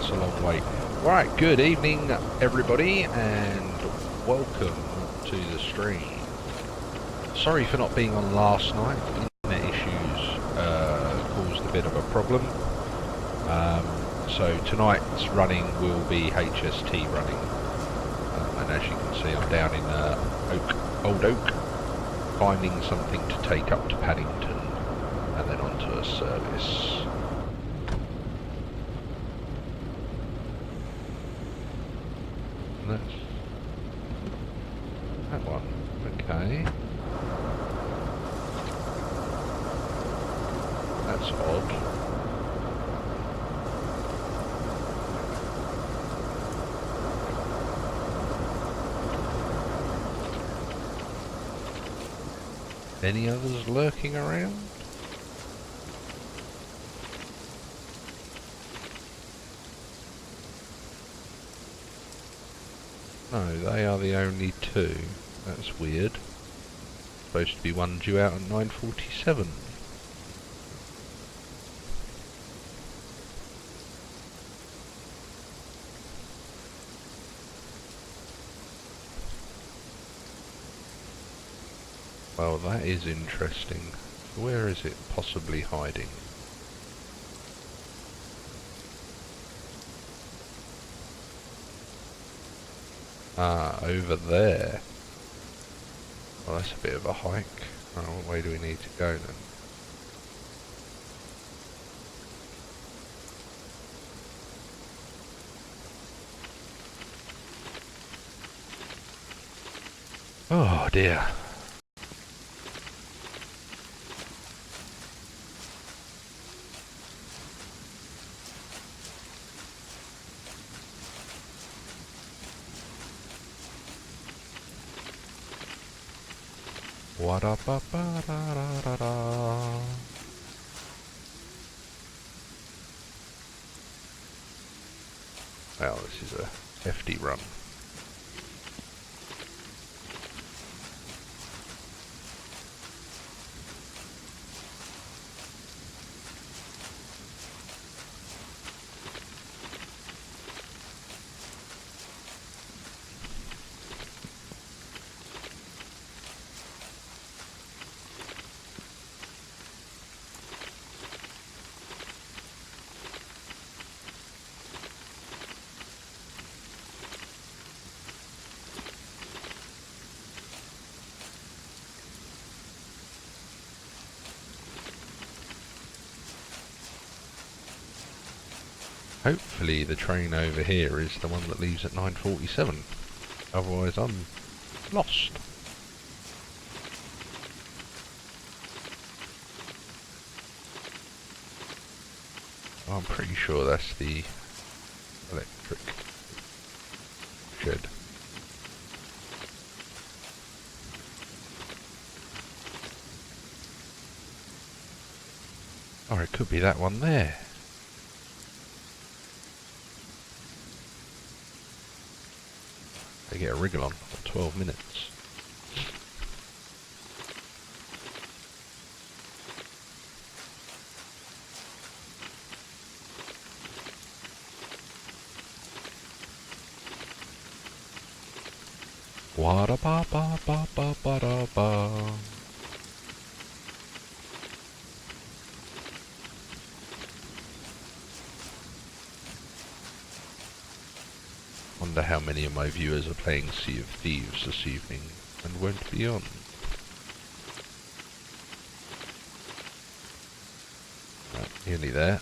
That's a long way. Right, good evening everybody and welcome to the stream. Sorry for not being on last night. Internet issues caused a bit of a problem. So tonight's running will be HST running. And as you can see, I'm down in Old Oak, finding something to take up to Paddington and then onto a service. That's that one. Okay. That's odd. Any others lurking around? No, they are the only two. That's weird. Supposed to be one due out at 9:47. Well, that is interesting. Where is it possibly hiding? Ah, over there. Well, that's a bit of a hike. Oh, what way do we need to go then? Oh dear. Wa-da-ba-ba-da-da-da-da. Well, this is a hefty run. Hopefully the train over here is the one that leaves at 9:47. Otherwise I'm lost. I'm pretty sure that's the electric shed. Or it could be that one there. They get a wriggle on for 12 minutes. Wa-da-ba-ba-ba-ba-ba-da-ba. Wonder how many of my viewers are playing Sea of Thieves this evening and won't be on. Right, nearly there.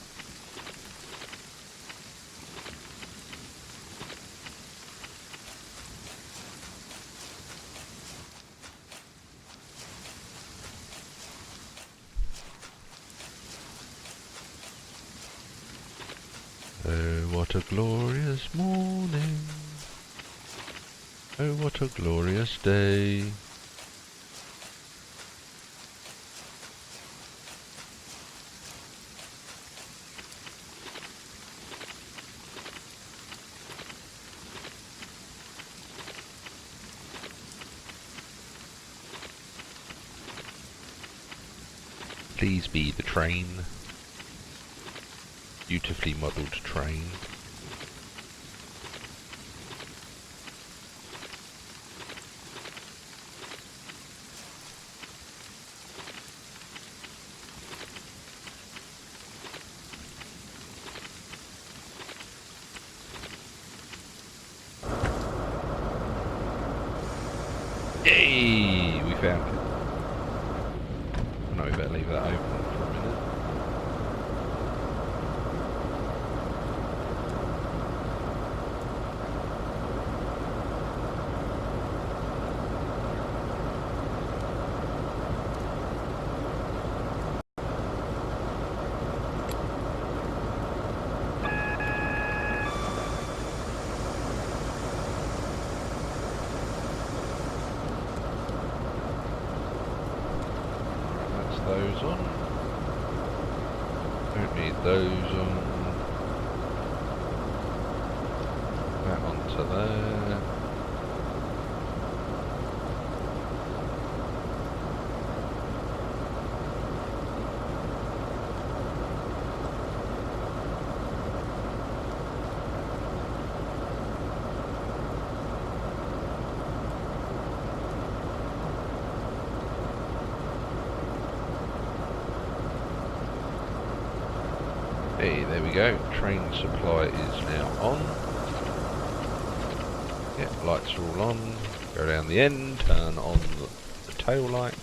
Oh, what a glorious morning. Oh, what a glorious day. Please be the train. Beautifully modelled train. Yay! We found it. No, we better leave that open for a minute. Those on. Don't need those on. That onto there. Hey, there we go. Train supply is now on. Yeah, lights are all on. Go down the end, turn on the tail lights.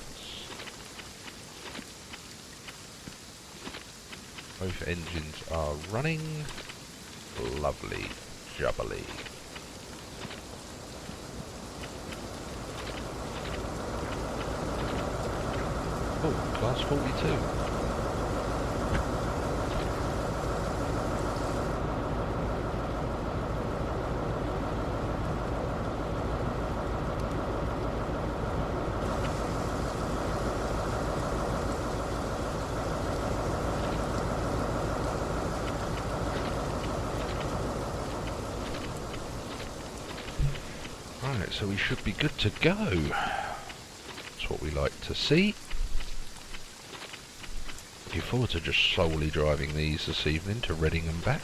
Both engines are running. Lovely jubbly. Oh, class 42. Right, so we should be good to go. That's what we like to see. Looking forward to just solely driving these this evening to Reading and back.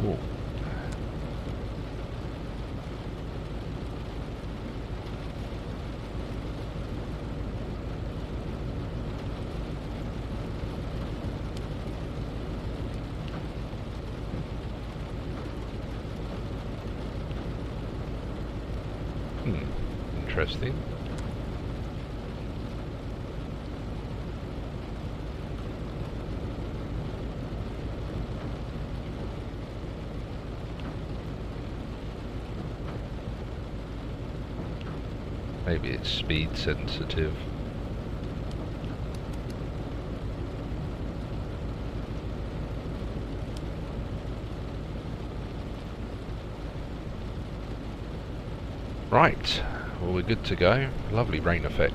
Oh. Interesting. Maybe it's speed sensitive. Right, well we're good to go. Lovely rain effect.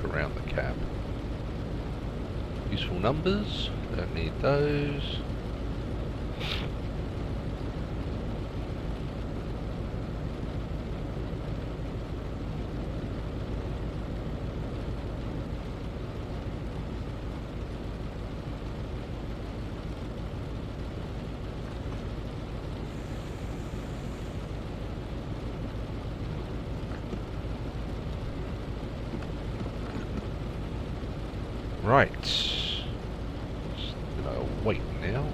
Around the cab. Useful numbers, don't need those. Right, just gonna wait now.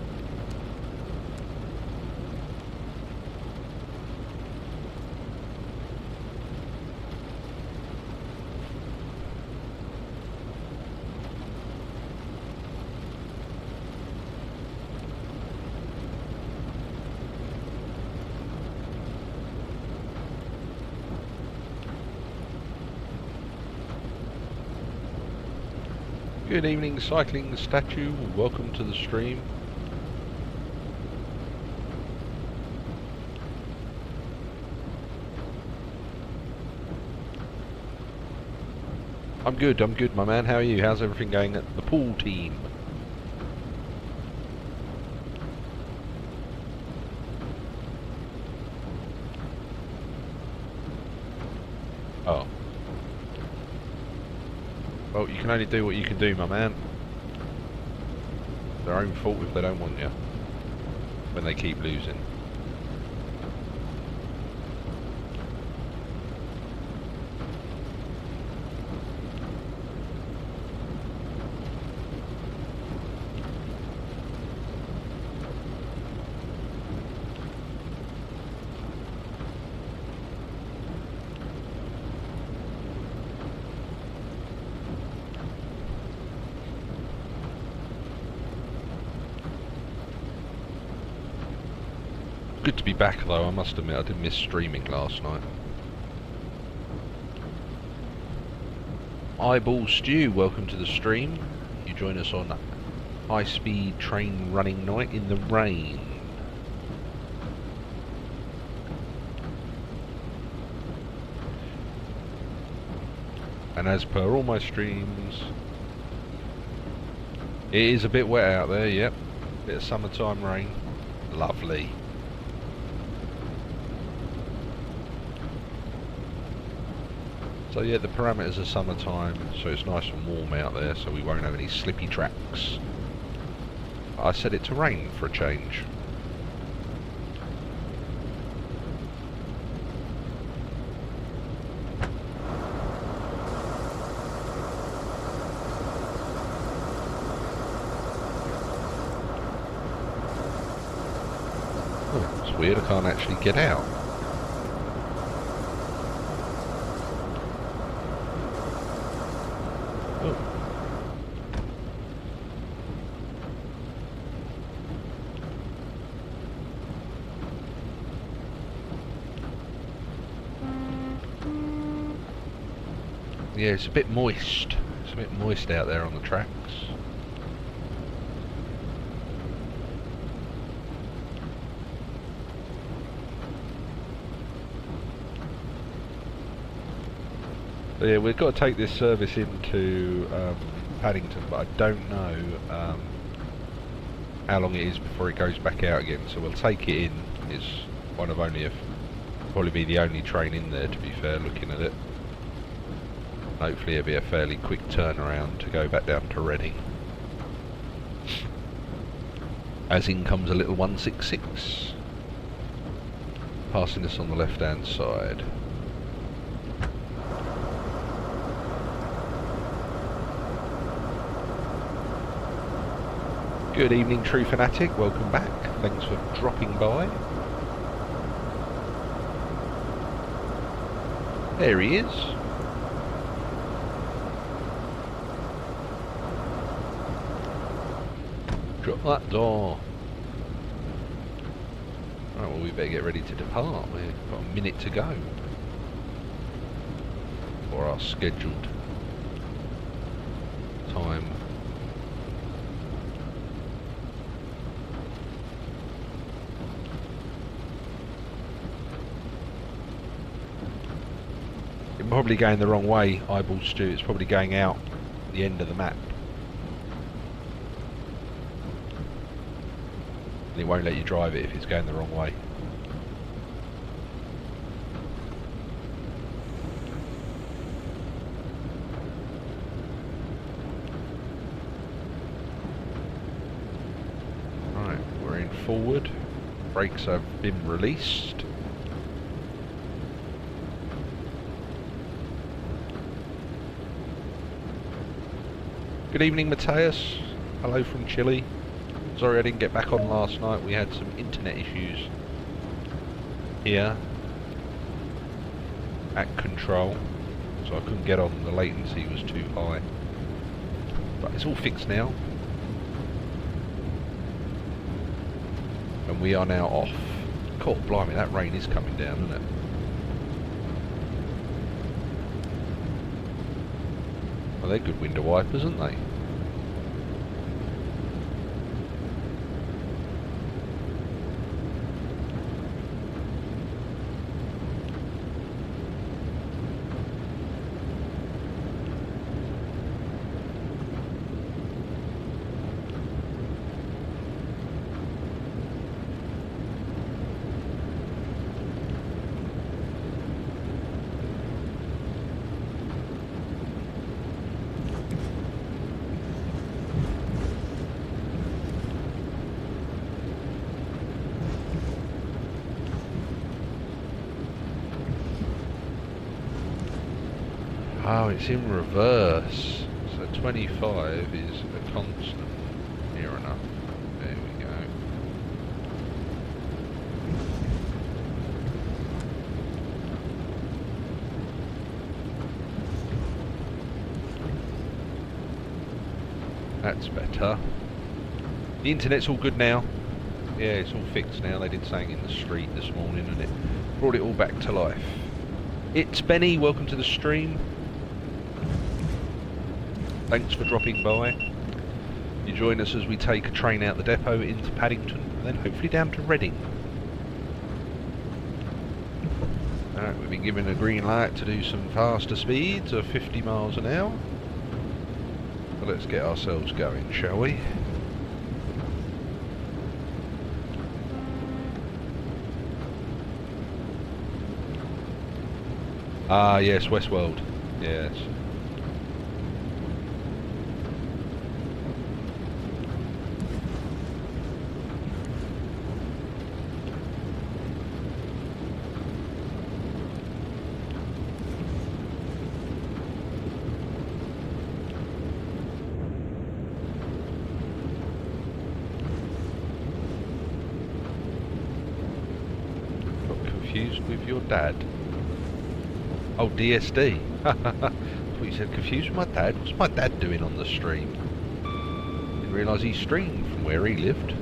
Good evening, Cycling Statue. Welcome to the stream. I'm good, my man. How are you? How's everything going at the pool team? Oh. Well, you can only do what you can do, my man. Their own fault if they don't want you. When they keep losing. Good to be back though, I must admit, I did miss streaming last night. Eyeball Stew, welcome to the stream. You join us on high speed train running night in the rain. And as per all my streams, it is a bit wet out there, yep. Bit of summertime rain. Lovely. So yeah, the parameters are summertime, so it's nice and warm out there, so we won't have any slippy tracks. I set it to rain for a change. Oh, it's weird, I can't actually get out. Yeah, it's a bit moist. It's a bit moist out there on the tracks. So yeah, we've got to take this service into Paddington, but I don't know how long it is before it goes back out again. So we'll take it in. It's one of only probably be the only train in there, to be fair, looking at it. Hopefully it'll be a fairly quick turnaround to go back down to Reading. As in comes a little 166. Passing us on the left hand side. Good evening, True Fanatic. Welcome back. Thanks for dropping by. There he is. Drop that door. Right, well, we better get ready to depart. We've got a minute to go for our scheduled time. You're probably going the wrong way, Eyeball Stew. It's probably going out the end of the map. And it won't let you drive it if it's going the wrong way. Right, we're in forward. Brakes have been released. Good evening, Matthias. Hello from Chile. Sorry I didn't get back on last night. We had some internet issues here at Control, so I couldn't get on. The latency was too high. But it's all fixed now. And we are now off. God blimey, that rain is coming down, isn't it? Well, they're good window wipers, aren't they? Oh, it's in reverse. So 25 is a constant. Near enough. There we go. That's better. The internet's all good now. Yeah, it's all fixed now. They did something in the street this morning and it brought it all back to life. It's Benny, welcome to the stream. Thanks for dropping by. You join us as we take a train out the depot into Paddington and then hopefully down to Reading. Alright, we've been given a green light to do some faster speeds of 50 miles an hour. So let's get ourselves going, shall we? Ah, yes, Westworld. Yes. Got confused with your dad. Oh, DSD. I thought you said confused with my dad. What's my dad doing on the stream? Didn't realise he streamed from where he lived.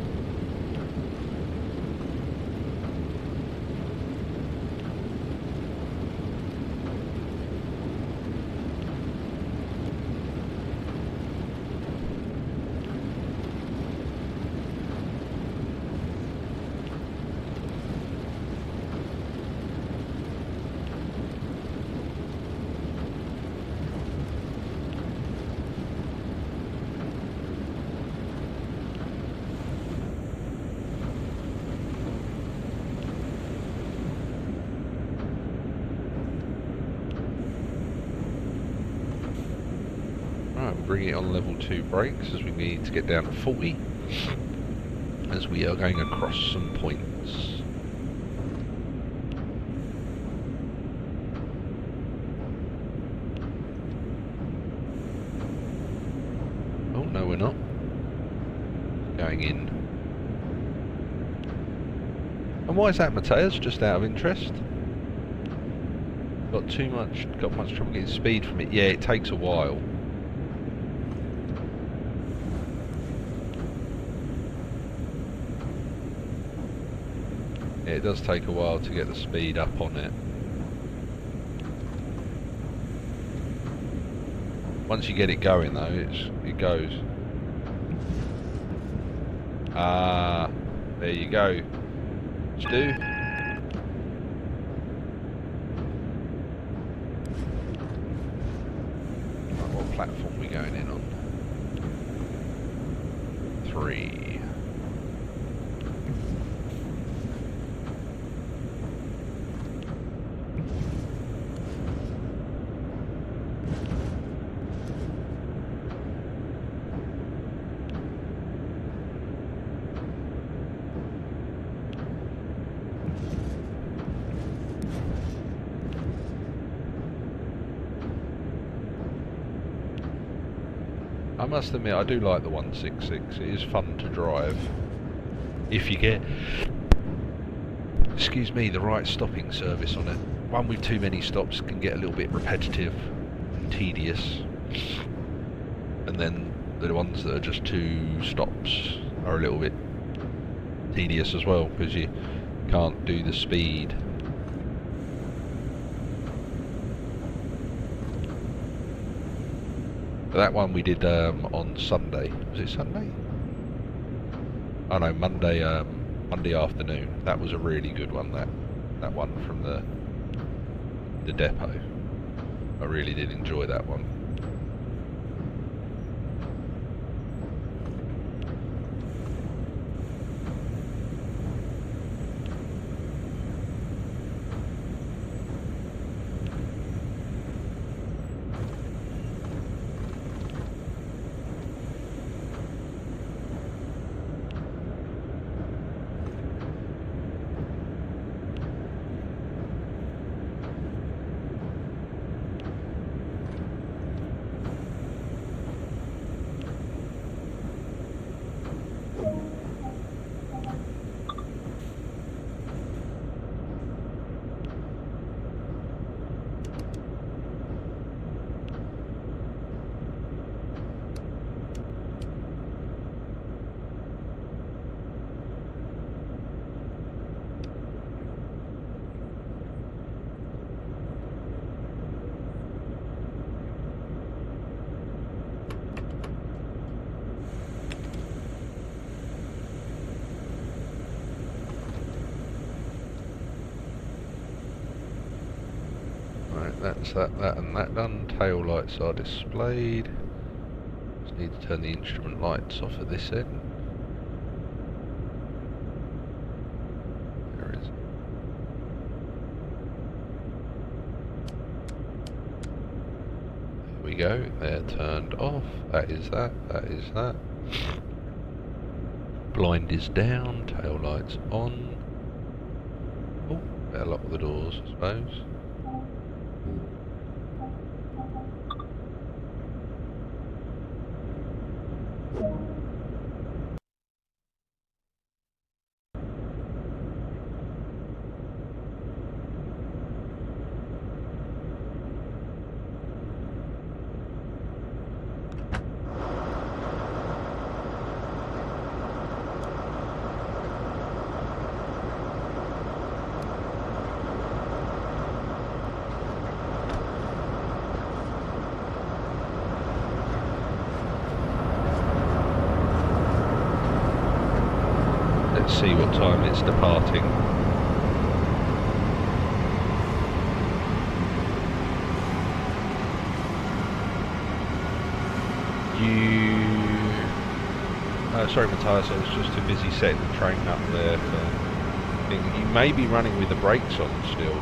Bring it on level 2 brakes as we need to get down to 40 as we are going across some points. Oh no, we're not going in. And why is that, Mateus? Just out of interest. Got much trouble getting speed from it. Yeah, it takes a while. It does take a while to get the speed up on it. Once you get it going though, it goes. Ah, there you go. Stu. Right, what platform are we going in on? 3. I must admit, I do like the 166. It is fun to drive. If you get, excuse me, the right stopping service on it. One with too many stops can get a little bit repetitive and tedious. And then the ones that are just 2 stops are a little bit tedious as well, because you can't do the speed. That one we did on Sunday. Was it Sunday? Oh no, Monday. Monday afternoon. That was a really good one. That one from the depot. I really did enjoy that one. Right, that's that and that done. Tail lights are displayed. Just need to turn the instrument lights off at this end. There is. There we go. They're turned off. That is that. That is that. Blind is down. Tail lights on. Oh, better lock the doors, I suppose. Let's see what time it's departing. Sorry Matthias, I was just too busy setting the train up there for things. You may be running with the brakes on still.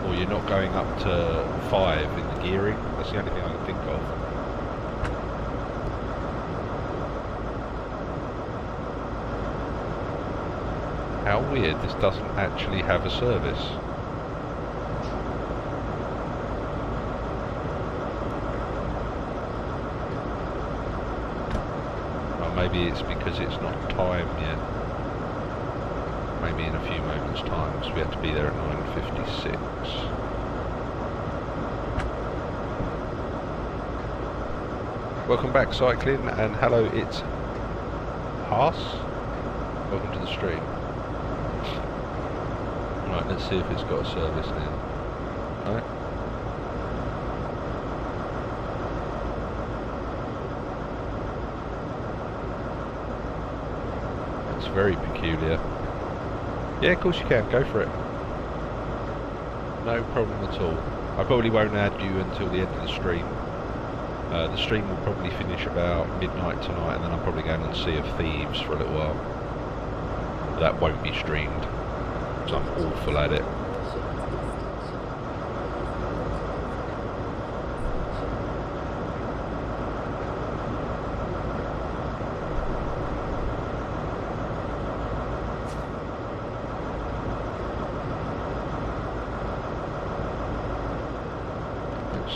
Or you're not going up to 5 in the gearing. That's the only thing I can think of. How weird, this doesn't actually have a service. Maybe it's because it's not time yet. Maybe in a few moments' time, because we have to be there at 9:56. Welcome back, cycling, and hello, it's Haas. Welcome to the stream. Right, let's see if it's got a service now. Right. Very peculiar. Yeah, of course you can. Go for it. No problem at all. I probably won't add you until the end of the stream. The stream will probably finish about midnight tonight, and then I'm probably going on Sea of Thieves for a little while. That won't be streamed, because I'm awful at it.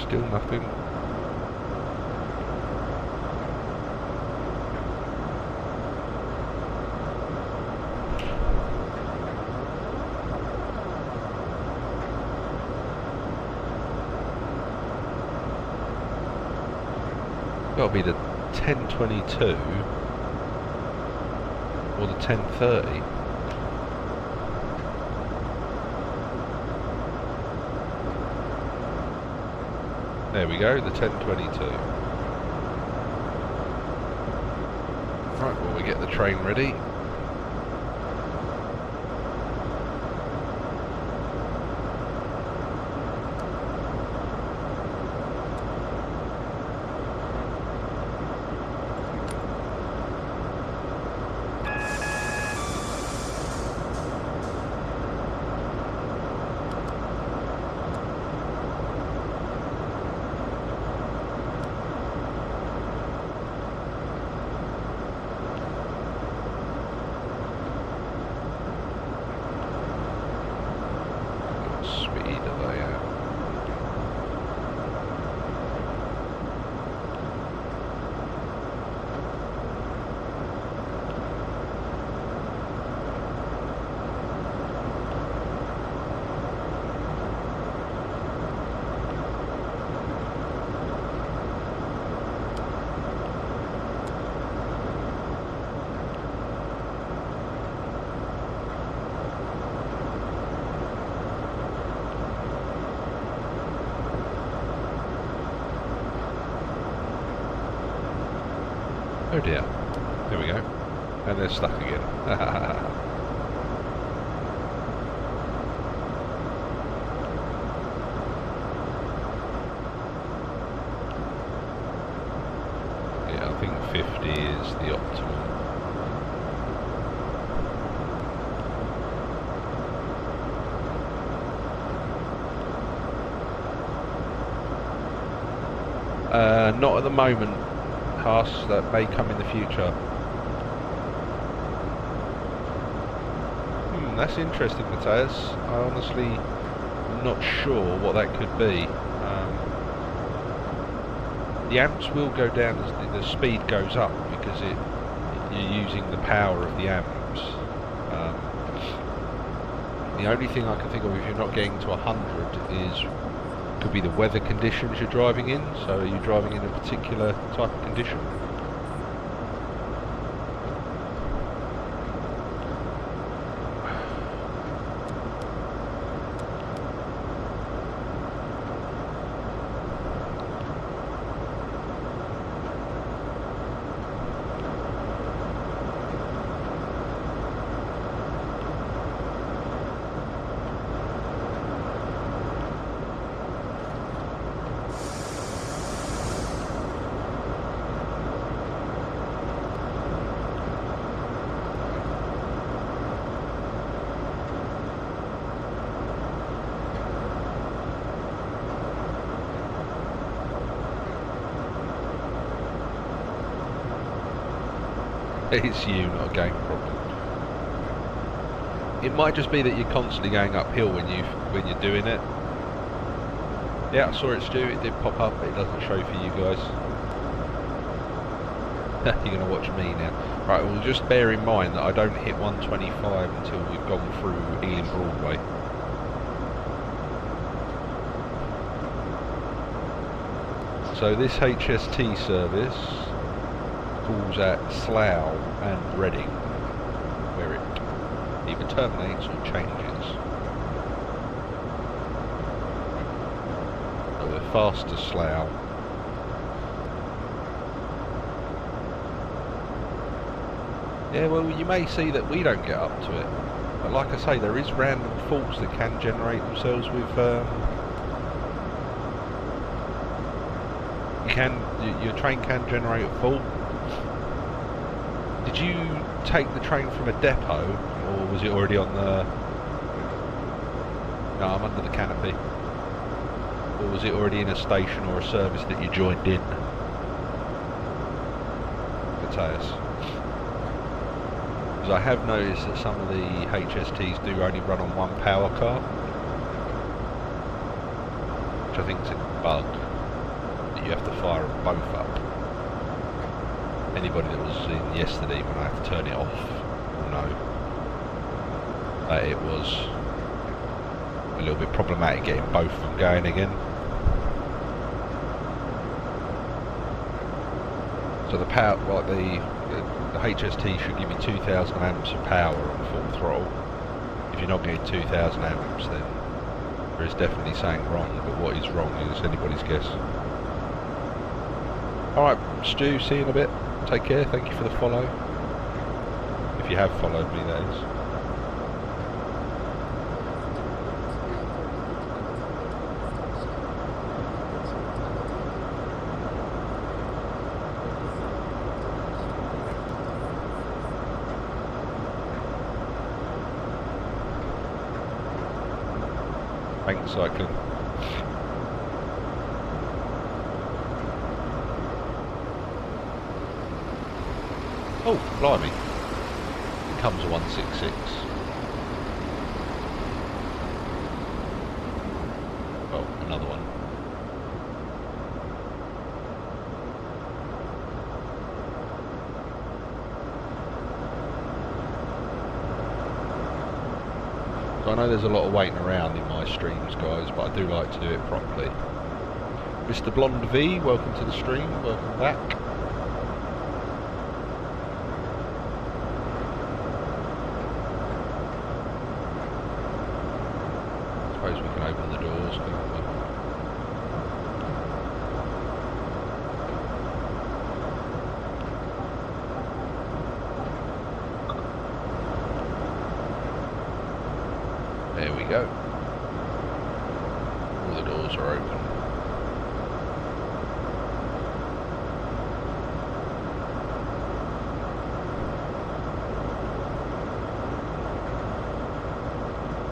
Still nothing. That'll be the 10:22 or the 10:30. There we go, the 10:22. Right, well, we get the train ready. Oh dear. There we go. And they're stuck again. 250 is the optimum. Not at the moment, Haas. That may come in the future. That's interesting, Matthias. I honestly am not sure what that could be. The amps will go down as the speed goes up because you're using the power of the amps. The only thing I can think of if you're not getting to 100 is could be the weather conditions you're driving in. So are you driving in a particular type of condition? It's you, not a game problem. It might just be that you're constantly going uphill when you're doing it. Yeah, I saw it, Stu. It did pop up, but it doesn't show for you guys. You're going to watch me now. Right, well, just bear in mind that I don't hit 125 until we've gone through Ealing Broadway. So this HST service calls at Slough and Reading, where it either terminates or changes. So we're fast to Slough. Yeah, well, you may see that we don't get up to it, but like I say, there is random faults that can generate themselves with. Your train can generate a fault. Did you take the train from a depot, or was it already on the... No, I'm under the canopy. Or was it already in a station or a service that you joined in? Matthias. Because I have noticed that some of the HSTs do only run on one power car, which I think is a bug, that you have to fire them both up. Anybody that was in yesterday when I had to turn it off will know that it was a little bit problematic getting both of them going again. So the power, like the HST should give you 2,000 amps of power on full throttle. If you're not getting 2,000 amps, then there is definitely something wrong, but what is wrong is anybody's guess. Alright, Stu, see you in a bit. Take care, thank you for the follow. If you have followed me, that is. Thanks, cycling. Oh, blimey. It comes a 166. Oh, another one. So I know there's a lot of waiting around in my streams, guys, but I do like to do it properly. Mr. Blonde V, welcome to the stream, welcome back. Suppose we can open the doors, can't we? There we go. All the doors are open.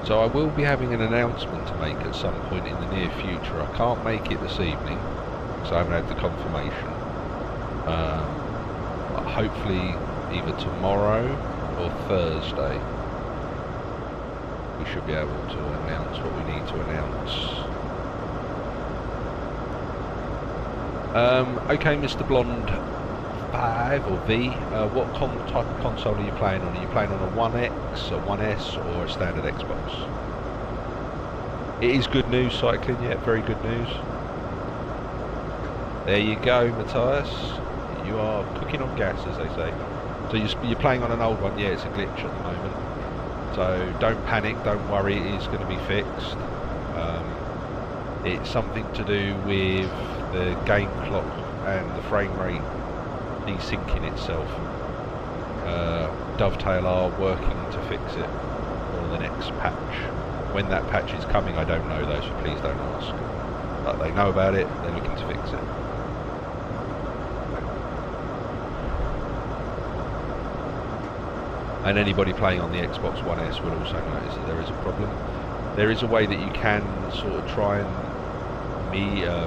So I will be having an announcement to make at some point in the near future. I can't make it this evening because I haven't had the confirmation. But hopefully either tomorrow or Thursday we should be able to announce what we need to announce. Okay, Mr. Blonde 5 or V, what type of console are you playing on? Are you playing on a 1X, a 1S or a standard Xbox? It is good news, cycling, yeah, very good news. There you go, Matthias. You are cooking on gas, as they say. So you're playing on an old one, yeah, it's a glitch at the moment. So don't panic, don't worry, it is going to be fixed. It's something to do with the game clock and the frame rate desyncing itself. Dovetail are working to fix it for the next patch. When that patch is coming, I don't know though, so please don't ask. But they know about it, they're looking to fix it. And anybody playing on the Xbox One S will also notice that there is a problem. There is a way that you can sort of try and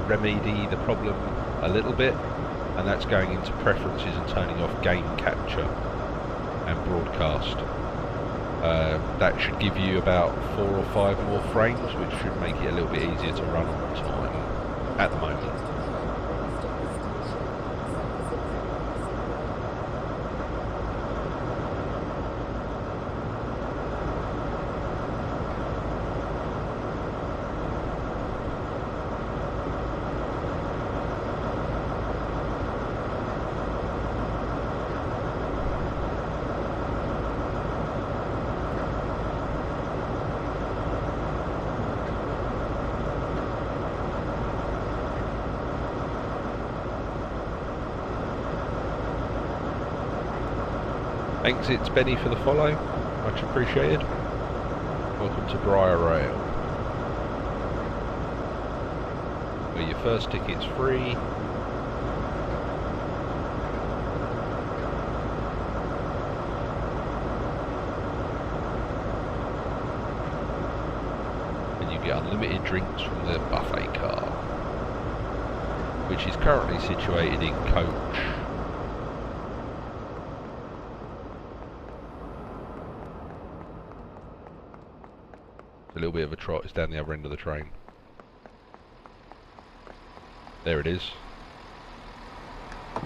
remedy the problem a little bit, and that's going into preferences and turning off game capture and broadcast. That should give you about 4 or 5 more frames, which should make it a little bit easier to run on time at the moment. Thanks, it's Benny for the follow, much appreciated. Welcome to Briar Rail, where your first ticket's free. And you get unlimited drinks from the buffet car, which is currently situated in coach. A little bit of a trot, it's down the other end of the train. There it is. I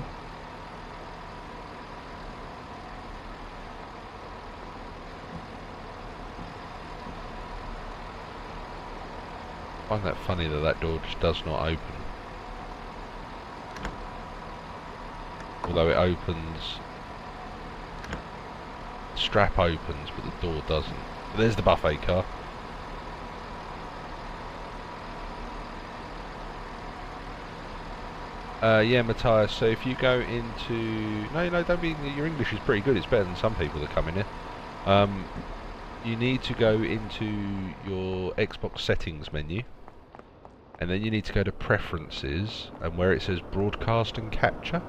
find that funny that that door just does not open. Although it opens, the strap opens but the door doesn't. But there's the buffet car. Yeah, Matthias, so if you go into... No, don't be... Your English is pretty good, it's better than some people that come in here. You need to go into your Xbox settings menu, and then you need to go to preferences, and where it says broadcast and capture,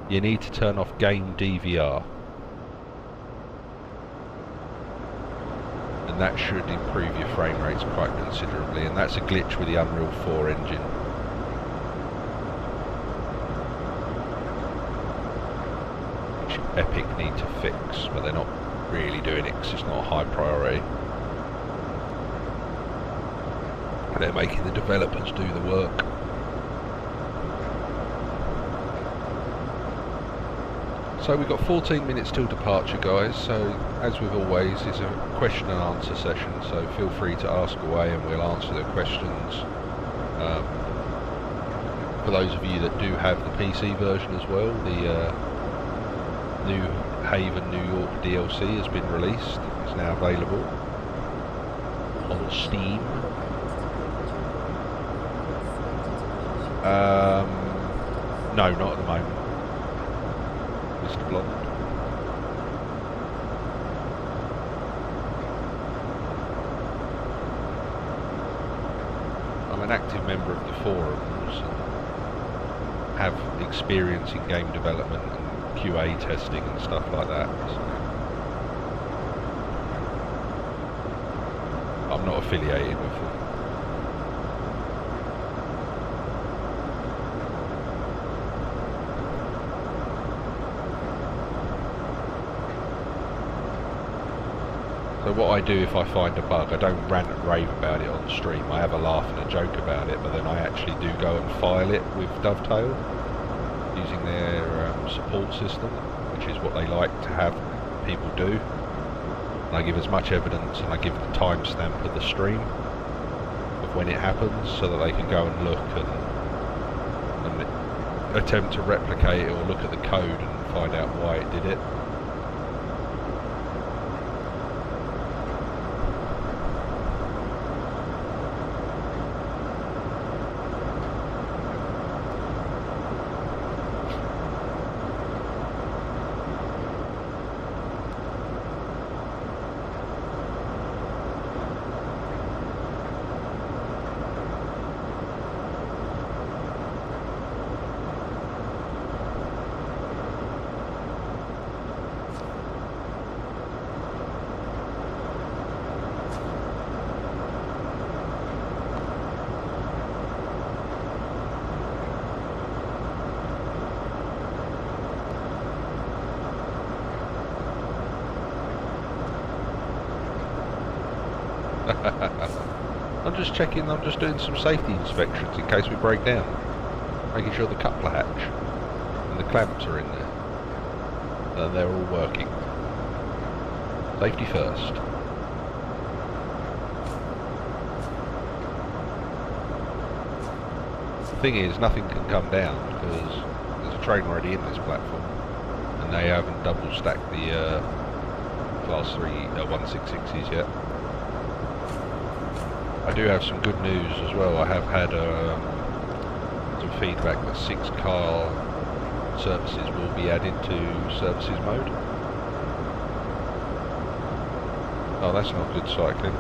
you need to turn off game DVR. And that should improve your frame rates quite considerably, and that's a glitch with the Unreal 4 engine. Epic need to fix, but they're not really doing it because it's not a high priority. They're making the developers do the work. So we've got 14 minutes till departure, guys, so as with always, it's a question and answer session, so feel free to ask away and we'll answer the questions. For those of you that do have the PC version as well, the New Haven, New York DLC has been released. It's now available on Steam. No, not at the moment, Mr. Blonde. I'm an active member of the forums and have experience in game development and QA testing and stuff like that. So. I'm not affiliated with them. So what I do if I find a bug, I don't rant and rave about it on stream. I have a laugh and a joke about it, but then I actually do go and file it with Dovetail using their support system, which is what they like to have people do. And I give as much evidence, and I give the timestamp of the stream of when it happens, so that they can go and look and attempt to replicate it or look at the code and find out why it did it. I'm just checking, I'm just doing some safety inspections in case we break down. Making sure the coupler hatch and the clamps are in there. And they're all working. Safety first. The thing is, nothing can come down because there's a train already in this platform. And they haven't double stacked the Class 3 166s yet. I do have some good news as well. I have had some feedback that 6-car services will be added to services mode. Oh, that's not good cycling.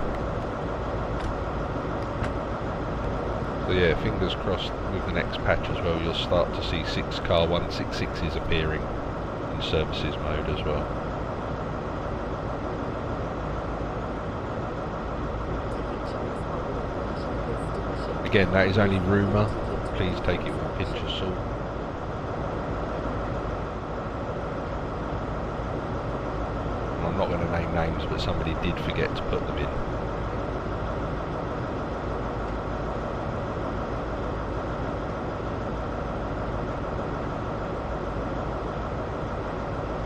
So yeah, fingers crossed with the next patch as well, you'll start to see 6-car 166s appearing in services mode as well. Again, that is only rumour. Please take it with a pinch of salt. And I'm not going to name names, but somebody did forget to put them in.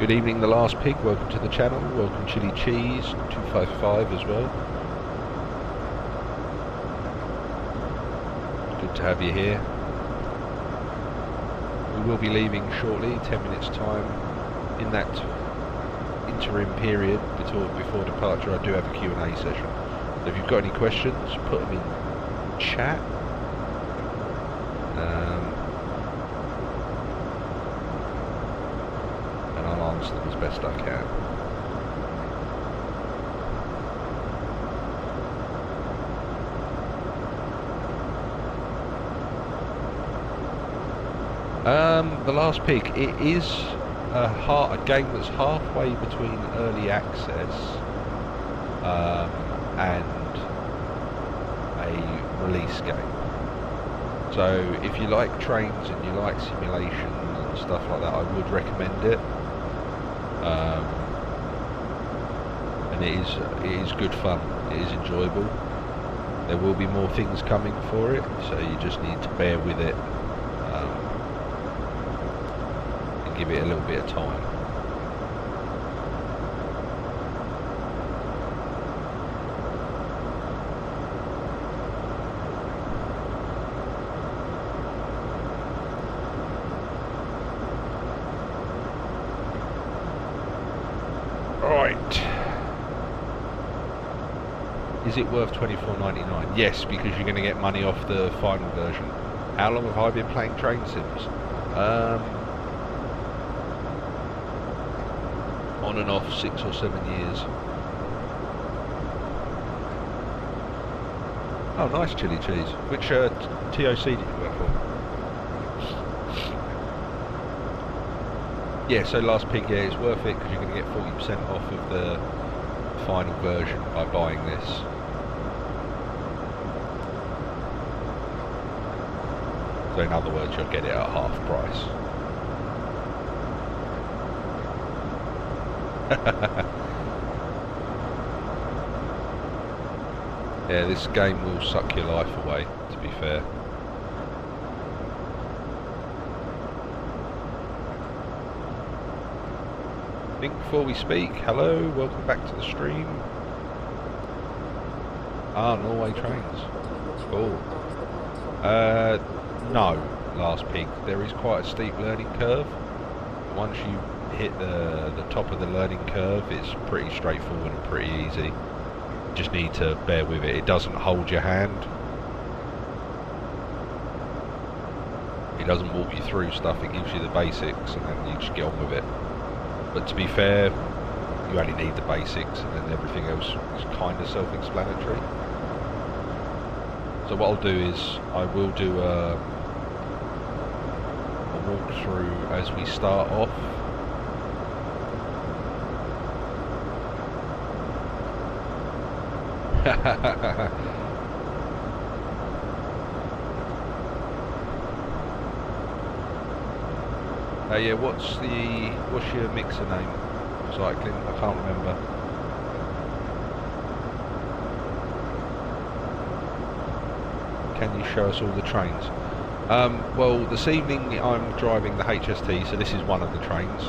Good evening, The Last Pig. Welcome to the channel. Welcome, Chili Cheese 255 as well. To have you here. We will be leaving shortly, 10 minutes time. In that interim period before departure, I do have a Q&A session. So if you've got any questions, put them in chat. And I'll answer them as best I can. The Last Pig, it is a game that's halfway between early access and a release game. So if you like trains and you like simulation and stuff like that, I would recommend it. And it is good fun. It is enjoyable. There will be more things coming for it, so you just need to bear with it. Give it a little bit of time. Right. Is it worth $24.99? Yes, because you're going to get money off the final version. How long have I been playing Train Sims? On and off 6 or 7 years. Oh, nice, Chili Cheese. Which TOC did you work for? Yeah, so Last Pig, yeah, it's worth it because you're going to get 40% off of the final version by buying this. So in other words, you'll get it at half price. Yeah, this game will suck your life away, to be fair. Think before we speak. Hello, welcome back to the stream. Ah, Norway trains. Cool. No, Last Pig. There is quite a steep learning curve. Once you hit the top of the learning curve, it's pretty straightforward and pretty easy. Just need to bear with it. It doesn't hold your hand. It doesn't walk you through stuff. It gives you the basics and then you just get on with it. But to be fair, you only need the basics and then everything else is kind of self-explanatory. So what I'll do is I will do a walkthrough as we start off. Yeah, what's your mixer name? Cycling? I can't remember. Can you show us all the trains? Well, this evening I'm driving the HST, so this is one of the trains.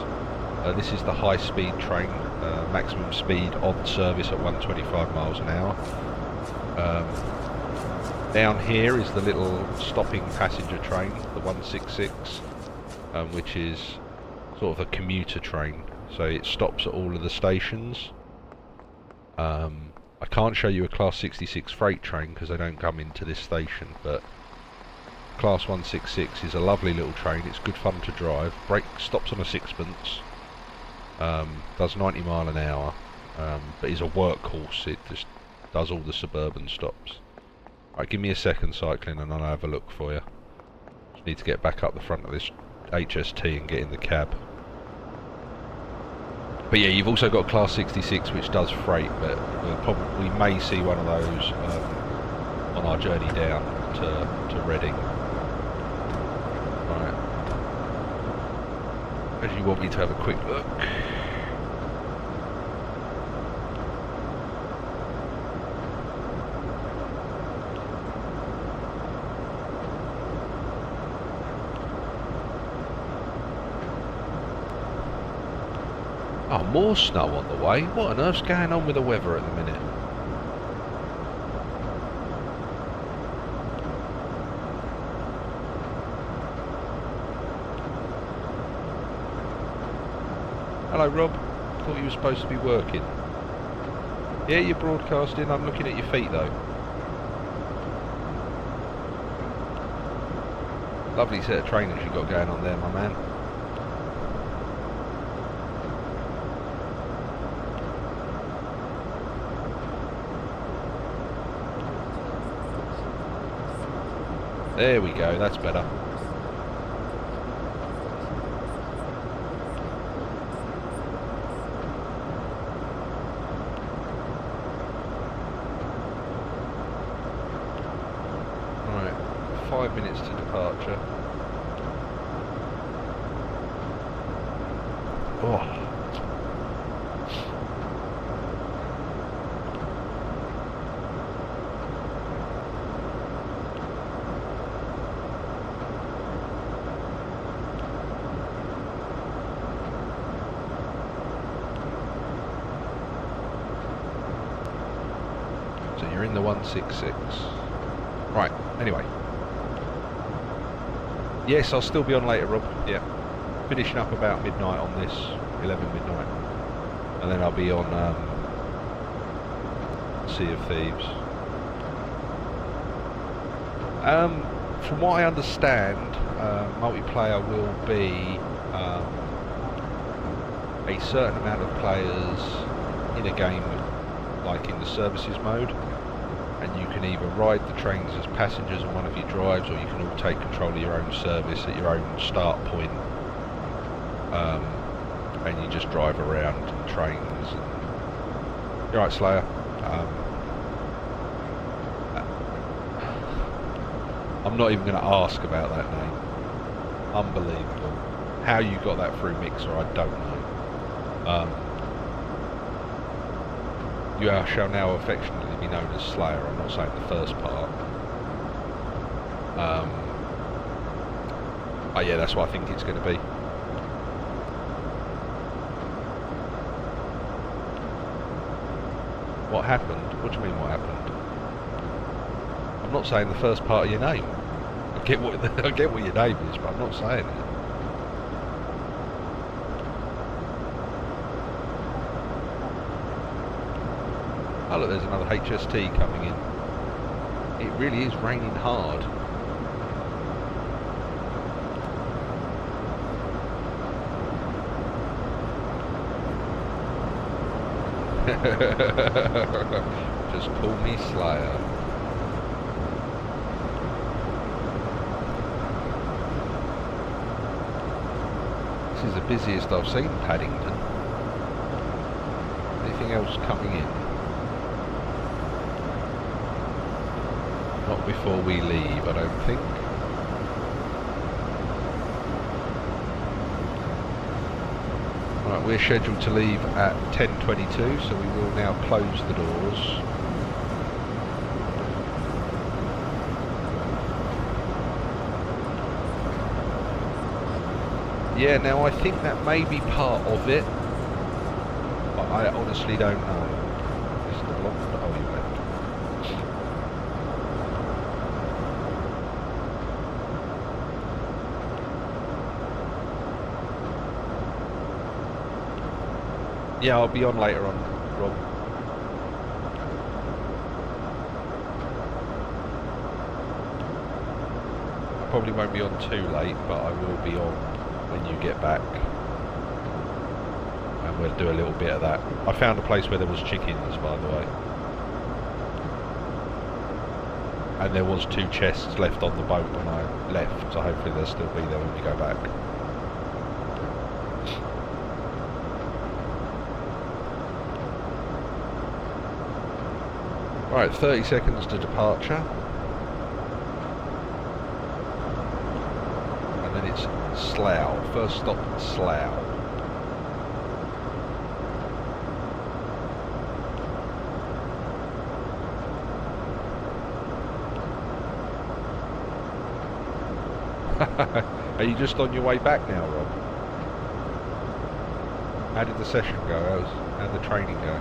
This is the high-speed train, maximum speed on service at 125 miles an hour. Down here is the little stopping passenger train, the 166, which is sort of a commuter train, so it stops at all of the stations. I can't show you a Class 66 freight train because they don't come into this station, but Class 166 is a lovely little train. It's good fun to drive. Stops on a sixpence. Does 90 mile an hour, but is a workhorse. It just does all the suburban stops. Right, give me a second, Cycling, and I'll have a look for you. Just need to get back up the front of this HST and get in the cab. But yeah, you've also got Class 66 which does freight, but we may see one of those on our journey down to Reading. Right. As you want me to have a quick look. Oh, more snow on the way. What on earth's going on with the weather at the minute? Hello, Rob. Thought you were supposed to be working. Yeah, you're broadcasting. I'm looking at your feet, though. Lovely set of trainers you've got going on there, my man. There we go, that's better. Right, 5 minutes to departure. Oh. In the 166. Right, anyway. Yes, I'll still be on later, Rob. Yeah. Finishing up about midnight on this, 11 midnight. And then I'll be on Sea of Thieves. From what I understand, multiplayer will be a certain amount of players in a game, like in the services mode. And you can either ride the trains as passengers and one of you drives, or you can all take control of your own service at your own start point, and you just drive around trains. You're right, Slayer. I'm not even going to ask about that name. Unbelievable. How you got that through Mixer, I don't know. You shall now affectionately be known as Slayer. I'm not saying the first part. Oh yeah, that's what I think it's going to be. What happened? What do you mean what happened? I'm not saying the first part of your name. I get what your name is, but I'm not saying it. Oh look, there's another HST coming in. It really is raining hard. Just call me Slayer. This is the busiest I've seen Paddington. Anything else coming in? Not before we leave, I don't think. Right, we're scheduled to leave at 10:22, so we will now close the doors. Yeah, now I think that may be part of it, but I honestly don't know. Mr. Blonde, oh, you left. Yeah, I'll be on later on, Rob. I probably won't be on too late, but I will be on when you get back. And we'll do a little bit of that. I found a place where there was chickens, by the way. And there was 2 chests left on the boat when I left, so hopefully they'll still be there when we go back. Right, 30 seconds to departure. And then it's Slough. First stop, Slough. Are you just on your way back now, Rob? How did the session go? How did the training go?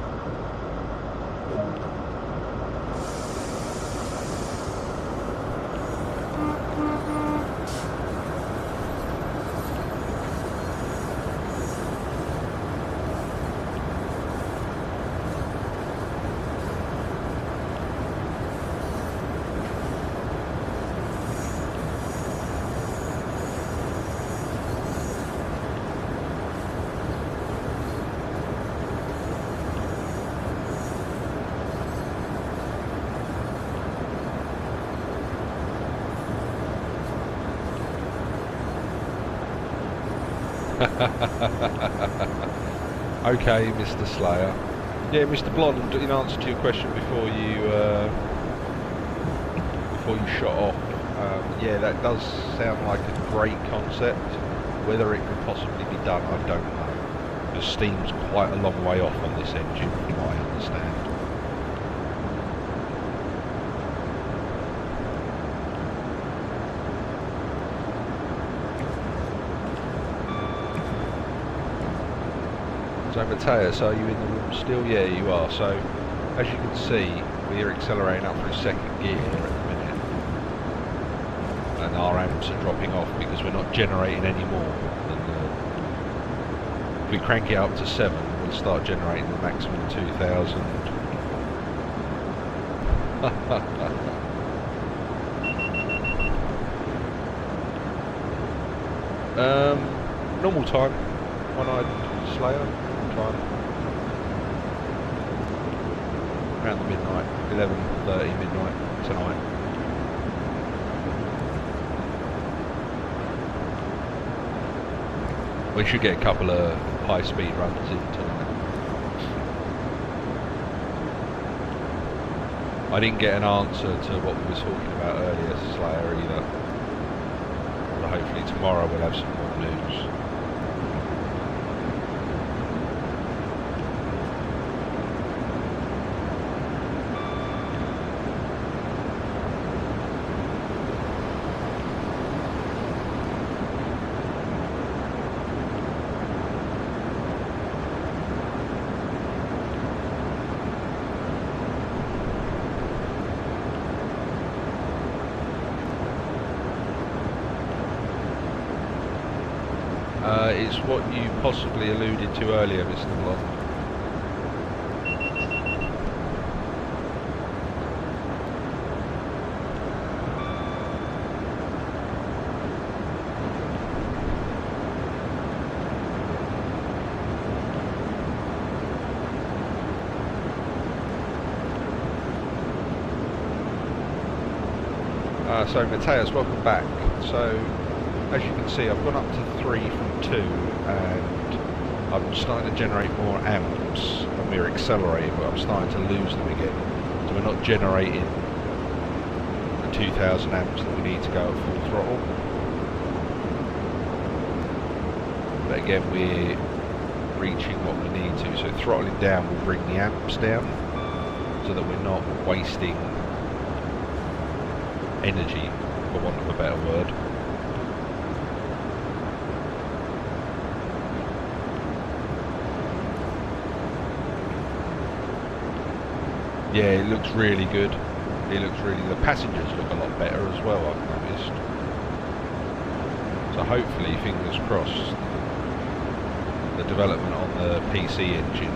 Okay, Mr. Slayer. Yeah, Mr. Blonde, in answer to your question before you shot off, yeah, that does sound like a great concept. Whether it could possibly be done, I don't know. The steam's quite a long way off on this engine, from what I understand. So Mateus, are you in the room still? Yeah, you are. So, as you can see, we are accelerating up through second gear at the minute. And our amps are dropping off because we're not generating any more. If we crank it up to 7, we'll start generating the maximum 2,000. Normal time, one-eyed Slayer. Time. Around the midnight, 11:30 midnight tonight. We should get a couple of high-speed runs in tonight. I didn't get an answer to what we were talking about earlier, Slayer, either. But hopefully tomorrow we'll have some more news. It's what you possibly alluded to earlier, Mr. Blond. So Mateus, welcome back. So as you can see, I've gone up to 3 from 2 and I'm starting to generate more amps, and we're accelerating, but I'm starting to lose them again. So we're not generating the 2000 amps that we need to go at full throttle. But again, we're reaching what we need to, so throttling down will bring the amps down so that we're not wasting energy, for want of a better word. Yeah, it looks really good. It looks really, the passengers look a lot better as well, I've noticed. So hopefully, fingers crossed, the development on the PC engine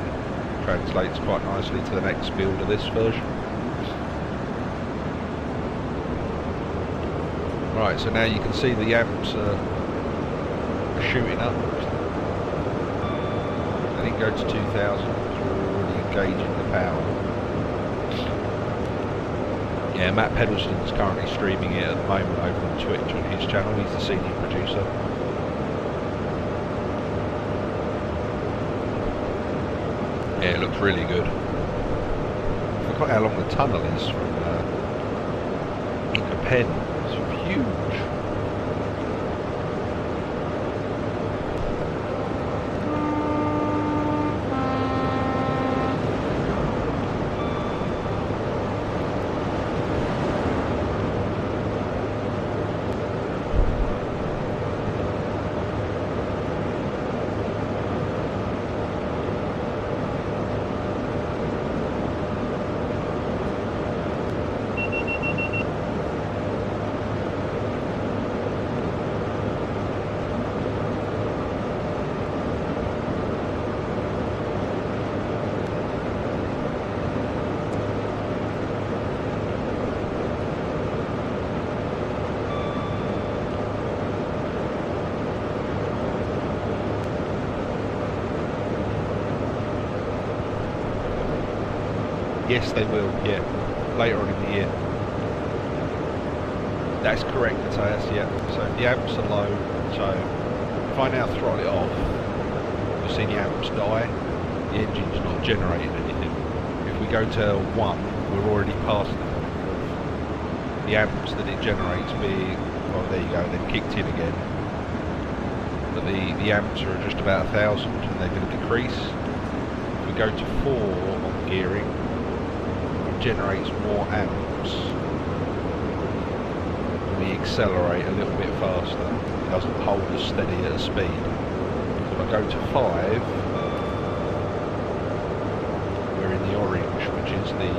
translates quite nicely to the next build of this version. Right, so now you can see the amps are shooting up. They didn't go to 2000 because we're already engaging the power. Yeah, Matt Pedalston's currently streaming it at the moment over on Twitch on his channel. He's the senior producer. Yeah, it looks really good. I forgot how long the tunnel is from Inca Pen. It's huge. Yes, they will, yeah. Later on in the year. That's correct, Mateus, yeah. So the amps are low, so if I now throttle it off, you'll see the amps die. The engine's not generating anything. If we go to 1, we're already past the amps that it generates being, oh there you go, they've kicked in again. But the amps are just about 1,000 and they're going to decrease. If we go to 4 on gearing, generates more amps. We accelerate a little bit faster. It doesn't hold us steady at a speed. So if I go to 5, we're in the orange, which is the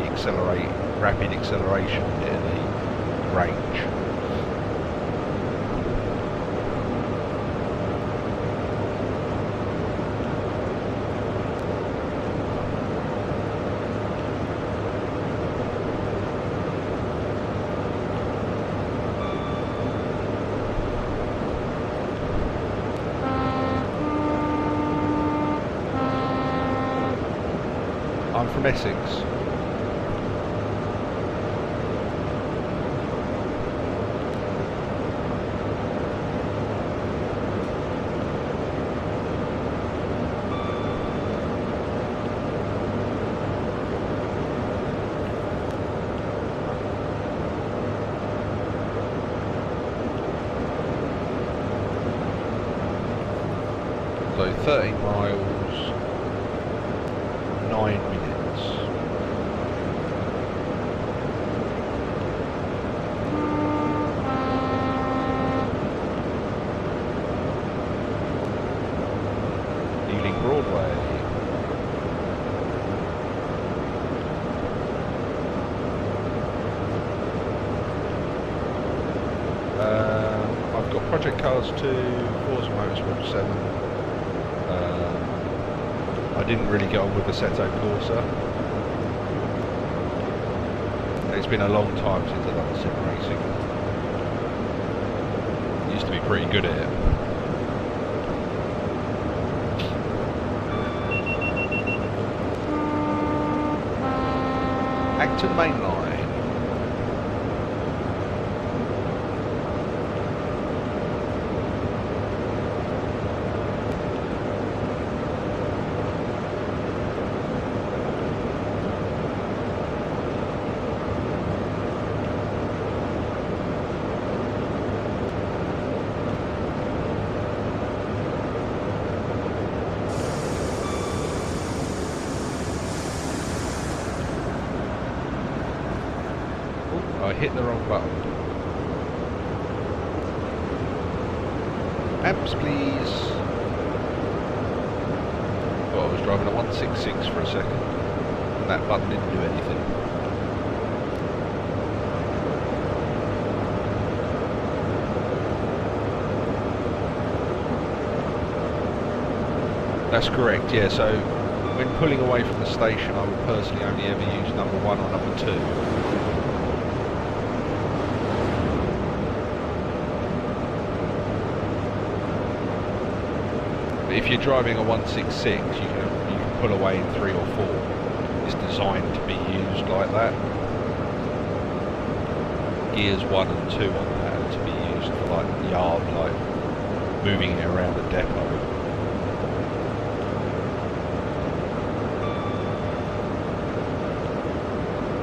rapid acceleration bit of the range. I'm from Essex. So 13 miles, 9 minutes. Ealing Broadway. I've got Project Cars 2, Forza Motorsport 7. I didn't really get on with the Assetto Corsa. It's been a long time since I've done sim racing. Used to be pretty good at it. Acton Main Line. I hit the wrong button. Amps, please. Well, I was driving a 166 for a second, and that button didn't do anything. That's correct, yeah, so when pulling away from the station, I would personally only ever use number 1 or number 2. If you're driving a 166, you can pull away in 3 or 4. It's designed to be used like that. Gears 1 and 2 on that are to be used for like yard, like moving it around the depot.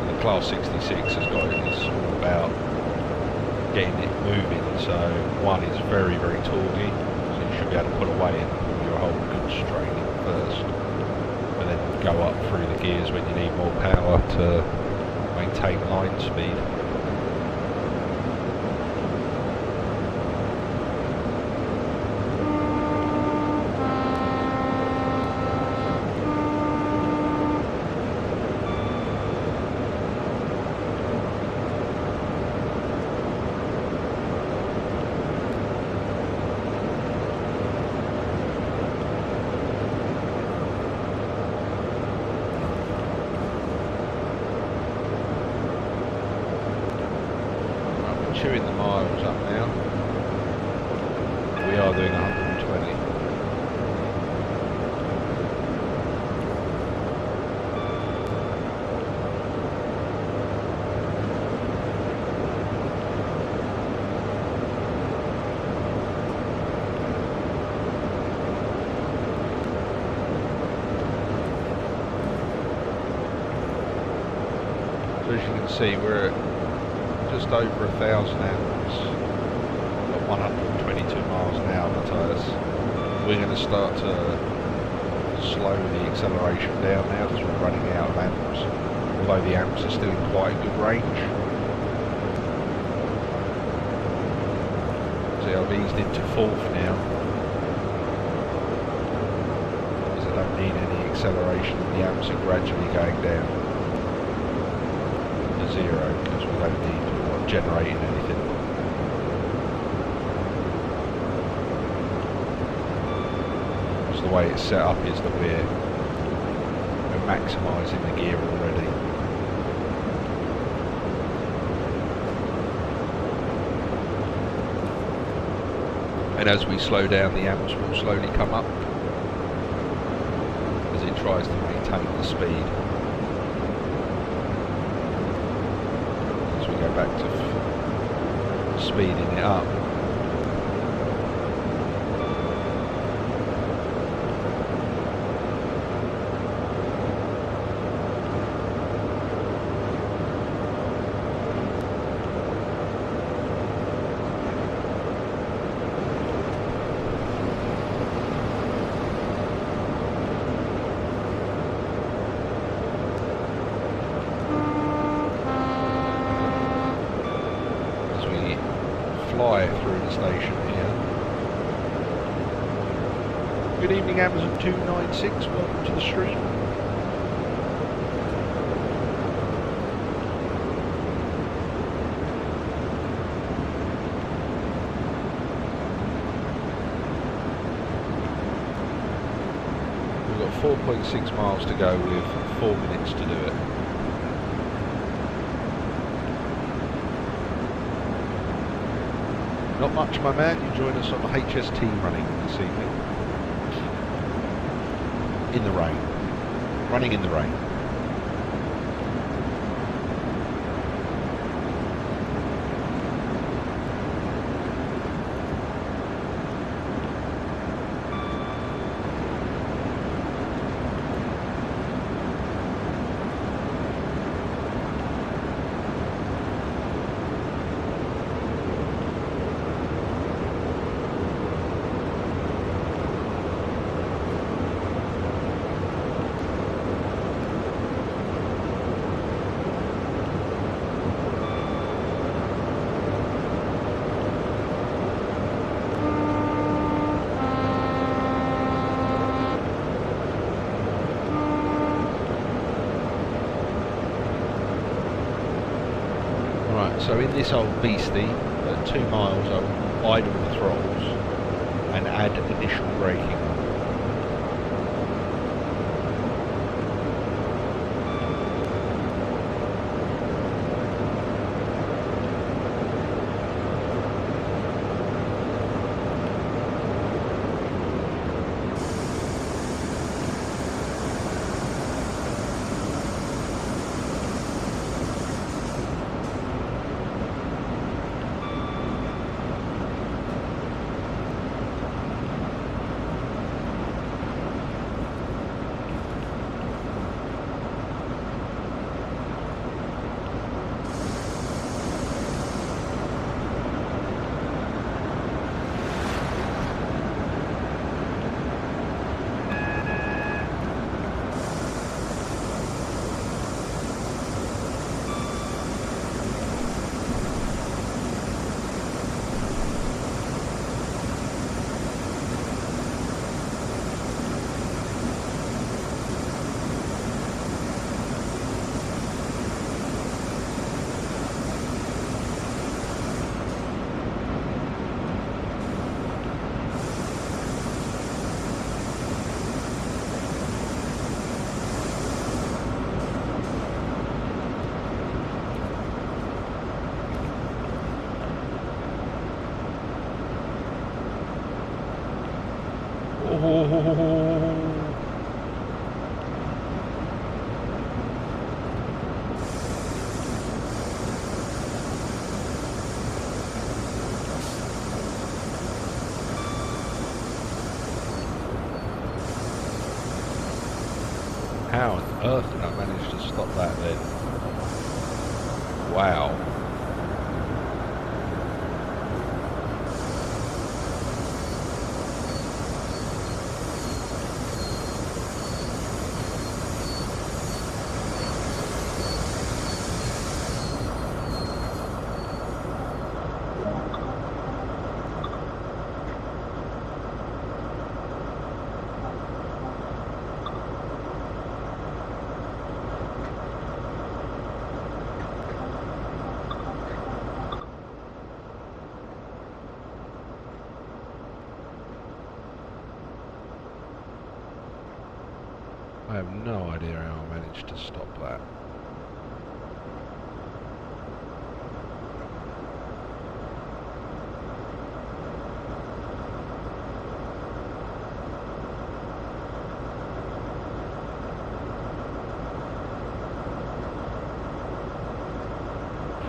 And the Class 66 has got it's all about getting it moving. So 1 is very, very torquey, so you should be able to pull away and hold good straining first, and then go up through the gears when you need more power to maintain line speed. Chewing the miles up now. We are doing 120. So as you can see, we're at just over 1,000 amps, got 122 miles an hour on the tyres. We're going to start to slow the acceleration down now because we're running out of amps, although the amps are still in quite a good range. See, I've eased into 4th now because I don't need any acceleration, and the amps are gradually going down to 0 because we don't need generating anything. Because the way it's set up is that we're maximising the gear already. And as we slow down, the amps will slowly come up as it tries to maintain the speed. As we go back to speeding it up. fly through the station here. Good evening, Amazon 296. Welcome to the stream. We've got 4.6 miles to go with 4 minutes to do it. Not much, my man. You join us on HST running this evening. In the rain. Running in the rain. So in this old beastie, at 2 miles, I will idle the throttles and add initial braking. How on earth did I manage to stop that then? Wow. I have no idea how I managed to stop that.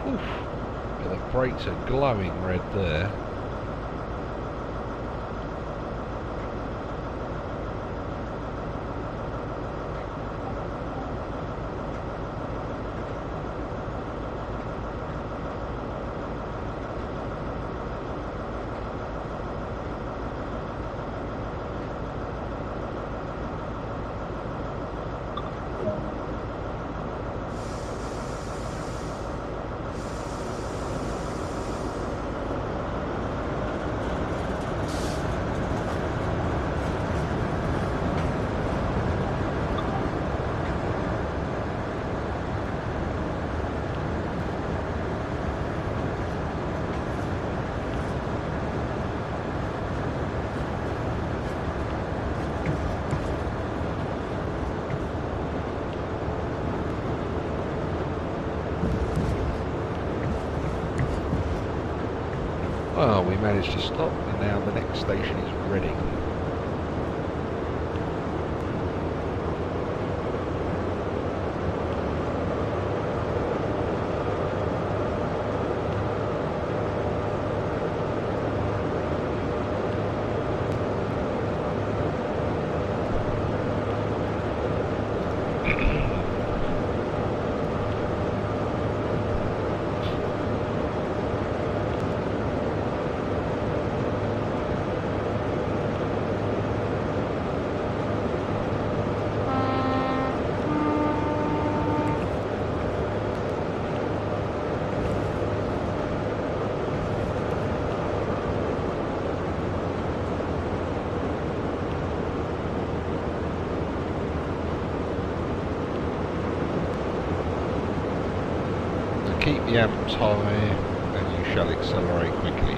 Oof. But the brakes are glowing red there. Well, we managed to stop, and now the next station is Reading. Keep the amps high and you shall accelerate quickly.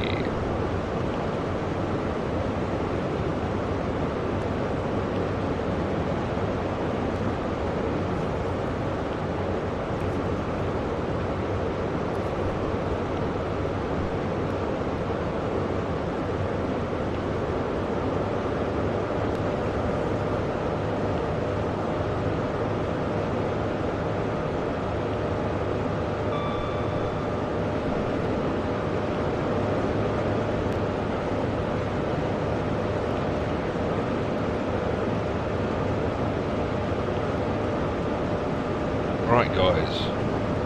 Right guys,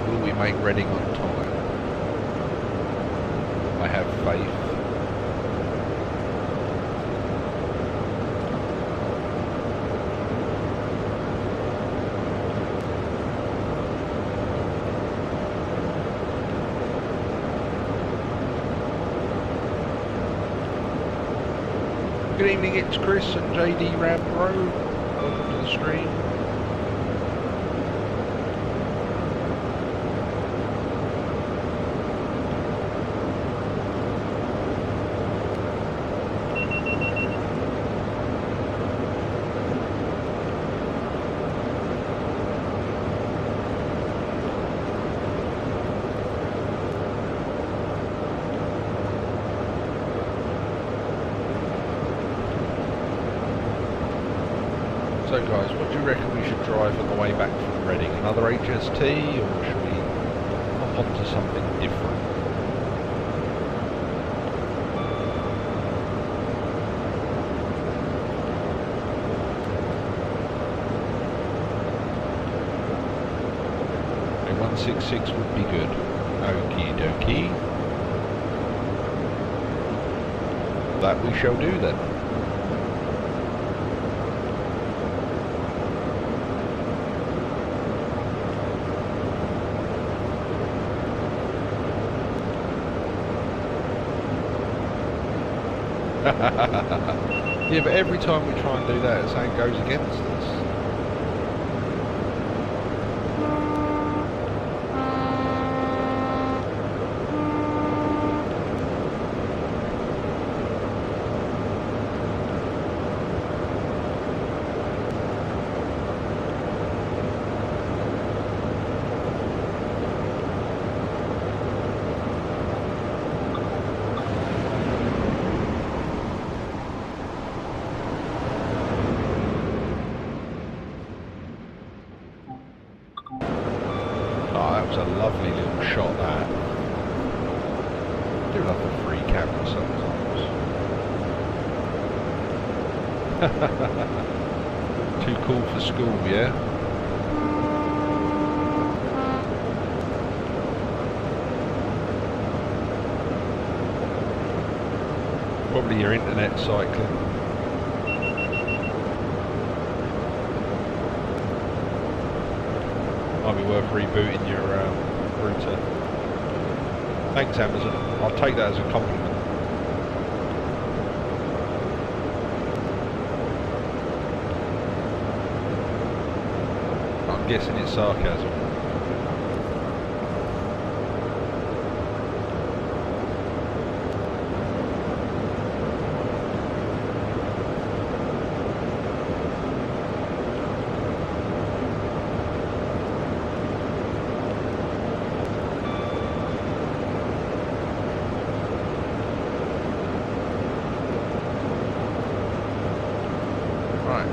will we make Reading on time? I have faith. Good evening, it's Chris and JD Rambro. Welcome to the stream. So guys, what do you reckon we should drive on the way back from Reading? Another HST, or should we hop onto something different? A 166 would be good. Okie dokie. That we shall do then. Yeah, but every time we try and do that, something goes against us. That was a lovely little shot, that. I do love the free camera sometimes. Too cool for school, yeah? Probably your internet cycling. Might be worth rebooting your router. Thanks, Amazon. I'll take that as a compliment. I'm guessing it's sarcasm.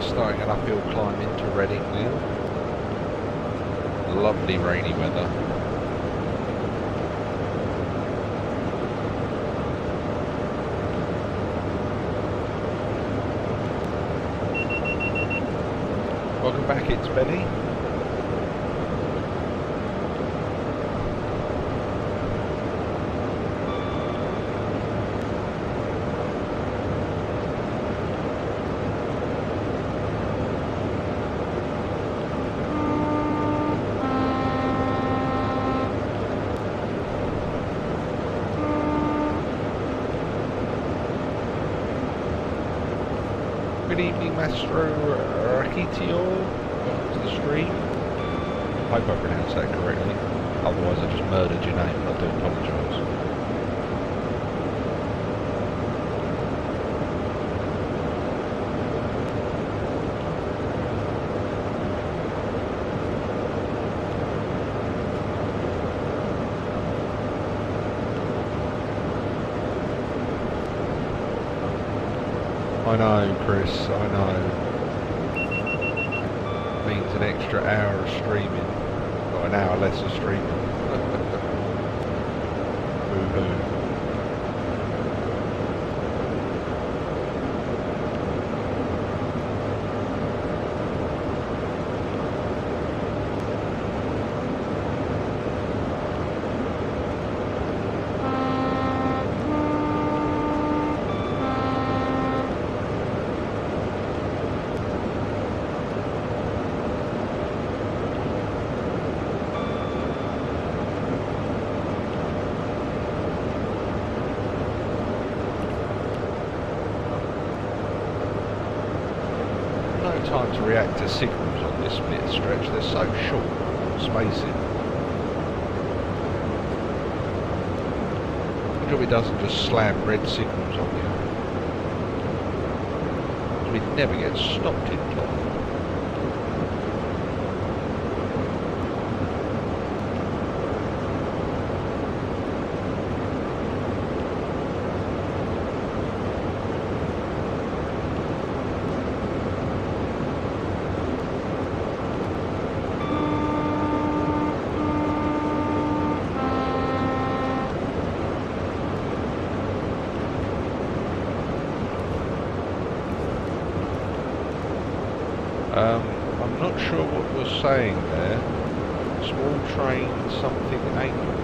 starting an uphill climb into Reading now. Lovely rainy weather. Welcome back, it's Benny. Good evening, Mastro Rakitio. Welcome to the stream. I hope I pronounced that correctly. Otherwise, I just murdered your name, and I do apologise. I know, Chris, I know. Means an extra hour of streaming. Or an hour less of streaming. Boo-hoo. Time to react to signals on this bit stretch, they're so short spacing. I hope it doesn't just slam red signals on you. We'd never get stopped in time. I'm not sure what you're saying there. Small train, something angle.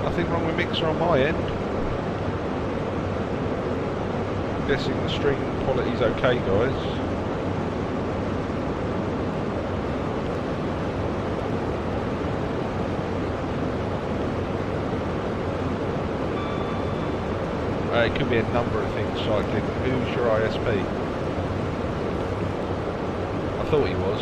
Nothing wrong with Mixer on my end. Guessing the stream quality's okay, guys. It could be a number of things cycling. Who's your ISP? I thought he was.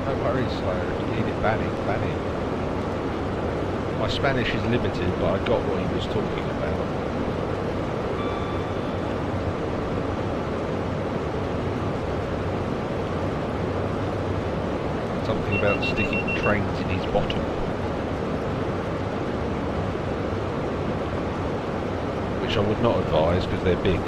No worries, Slayer. If you need it banning, ban it. My Spanish is limited, but I got what he was talking about. Something about sticking trains in his bottom. Which I would not advise because they're big.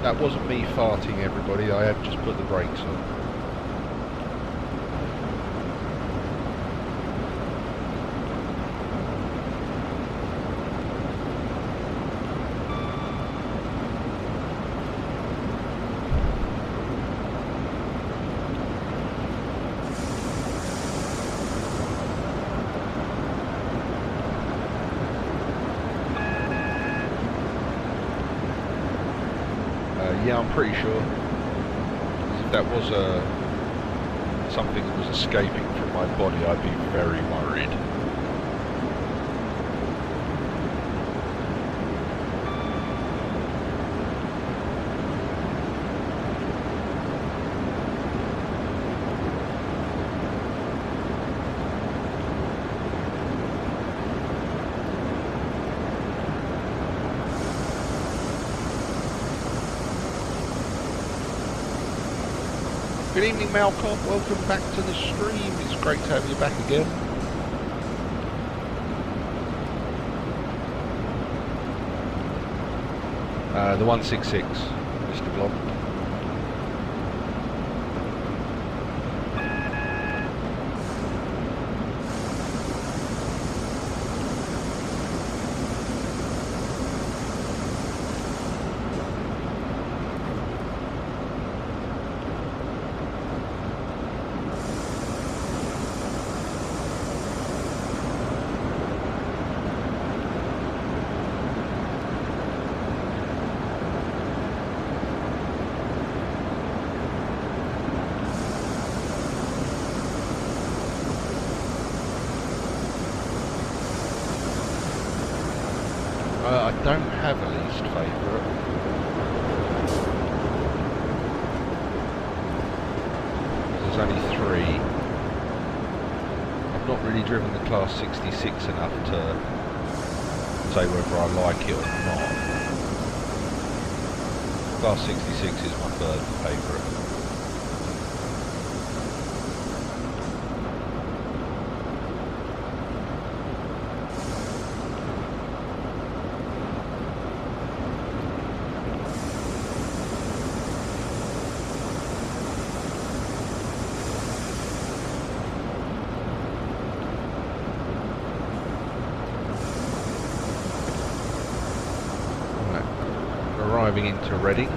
That wasn't me farting, everybody. I had just put the brakes on. Yeah, I'm pretty sure. If that was something that was escaping from my body, I'd be very worried. Good evening, Malcolm. Welcome back to the stream. It's great to have you back again. The 166, Mr. Blonde. I don't have a least favourite. There's only 3. I've not really driven the Class 66 enough to say whether I like it or not. Class 66 is my 3rd favourite. Arriving into Reading.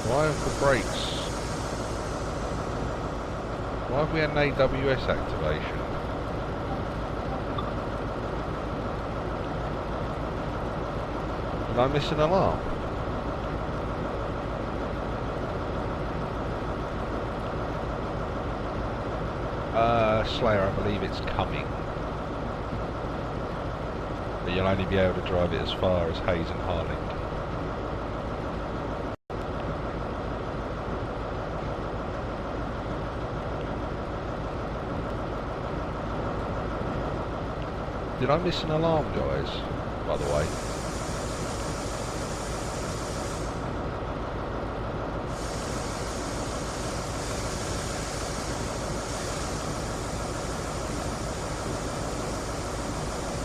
Why have the brakes? Why have we had an AWS activation? Did I miss an alarm? Slayer, I believe it's coming. But you'll only be able to drive it as far as Hayes and Harlington. Did I miss an alarm, guys, by the way?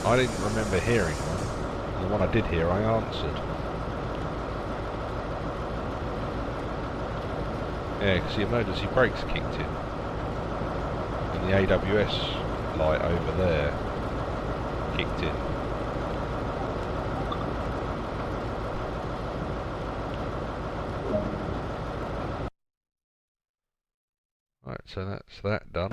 I didn't remember hearing one. The one I did hear, I answered. Yeah, because the emergency brakes kicked in. And the AWS light over there kicked in. Right, so that's that done.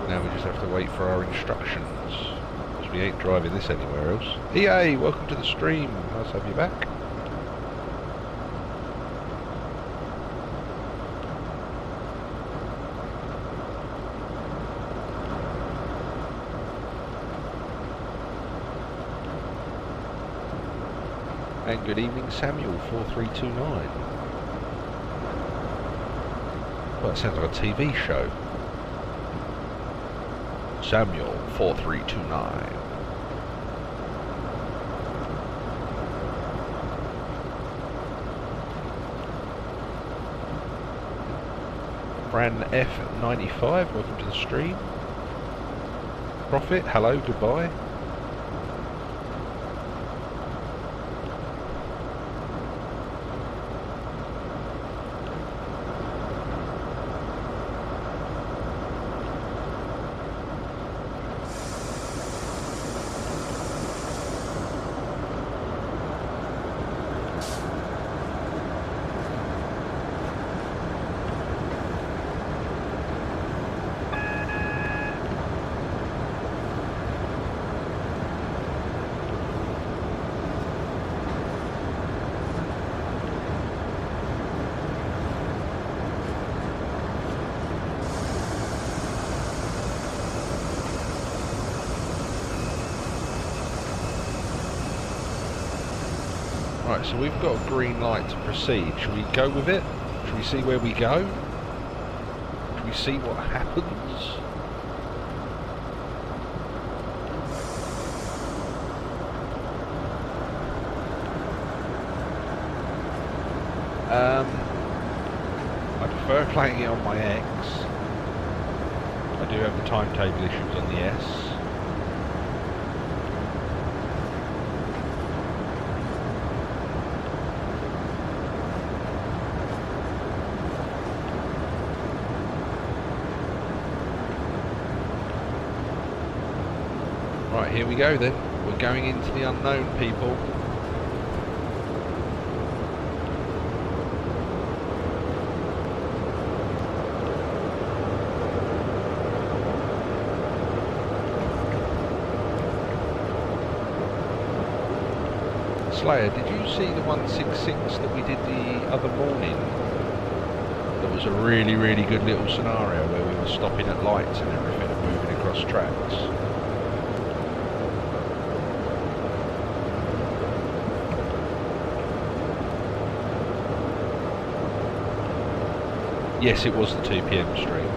Now we just have to wait for our instructions, because we ain't driving this anywhere else. EA, welcome to the stream. Nice to have you back. And good evening, Samuel 4329. Well, it sounds like a TV show. Samuel 4329. Fran F95, welcome to the stream. Profit, hello, goodbye. Right, so we've got a green light to proceed. Should we go with it? Should we see where we go? Should we see what happens? I prefer playing it on my X. I do have the timetable issues on the S. Right, here we go then. We're going into the unknown, people. Slayer, did you see the 166 that we did the other morning? That was a really, really good little scenario where we were stopping at lights and everything and moving across tracks. Yes, it was the 2 PM stream.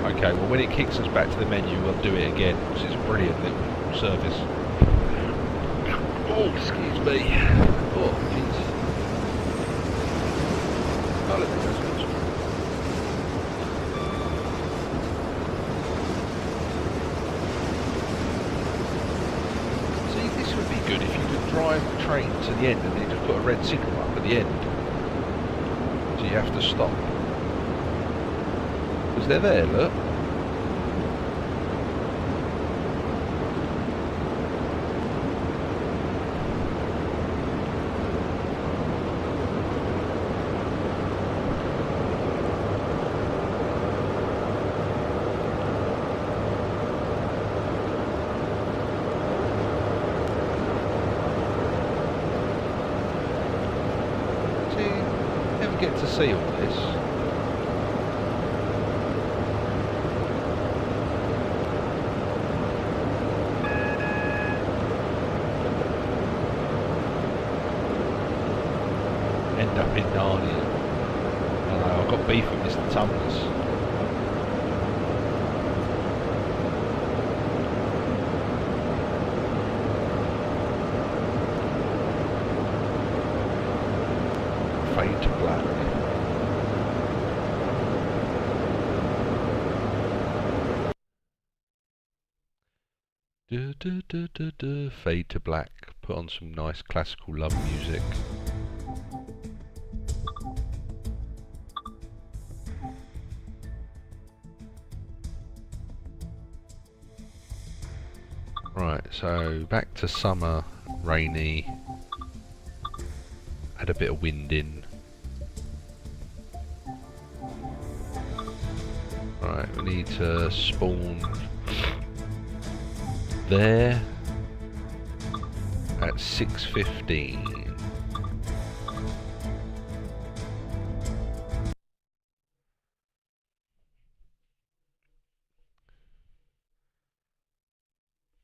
Okay, well when it kicks us back to the menu we'll do it again, because it's a brilliant little service. Oh, excuse me. Oh, jeez. Oh, let me go switch. See, this would be good if you could drive the train to the end and then just put a red signal up at the end. So you have to stop. Because they're there, look. Get to see all this. End up in Narnia. I know, I've got beef with Mr. Tumnus. Fade to black. Fade to black. Put on some nice classical love music. Right, so back to summer, rainy. Had a bit of wind in. Right, we need to spawn there. at 6:15.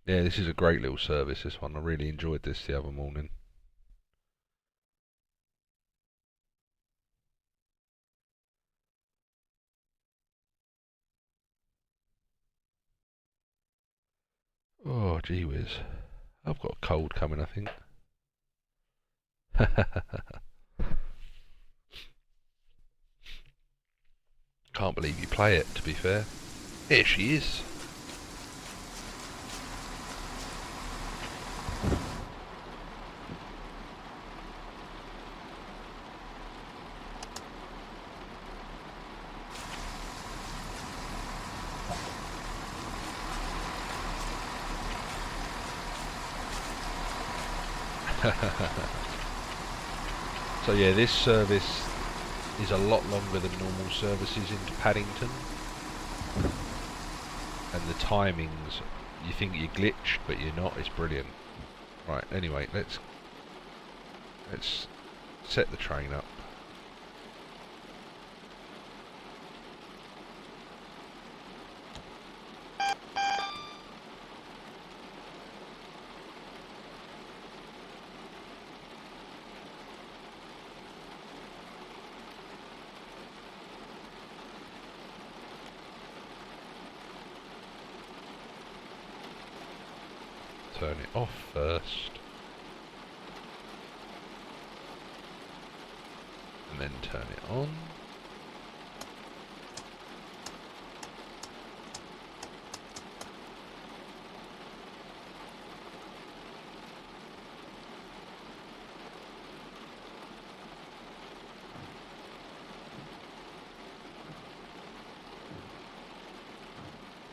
Yeah, this is a great little service, this one. I really enjoyed this the other morning. Oh, gee whiz. I've got a cold coming, I think. Can't believe you play it, to be fair. Here she is. So yeah, this service is a lot longer than normal services into Paddington, and the timings, you think you're glitched but you're not. It's brilliant. Right, anyway, let's set the train up. Turn it off first, and then turn it on.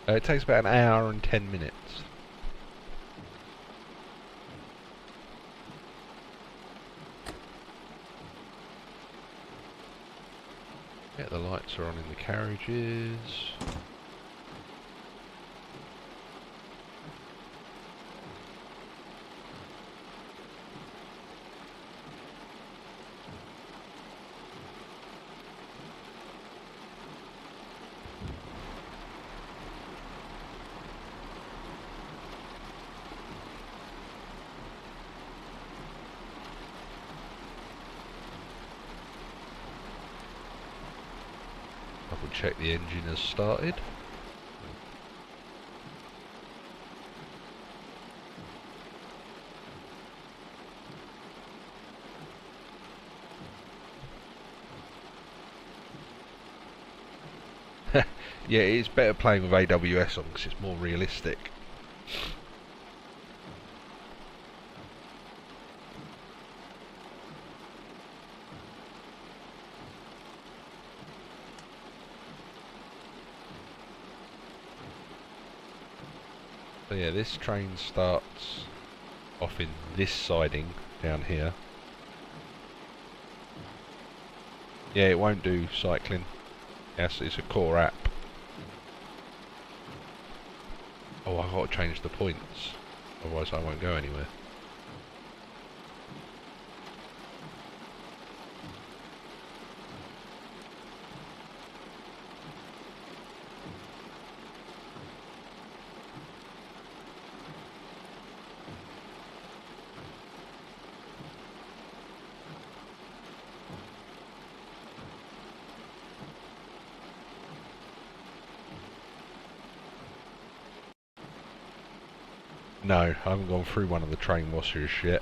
It takes about an hour and 10 minutes. Yeah, the lights are on in the carriages. Double check the engine has started. Yeah, it's better playing with AWS on because it's more realistic. So yeah, this train starts off in this siding down here. Yeah, it won't do cycling. Yes, it's a core app. Oh, I've got to change the points, otherwise I won't go anywhere. No, I haven't gone through one of the train washers yet.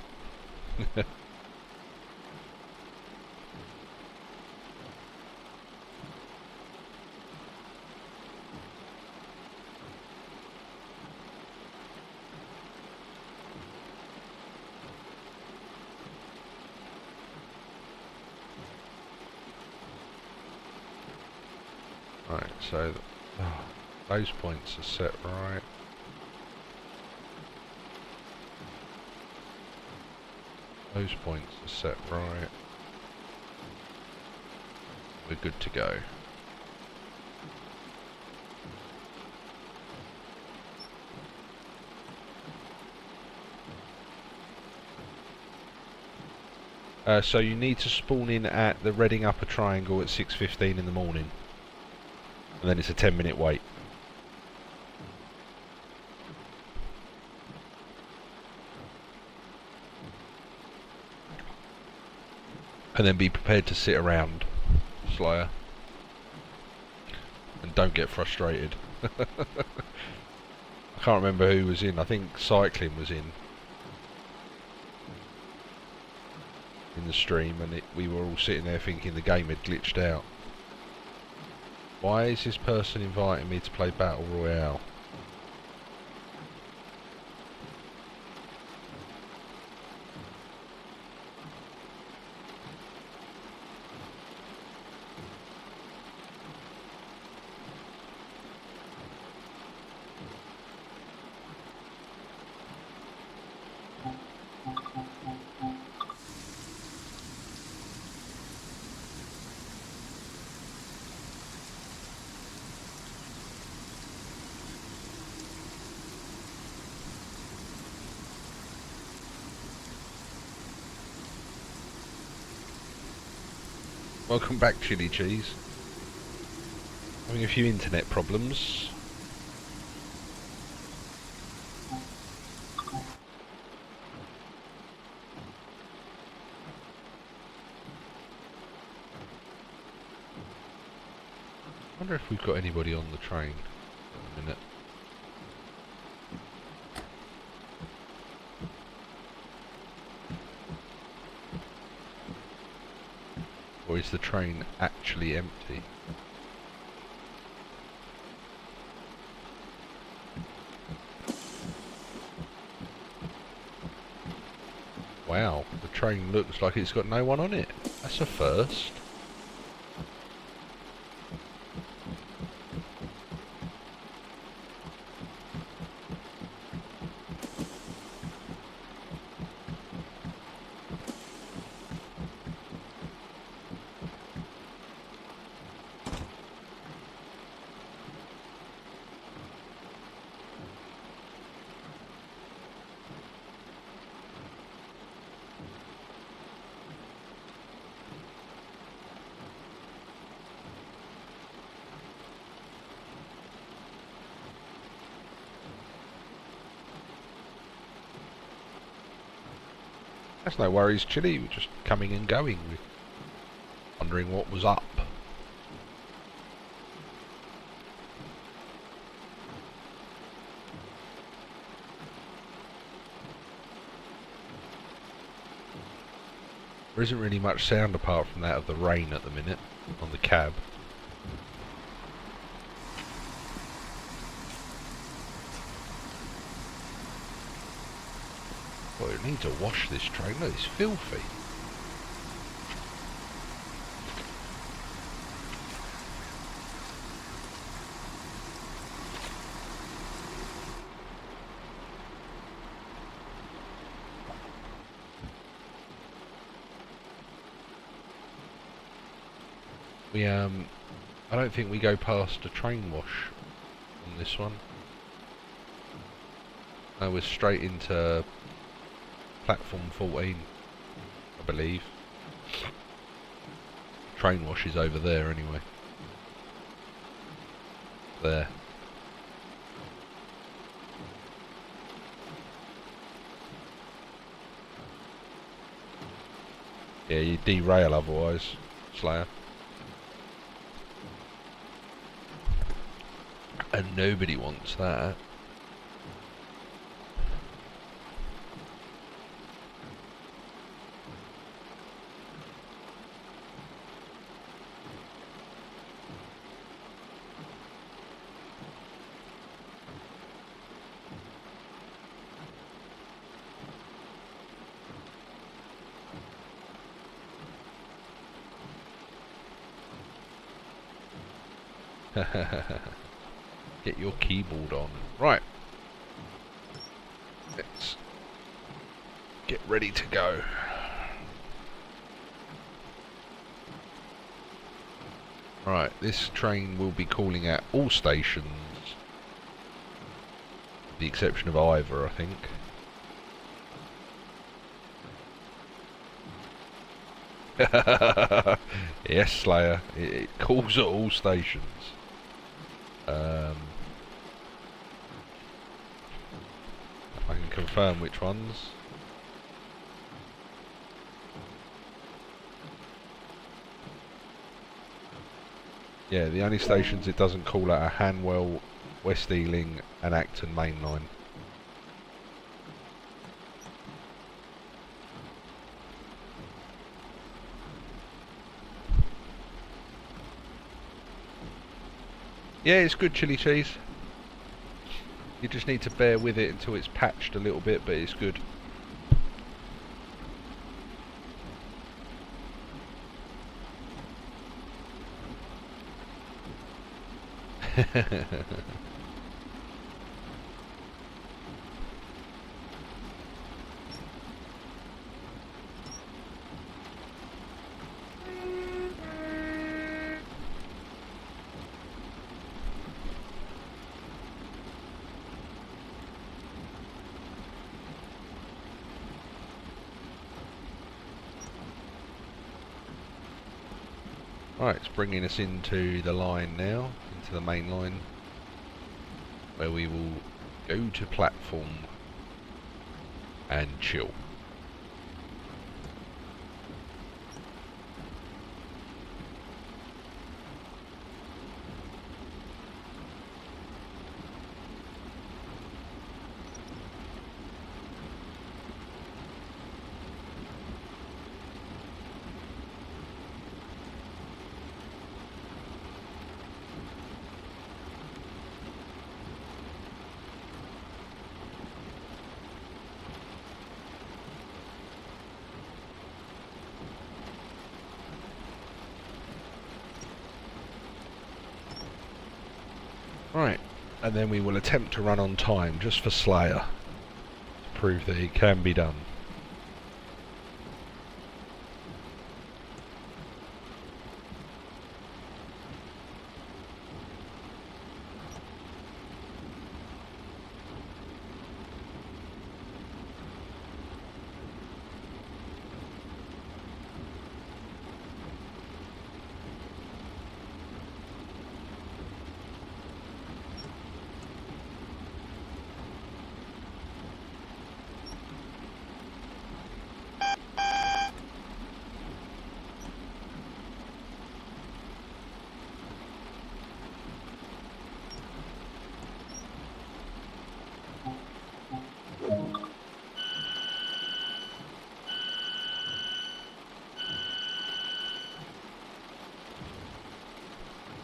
Right, so those points are set right. Those points are set right. We're good to go. So you need to spawn in at the Reading Upper Triangle at 6:15 in the morning. And then it's a 10-minute wait. And then be prepared to sit around, Slayer. And don't get frustrated. I can't remember who was in. I think Cycling was in the stream, and we were all sitting there thinking the game had glitched out. Why is this person inviting me to play Battle Royale? Welcome back, Chili Cheese. Having a few internet problems. I wonder if we've got anybody on the train. A minute. Or is the train actually empty? Wow, the train looks like it's got no one on it. That's a first. That's no worries, Chili. We're just coming and going. We're wondering what was up. There isn't really much sound apart from that of the rain at the minute on the cab. Well, it needs to wash this train. Look, it's filthy. I don't think we go past a train wash on this one. No, we're straight into platform 14, I believe. Train wash is over there anyway. There. Yeah, you derail otherwise, Slayer. And nobody wants that. Get your keyboard on. Right. Let's get ready to go. Right, this train will be calling at all stations. With the exception of Ivor, I think. Yes, Slayer. It calls at all stations. I can confirm which ones. Yeah, the only stations it doesn't call at are Hanwell, West Ealing and Acton Main Line. Yeah, it's good chili cheese. You just need to bear with it until it's patched a little bit, but it's good. Right, it's bringing us into the line now, into the main line, where we will go to platform and chill. Right, and then we will attempt to run on time, just for Slayer, to prove that it can be done.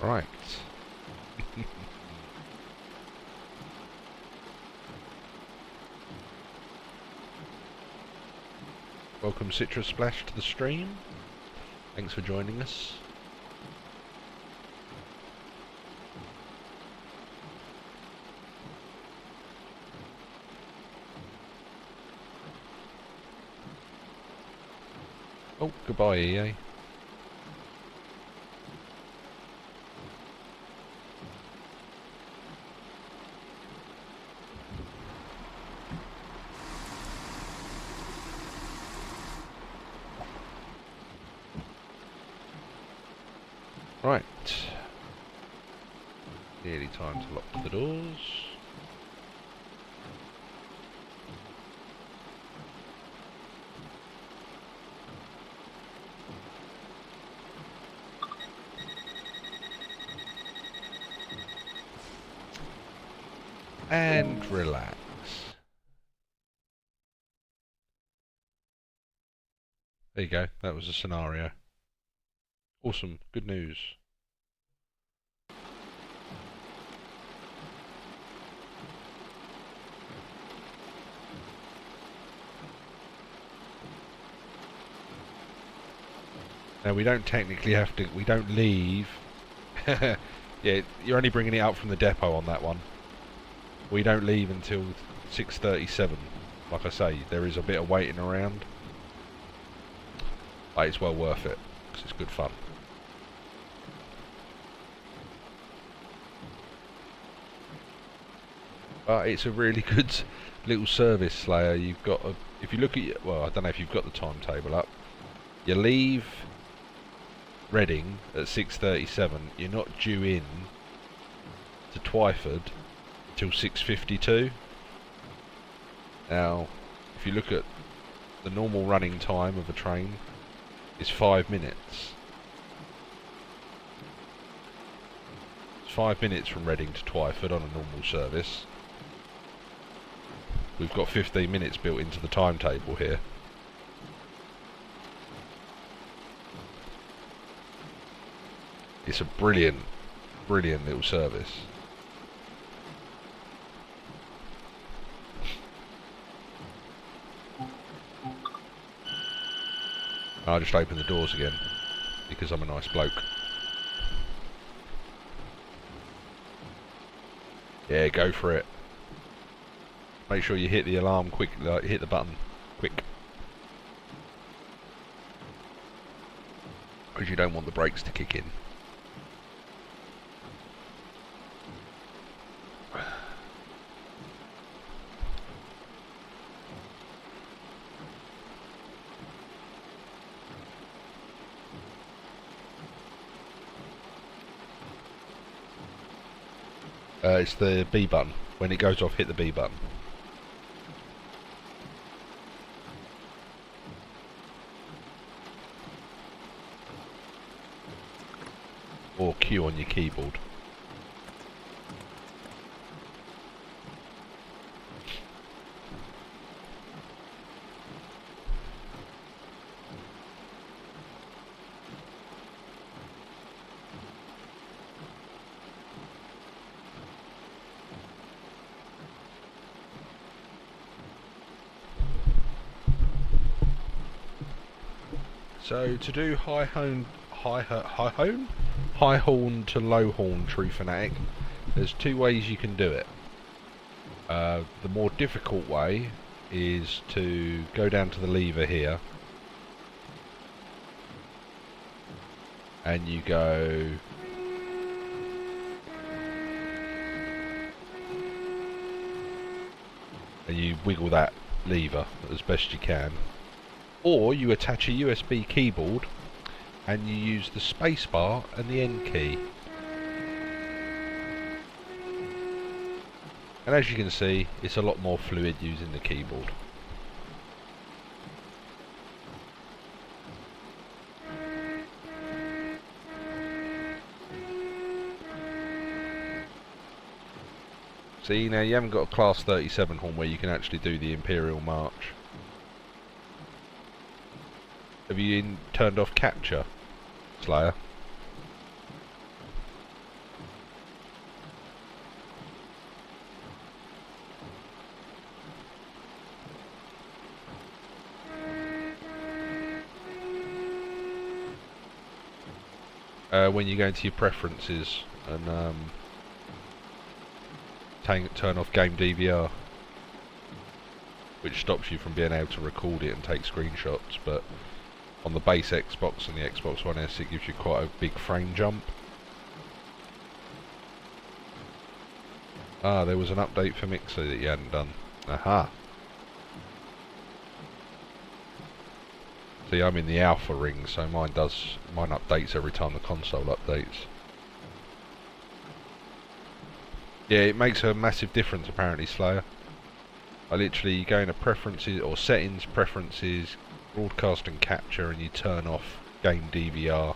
Right. Welcome Citrus Splash to the stream. Thanks for joining us. Oh, goodbye EA. Right. Nearly time to lock the doors. And relax. There you go, that was a scenario. Awesome, good news. Now we don't technically have to, we don't leave. Yeah, you're only bringing it out from the depot on that one. We don't leave until 6:37. Like I say, there is a bit of waiting around. But it's well worth it, because it's good fun. But it's a really good little service, Slayer. You've got a, if you look at, well, I don't know if you've got the timetable up, You leave Reading at 6:37. You're not due in to Twyford till 6:52. Now, if you look at the normal running time of a train, it's 5 minutes. It's 5 minutes from Reading to Twyford on a normal service. We've got 15 minutes built into the timetable here. It's a brilliant, brilliant little service. I just opened the doors again because I'm a nice bloke. Yeah, go for it. Make sure you hit the alarm quick, hit the button quick. Because you don't want the brakes to kick in. It's the B button. When it goes off, hit the B button. Or Q on your keyboard. So to do high horn to low horn, True Fanatic, there's two ways you can do it. The more difficult way is to go down to the lever here and you go and you wiggle that lever as best you can. Or you attach a USB keyboard and you use the spacebar and the N key. And as you can see, it's a lot more fluid using the keyboard. See, now you haven't got a Class 37 horn where you can actually do the Imperial March. Have you turned off capture, Slayer? When you go into your preferences and turn off game DVR, which stops you from being able to record it and take screenshots, but on the base Xbox and the Xbox One S it gives you quite a big frame jump. Ah, there was an update for Mixer that you hadn't done. Aha. See, I'm in the alpha ring, so mine updates every time the console updates. Yeah, it makes a massive difference apparently, Slayer. I literally go into preferences or settings, preferences, broadcast and capture, and you turn off game DVR,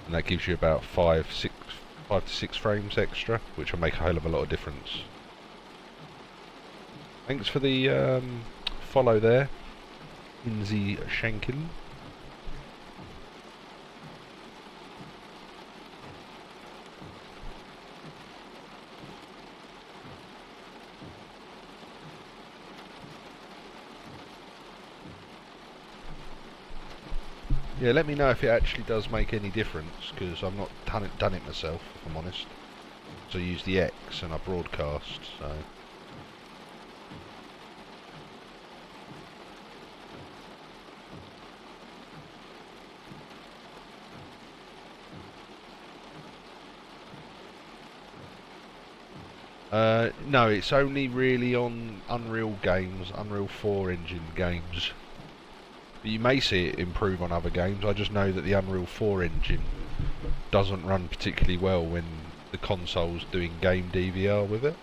and that gives you about 5 to 6 frames extra, which will make a hell of a lot of difference. Thanks for the follow there, Inzi Shankin. Yeah, let me know if it actually does make any difference, because I've not done it myself, if I'm honest. So I use the X and I broadcast, so... no, it's only really on Unreal games, Unreal 4 engine games. But you may see it improve on other games. I just know that the Unreal 4 engine doesn't run particularly well when the console's doing game DVR with it.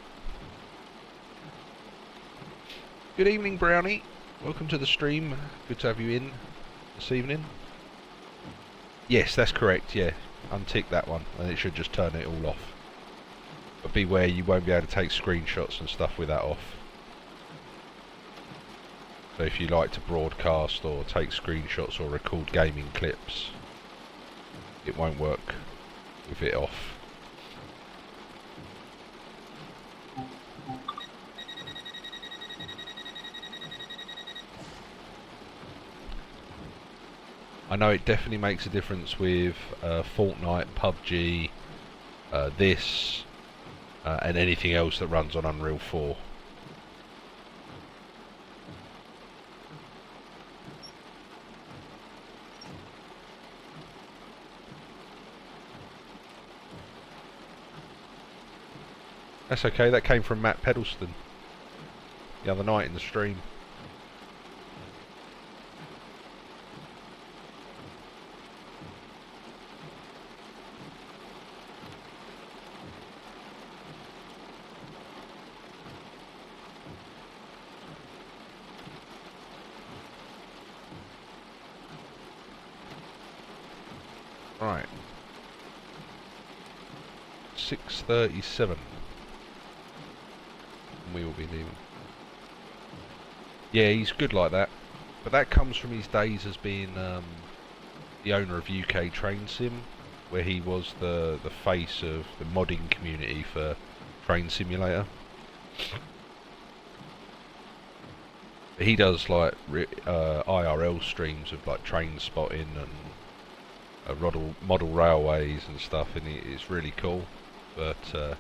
Good evening, Brownie. Welcome to the stream. Good to have you in this evening. Yes, that's correct, yeah. Untick that one and it should just turn it all off. But beware, you won't be able to take screenshots and stuff with that off. So if you like to broadcast or take screenshots or record gaming clips, it won't work with it off. I know it definitely makes a difference with Fortnite, PUBG, this, and anything else that runs on Unreal 4. That's okay, that came from Matt Pedalston the other night in the stream. Right. 6:37. We will be leaving. Yeah, he's good like that. But that comes from his days as being the owner of UK Train Sim, where he was the face of the modding community for Train Simulator. He does like IRL streams of like train spotting and model railways and stuff, and it's really cool. But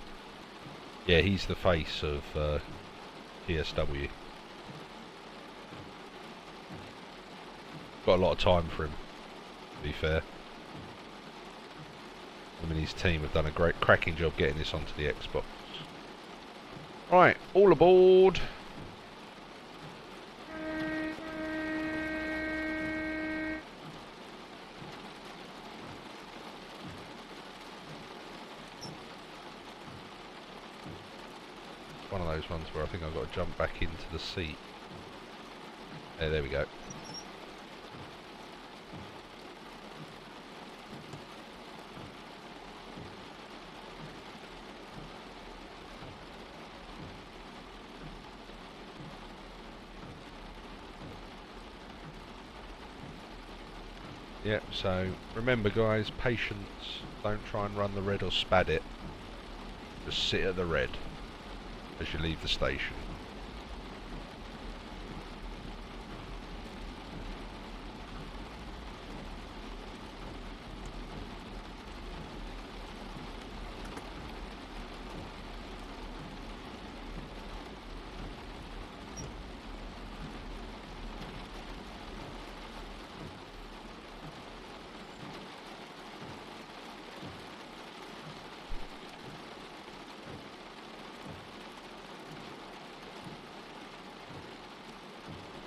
yeah, he's the face of TSW. Got a lot of time for him, to be fair. Him and his team have done a cracking job getting this onto the Xbox. Right, all aboard. One of those ones where I think I've got to jump back into the seat. There we go. Yep, so remember guys, patience. Don't try and run the red or spad it. Just sit at the red as you leave the station.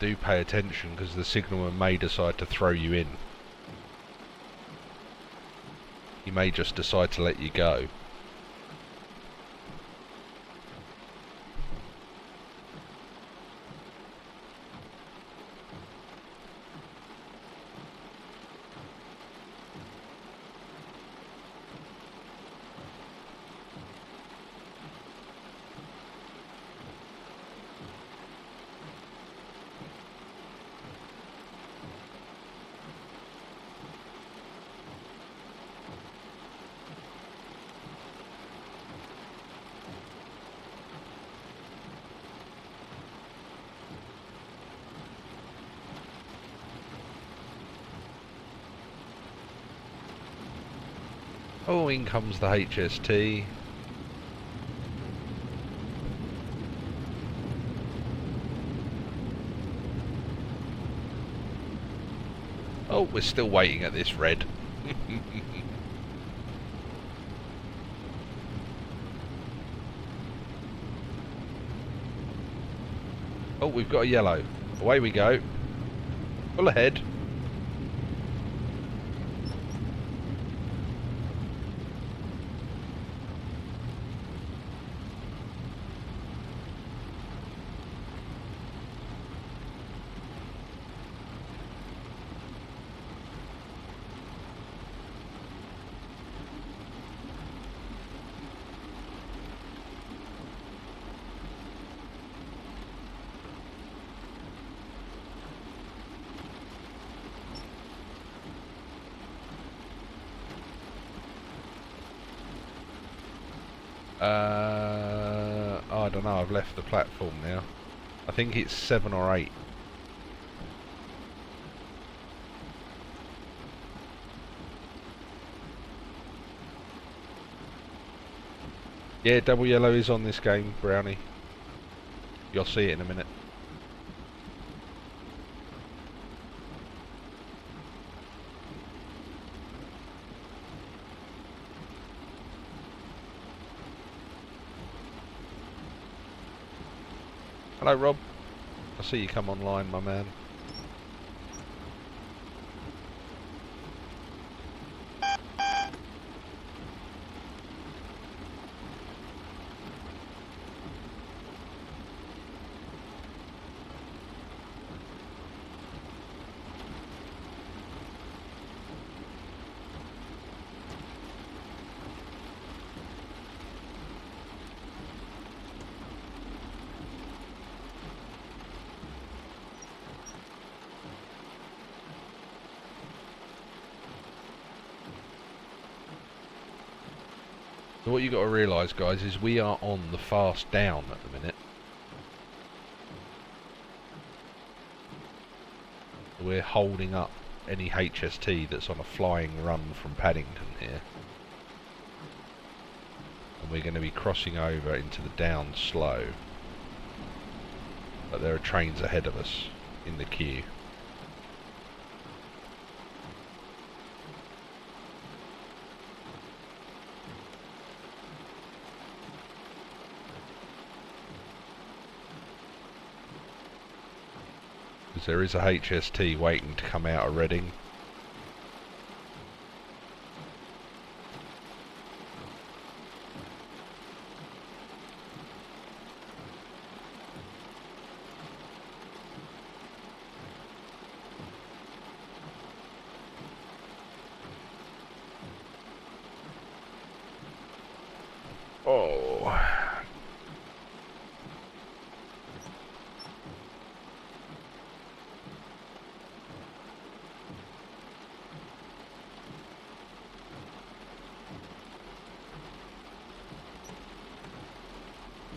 Do pay attention, because the signalman may decide to throw you in. He may just decide to let you go. Oh, in comes the HST. Oh, we're still waiting at this red. Oh, we've got a yellow. Away we go. Full ahead. I don't know, I've left the platform now. I think it's 7 or 8. Yeah, double yellow is on this game, Brownie. You'll see it in a minute. Hello, Rob. I see you come online, my man. So what you've got to realise, guys, is we are on the fast down at the minute. We're holding up any HST that's on a flying run from Paddington here. And we're going to be crossing over into the down slow. But there are trains ahead of us in the queue. There is a HST waiting to come out of Reading. Oh.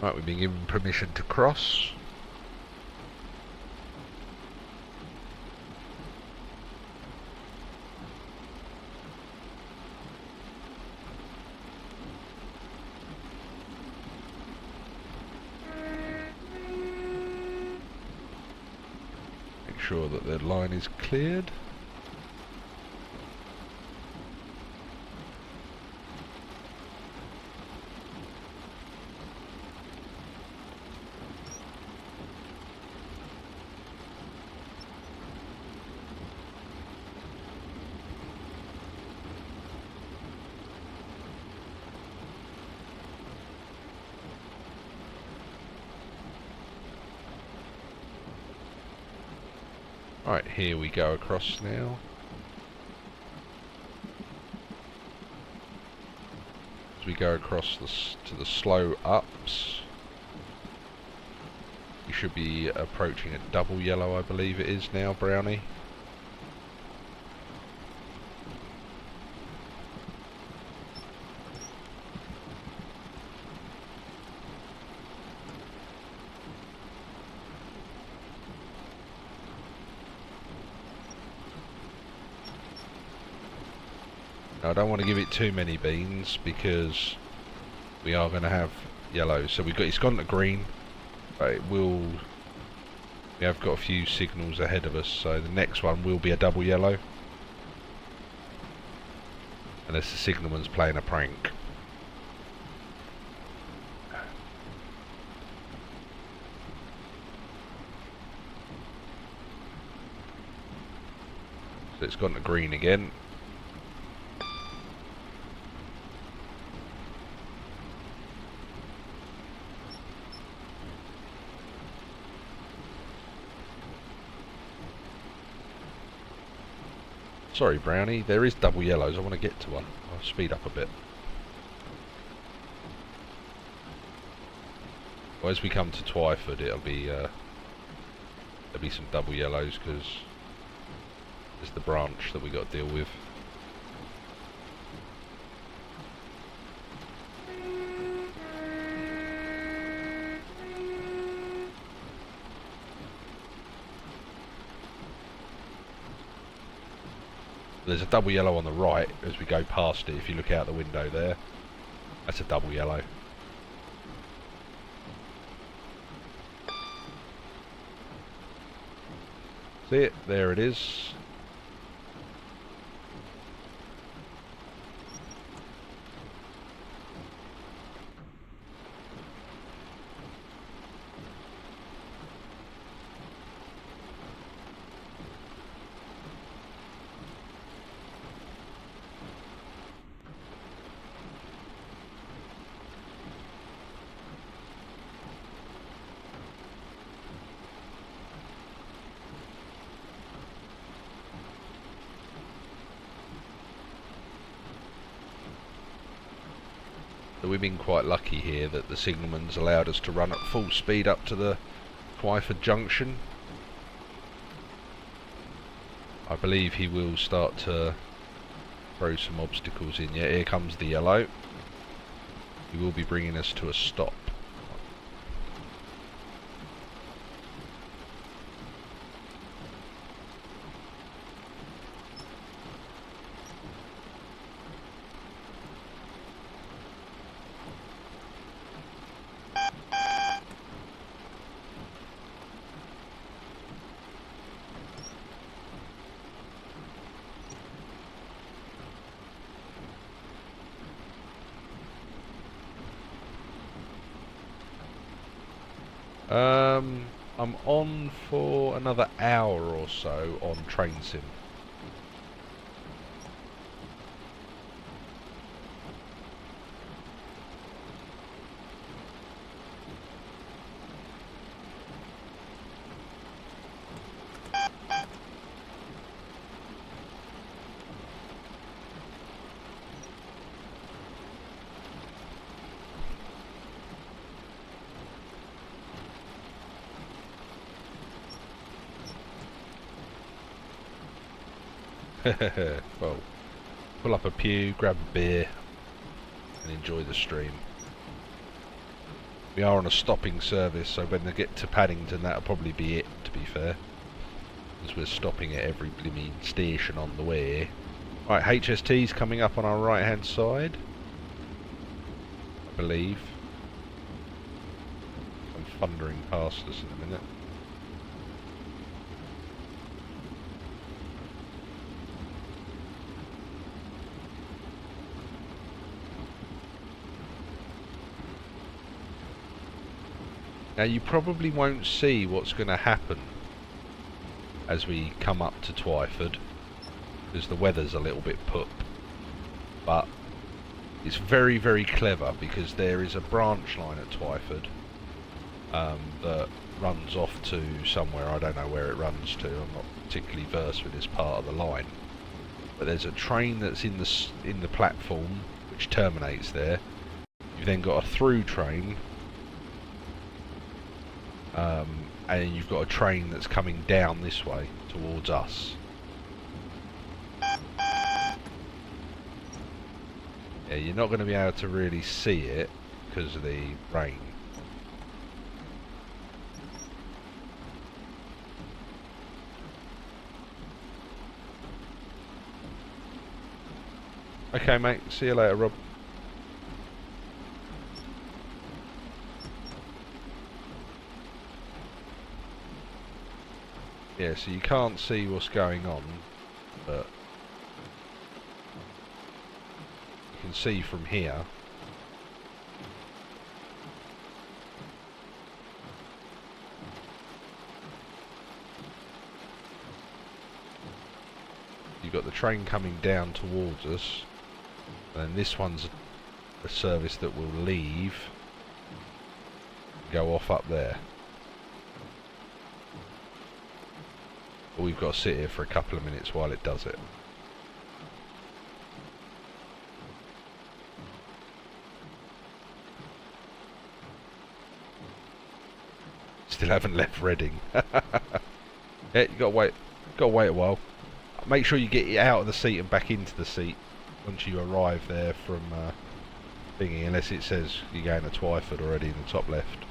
Right, we've been given permission to cross. Make sure that the line is cleared. Right, here we go across now. As we go across to the slow ups, we should be approaching a double yellow, I believe it is now, Brownie. I don't want to give it too many beans because we are going to have yellow. So it's gone to green, but we have got a few signals ahead of us. So the next one will be a double yellow, unless the signalman's playing a prank. So it's gone to green again. Sorry, Brownie, there is double yellows. I want to get to one. I'll speed up a bit. Well, as we come to Twyford, there'll be some double yellows because there's the branch that we got to deal with. There's a double yellow on the right as we go past it. If you look out the window there, that's a double yellow. See it? There it is. We've been quite lucky here that the signalman's allowed us to run at full speed up to the Twyford junction. I believe he will start to throw some obstacles in. Yeah, here comes the yellow. He will be bringing us to a stop. I'm on for another hour or so on Train Sim. Well, pull up a pew, grab a beer and enjoy the stream. We are on a stopping service, so when they get to Paddington that'll probably be it, to be fair, because we're stopping at every blimmin' station on the way. Right, HST's coming up on our right hand side, I believe. I'm thundering past us in a minute. Now you probably won't see what's going to happen as we come up to Twyford, because the weather's a little bit poop, but it's very, very clever because there is a branch line at Twyford that runs off to somewhere. I don't know where it runs to. I'm not particularly versed with this part of the line, but there's a train that's in the platform which terminates there. You've then got a through train. And you've got a train that's coming down this way towards us. Yeah, you're not going to be able to really see it because of the rain. Okay, mate. See you later, Rob. Yeah, so you can't see what's going on, but you can see from here. you've got the train coming down towards us, and this one's a service that will leave, go off up there. But we've got to sit here for a couple of minutes while it does it. Still haven't left Reading. Yeah, you gotta wait a while. Make sure you get out of the seat and back into the seat once you arrive there from thingy, unless it says you're going to Twyford already in the top left.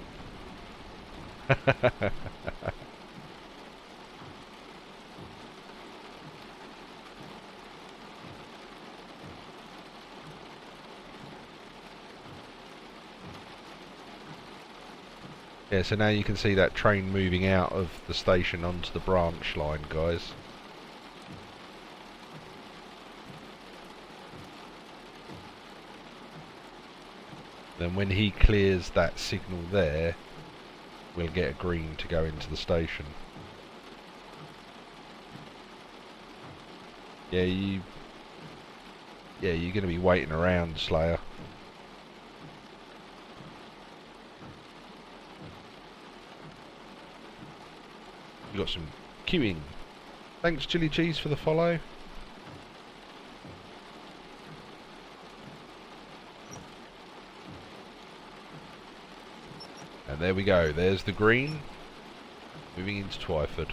Yeah, so now you can see that train moving out of the station onto the branch line, guys. Then when he clears that signal there, we'll get a green to go into the station. Yeah, you're going to be waiting around, Slayer. You got some queuing. Thanks, Chili Cheese, for the follow. And there we go. There's the green. Moving into Twyford.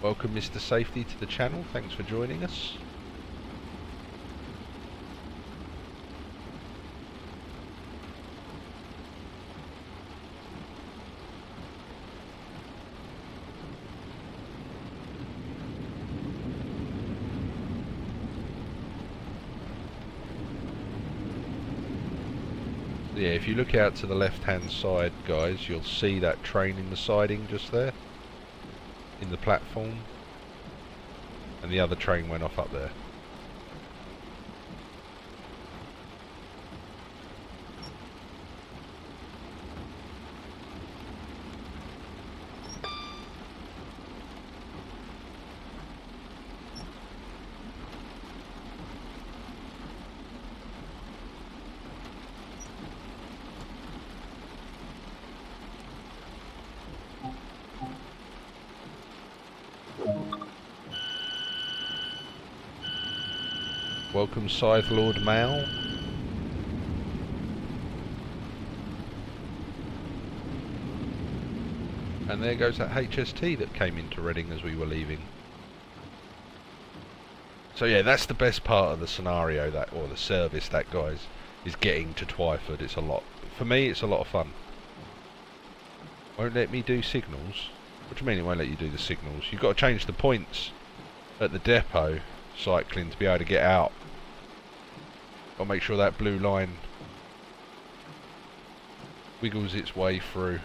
Welcome, Mr. Safety, to the channel. Thanks for joining us. Yeah, if you look out to the left-hand side, guys, you'll see that train in the siding just there, in the platform, and the other train went off up there. Welcome, Scythe Lord Mal. And there goes that HST that came into Reading as we were leaving. So yeah, that's the best part of the scenario, that, or the service, that, guys, is getting to Twyford. It's a lot. For me, it's a lot of fun. Won't let me do signals. What do you mean it won't let you do the signals? You've got to change the points at the depot, cycling, to be able to get out. Got to make sure that blue line wiggles its way through.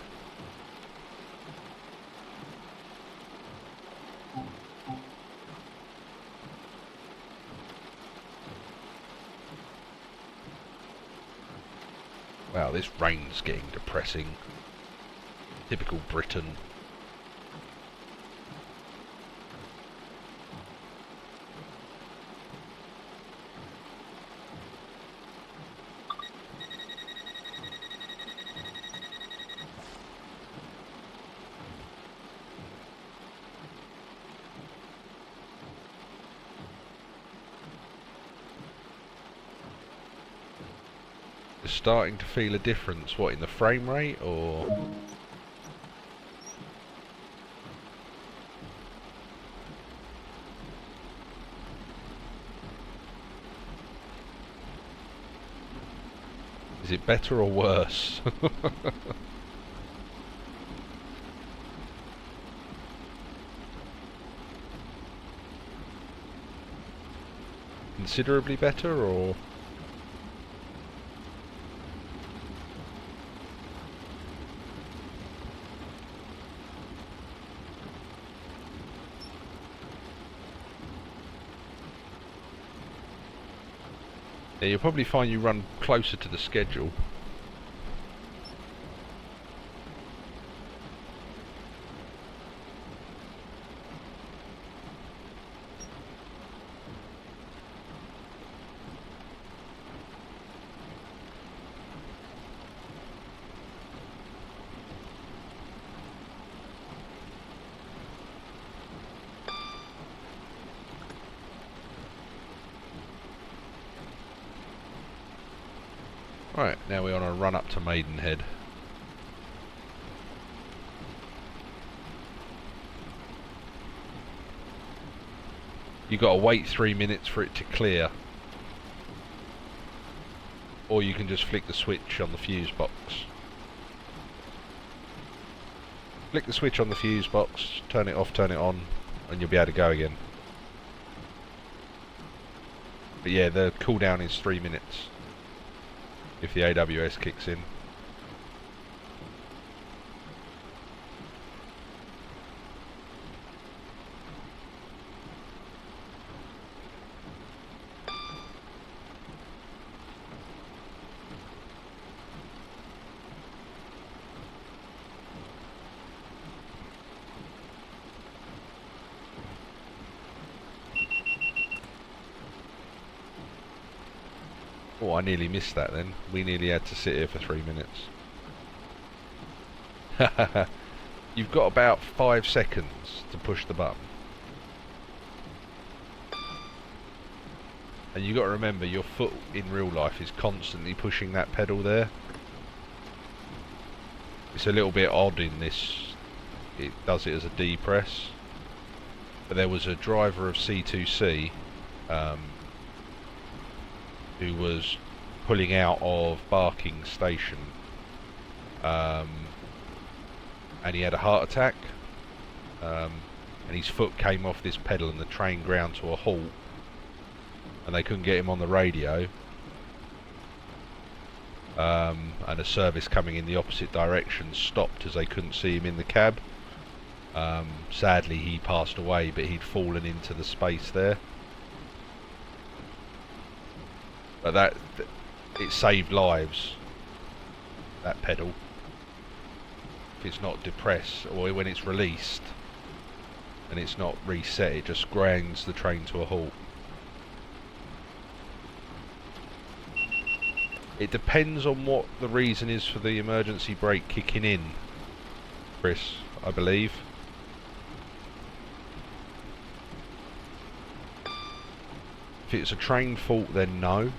Wow, this rain's getting depressing. Typical Britain. Starting to feel a difference, what, in the frame rate, or is it better or worse? Considerably better, or Yeah, you'll probably find you run closer to the schedule. Right, now we're on a run up to Maidenhead. You got to wait 3 minutes for it to clear, or you can just flick the switch on the fuse box. Flick the switch on the fuse box, turn it off, turn it on, and you'll be able to go again. But yeah, the cooldown is 3 minutes if the AWS kicks in. Oh, I nearly missed that then. We nearly had to sit here for 3 minutes. You've got about 5 seconds to push the button. And you've got to remember, your foot in real life is constantly pushing that pedal there. It's a little bit odd in this. It does it as a D press. But there was a driver of C2C who was pulling out of Barking Station, and he had a heart attack, and his foot came off this pedal and the train ground to a halt, and they couldn't get him on the radio, and a service coming in the opposite direction stopped as they couldn't see him in the cab. Sadly he passed away, but he'd fallen into the space there. But it saved lives, that pedal. If it's not depressed, or when it's released and it's not reset, it just grinds the train to a halt. It depends on what the reason is for the emergency brake kicking in, Chris, I believe. If it's a train fault, then no.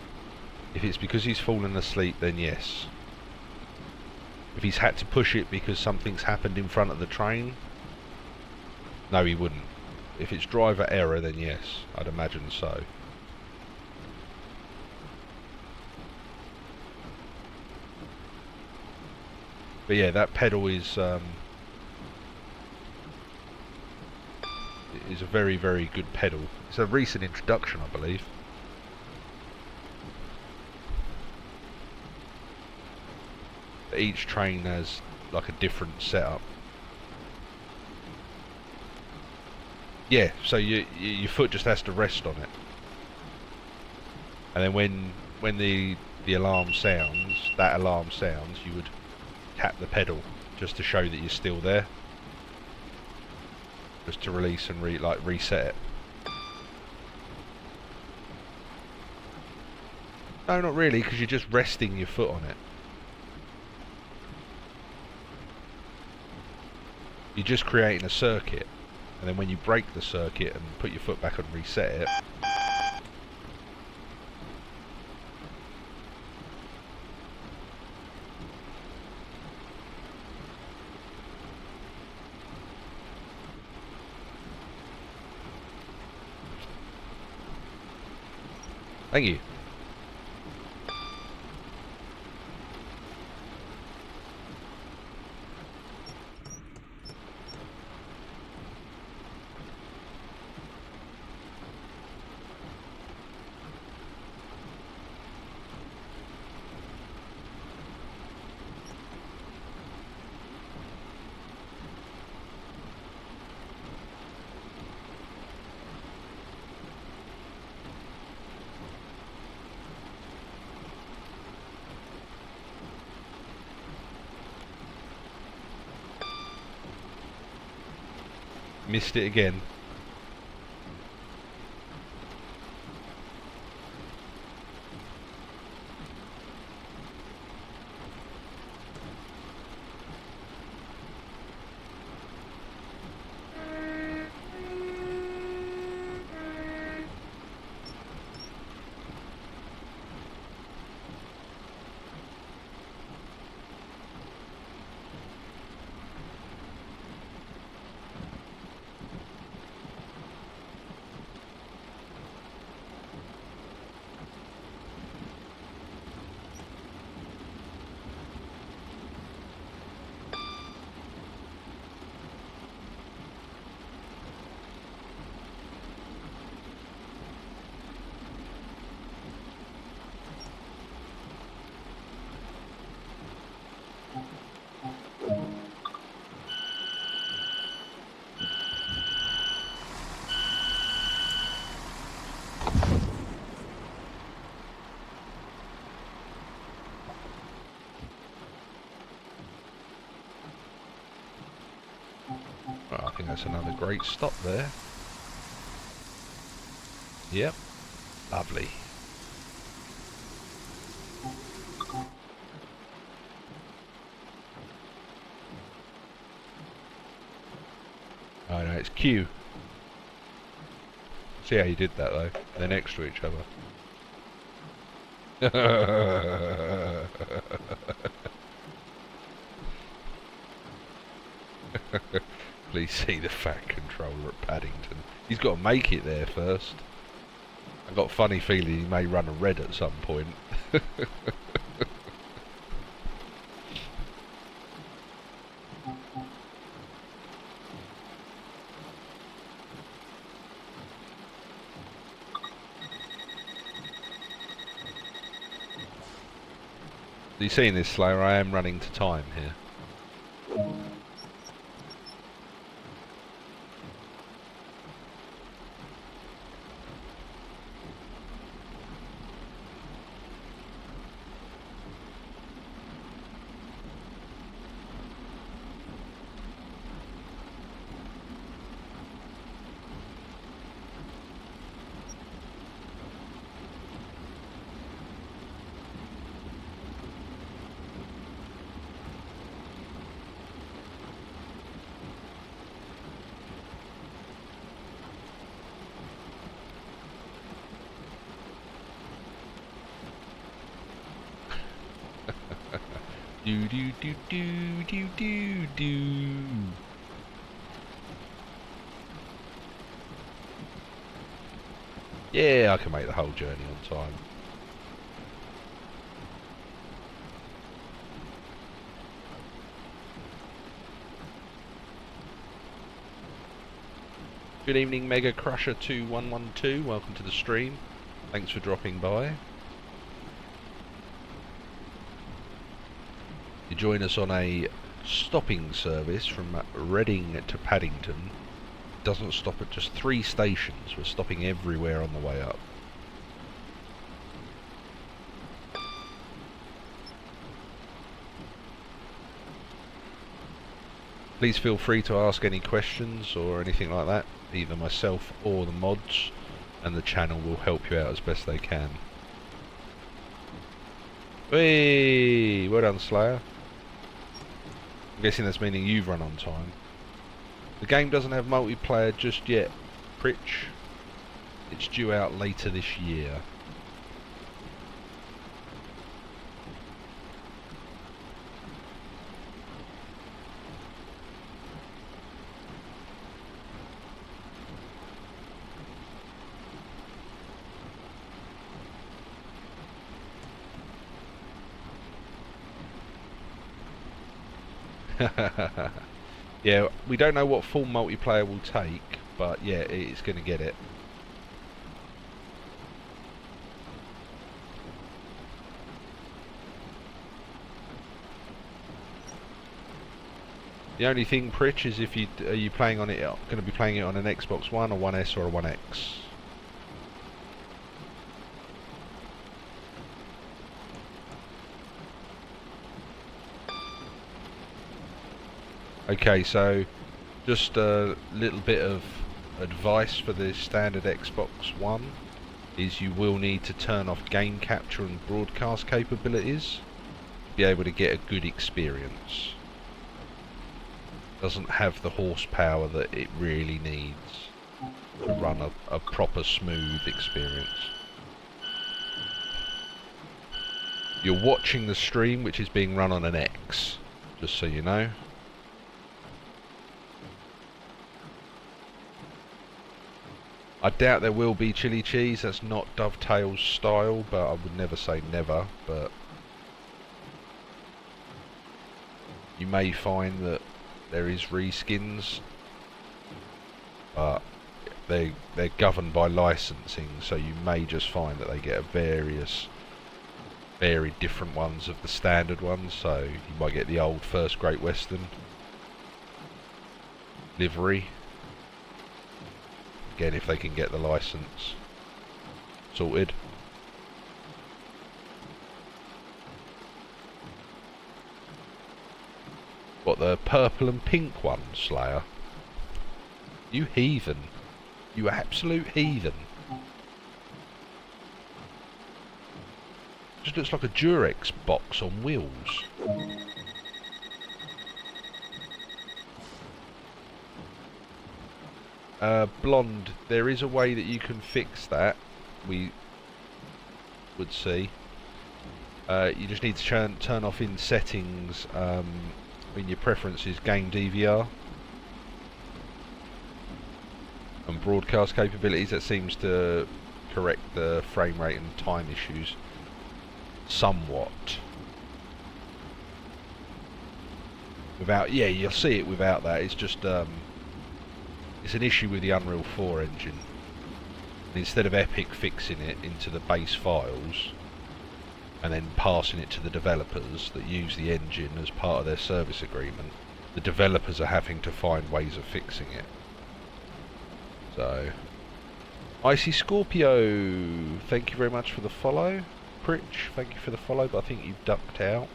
If it's because he's fallen asleep, then yes. If he's had to push it because something's happened in front of the train, no, he wouldn't. If it's driver error, then yes, I'd imagine so. But yeah, that pedal is a very, very good pedal. It's a recent introduction, I believe. Each train has like a different setup. Yeah, so your foot just has to rest on it, and then when the alarm sounds, you would tap the pedal just to show that you're still there, just to release and reset it. No, not really, because you're just resting your foot on it. You're just creating a circuit, and then when you break the circuit and put your foot back and reset it, thank you. Missed it again. Well, I think that's another great stop there. Yep, lovely. Oh no, it's Q. See how you did that though? They're next to each other. Please see the fat controller at Paddington. He's got to make it there first. I've got a funny feeling he may run a red at some point. You seeing this, Slayer? I am running to time here. Do do do do do do do. Yeah, I can make the whole journey on time. Good evening, Mega Crusher 2112. Welcome to the stream. Thanks for dropping by. You join us on a stopping service from Reading to Paddington. Doesn't stop at just 3 stations. We're stopping everywhere on the way up. Please feel free to ask any questions or anything like that, either myself or the mods, and the channel will help you out as best they can. Hey, well done, Slayer. I'm guessing that's meaning you've run on time. The game doesn't have multiplayer just yet, Pritch. It's due out later this year. Yeah, we don't know what full multiplayer will take, but yeah, it's going to get it. The only thing, Pritch, is if are you playing on it, going to be playing it on an Xbox One, a 1S, or a 1X? Okay, so Just a little bit of advice for the standard Xbox One is you will need to turn off game capture and broadcast capabilities to be able to get a good experience. Doesn't have the horsepower that it really needs to run a proper smooth experience. You're watching the stream, which is being run on an X, just so you know. I doubt there will be chili cheese. That's not Dovetail's style, but I would never say never. But you may find that there is reskins, but they're governed by licensing, so you may just find that they get varied different ones of the standard ones. So you might get the old First Great Western livery. Again, if they can get the license sorted. What, the purple and pink one, Slayer? You heathen. You absolute heathen. Just looks like a Durex box on wheels. Blonde, there is a way that you can fix that, we would see. You just need to turn off in settings, in your preferences, game DVR and broadcast capabilities. That seems to correct the frame rate and time issues somewhat. Without, yeah, you'll see it without that. It's just it's an issue with the Unreal 4 engine. And instead of Epic fixing it into the base files and then passing it to the developers that use the engine as part of their service agreement, the developers are having to find ways of fixing it. So, Icy Scorpio, thank you very much for the follow. Pritch, thank you for the follow, but I think you've ducked out.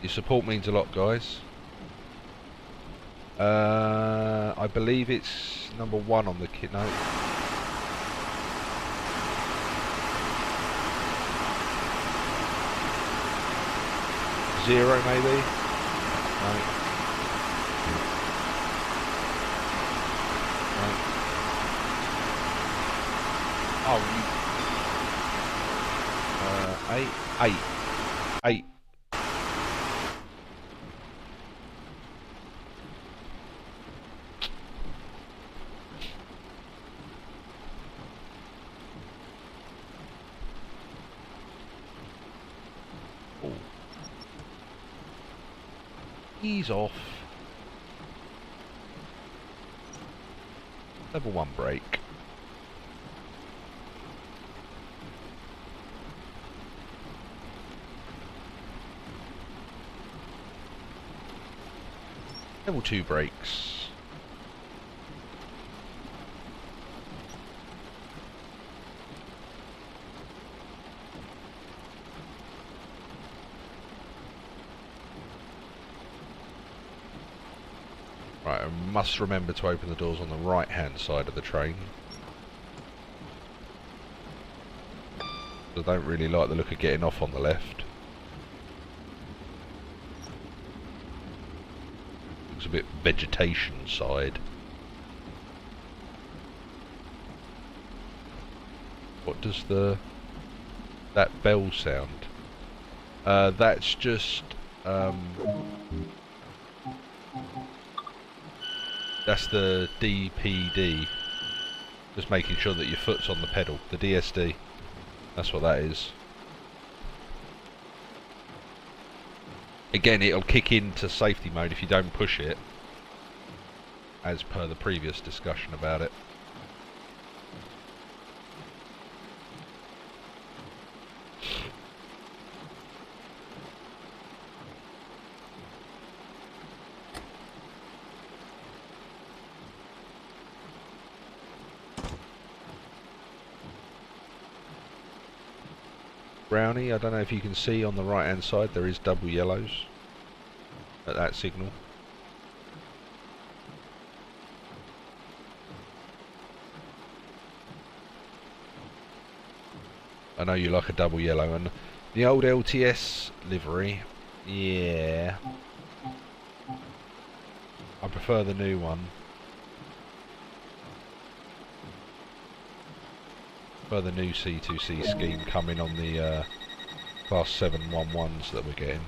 Your support means a lot, guys. I believe it's number 1 on the kit note. Zero, maybe? No. No. Oh, you... 8. Ease off. Level 1 brake. Level 2 brakes. Right, I must remember to open the doors on the right hand side of the train. I don't really like the look of getting off on the left. Looks a bit vegetation side. What does that bell sound? That's just that's the DPD. Just making sure that your foot's on the pedal. The DSD. That's what that is. Again, it'll kick into safety mode if you don't push it, as per the previous discussion about it. Brownie, I don't know if you can see on the right hand side there is double yellows at that signal. I know you like a double yellow, and the old LTS livery, yeah, I prefer the new one. For the new C2C scheme coming on the Class 711s that we're getting.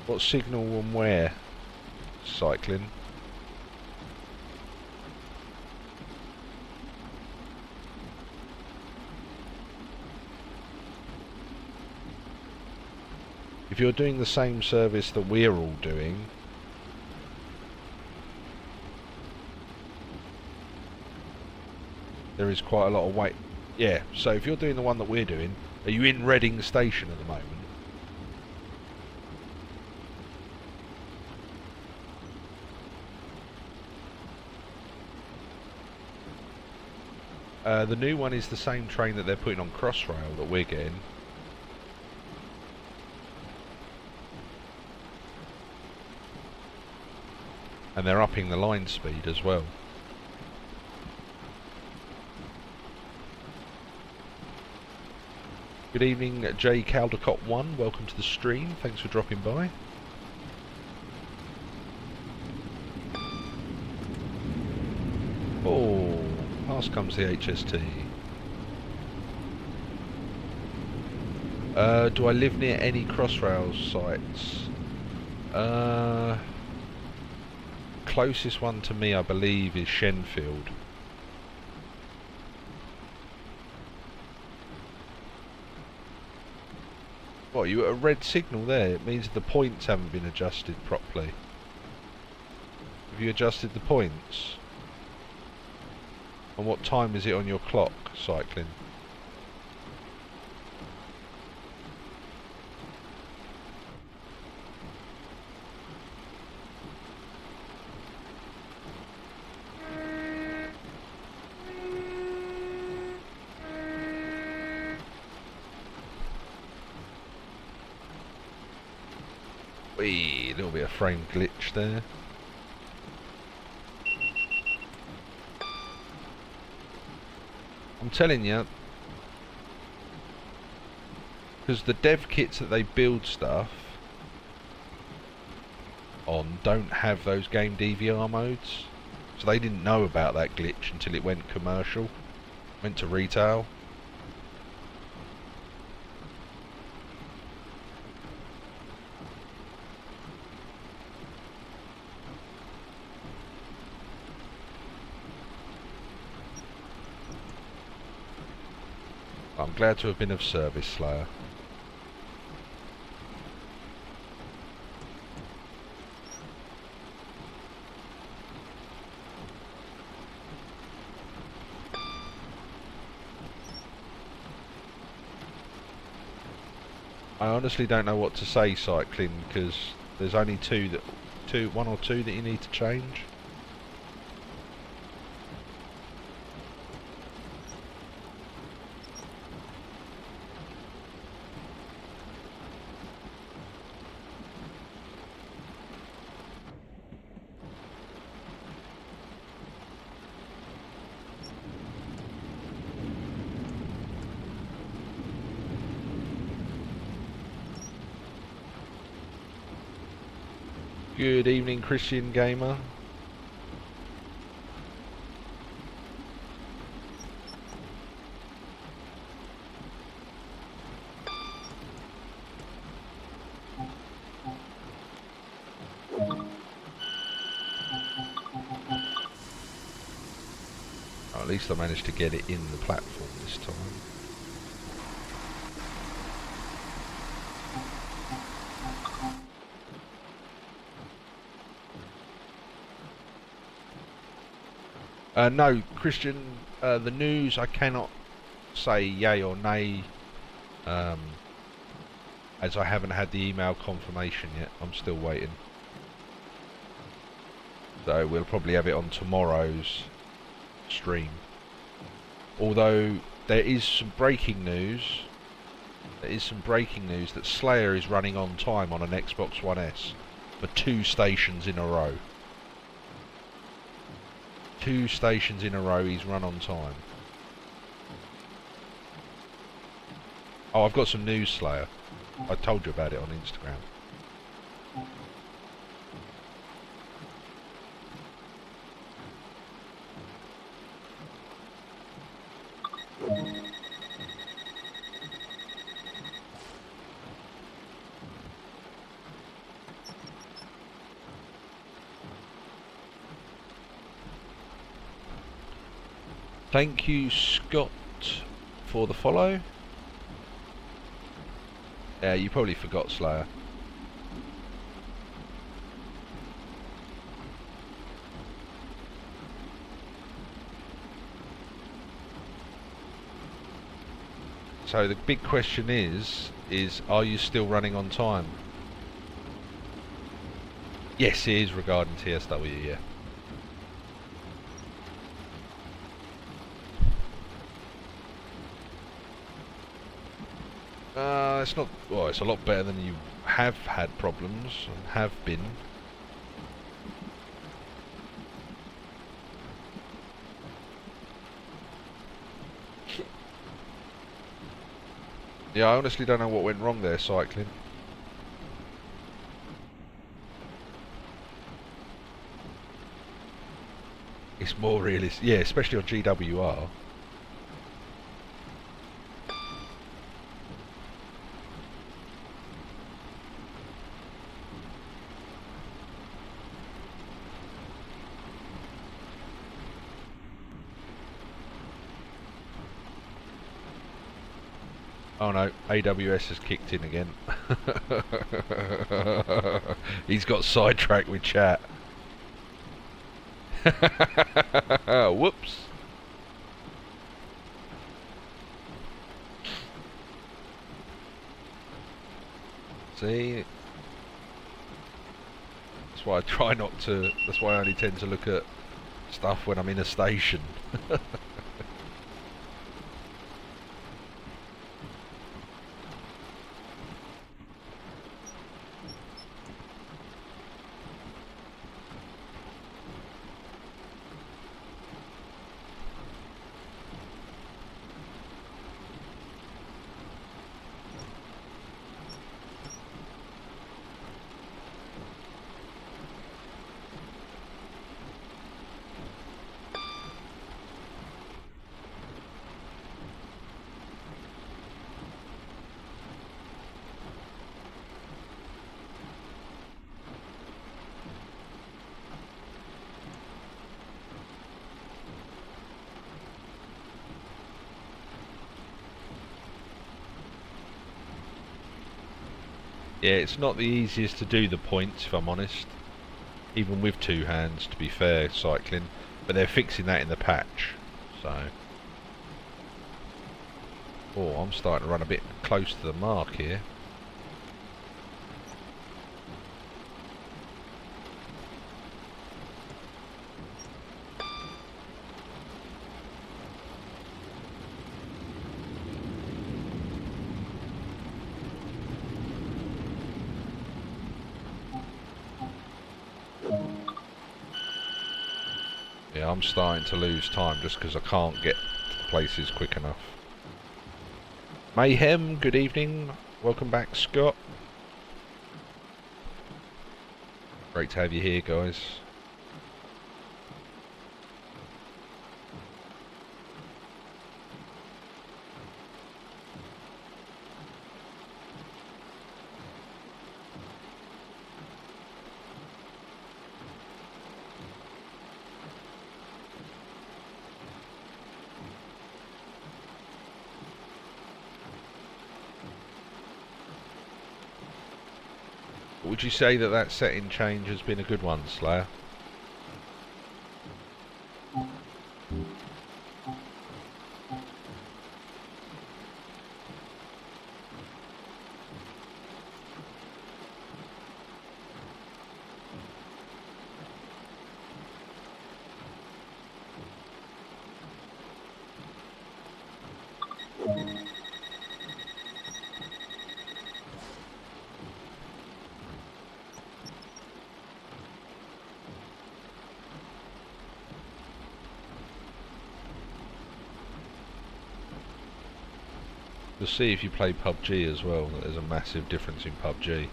What signal and where? Cycling. If you're doing the same service that we're all doing, there is quite a lot of wait. Yeah, so if you're doing the one that we're doing, are you in Reading Station at the moment? The new one is the same train that they're putting on Crossrail that we're getting. And they're upping the line speed as well. Good evening, J Caldecott 1. Welcome to the stream. Thanks for dropping by. Oh, past comes the HST. Do I live near any Crossrail sites? Closest one to me, I believe, is Shenfield. What, you at a red signal there? It means the points haven't been adjusted properly. Have you adjusted the points? And what time is it on your clock, cycling? Wee, there'll be a frame glitch there. I'm telling you, because the dev kits that they build stuff on don't have those game DVR modes, so they didn't know about that glitch until it went commercial, went to retail. I'm glad to have been of service, Slayer. I honestly don't know what to say, cycling, because there's only one or two that you need to change. Good evening, Christian Gamer. Oh, at least I managed to get it in the platform this time. No, Christian, the news I cannot say yay or nay, as I haven't had the email confirmation yet. I'm still waiting. So we'll probably have it on tomorrow's stream. Although there is some breaking news. There is some breaking news that Slayer is running on time on an Xbox One S for 2 stations in a row. 2 stations in a row he's run on time. Oh, I've got some news, Slayer. I told you about it on Instagram. Thank you, Scott, for the follow. Yeah, you probably forgot, Slayer. So the big question is are you still running on time? Yes, it is regarding TSW, yeah. It's not, well, it's a lot better than you have had problems and have been. Yeah, I honestly don't know what went wrong there, cycling. It's more realistic, yeah, especially on GWR. Oh no, AWS has kicked in again. He's got sidetracked with chat. Whoops. See? That's why I try not to, that's why I only tend to look at stuff when I'm in a station. Yeah, it's not the easiest to do the points, if I'm honest. Even with 2 hands, to be fair, cycling. But they're fixing that in the patch, so... Oh, I'm starting to run a bit close to the mark here. Yeah, I'm starting to lose time just because I can't get to places quick enough. Mayhem, good evening. Welcome back, Scott. Great to have you here, guys. Would you say that that setting change has been a good one, Slayer? You'll see if you play PUBG as well that there's a massive difference in PUBG. You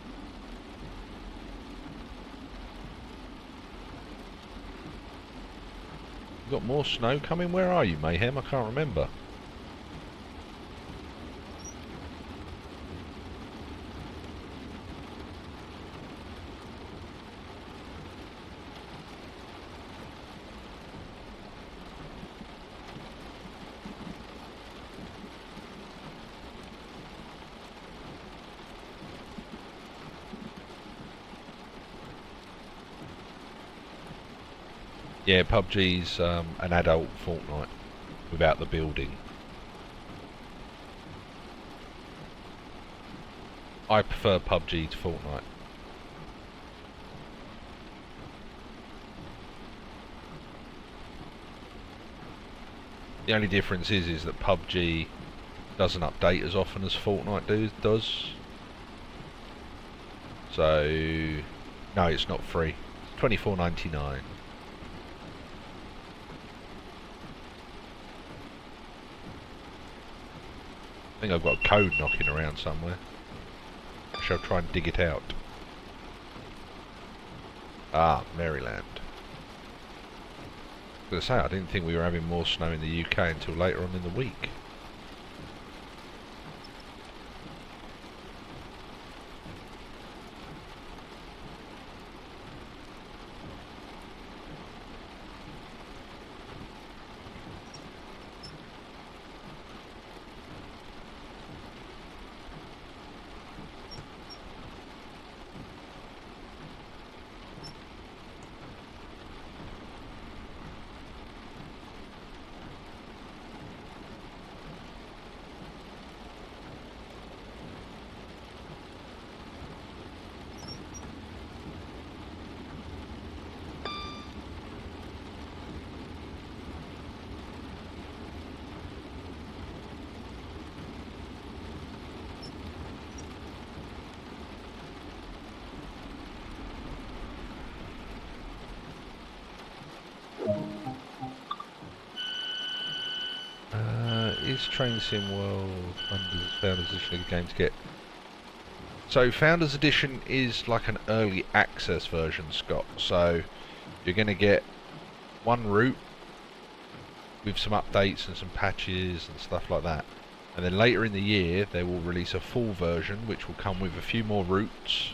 got more snow coming? Where are you, Mayhem? I can't remember. Yeah, PUBG's an adult Fortnite without the building. I prefer PUBG to Fortnite. The only difference is that PUBG doesn't update as often as Fortnite does. So, no, it's not free. It's $24.99. I think I've got a code knocking around somewhere. I shall try and dig it out. Ah, Maryland. I was going to say, I didn't think we were having more snow in the UK until later on in the week. Is Train Sim World Founders Edition a game to get? So Founders Edition is like an early access version, Scott. So you're going to get one route with some updates and some patches and stuff like that. And then later in the year they will release a full version which will come with a few more routes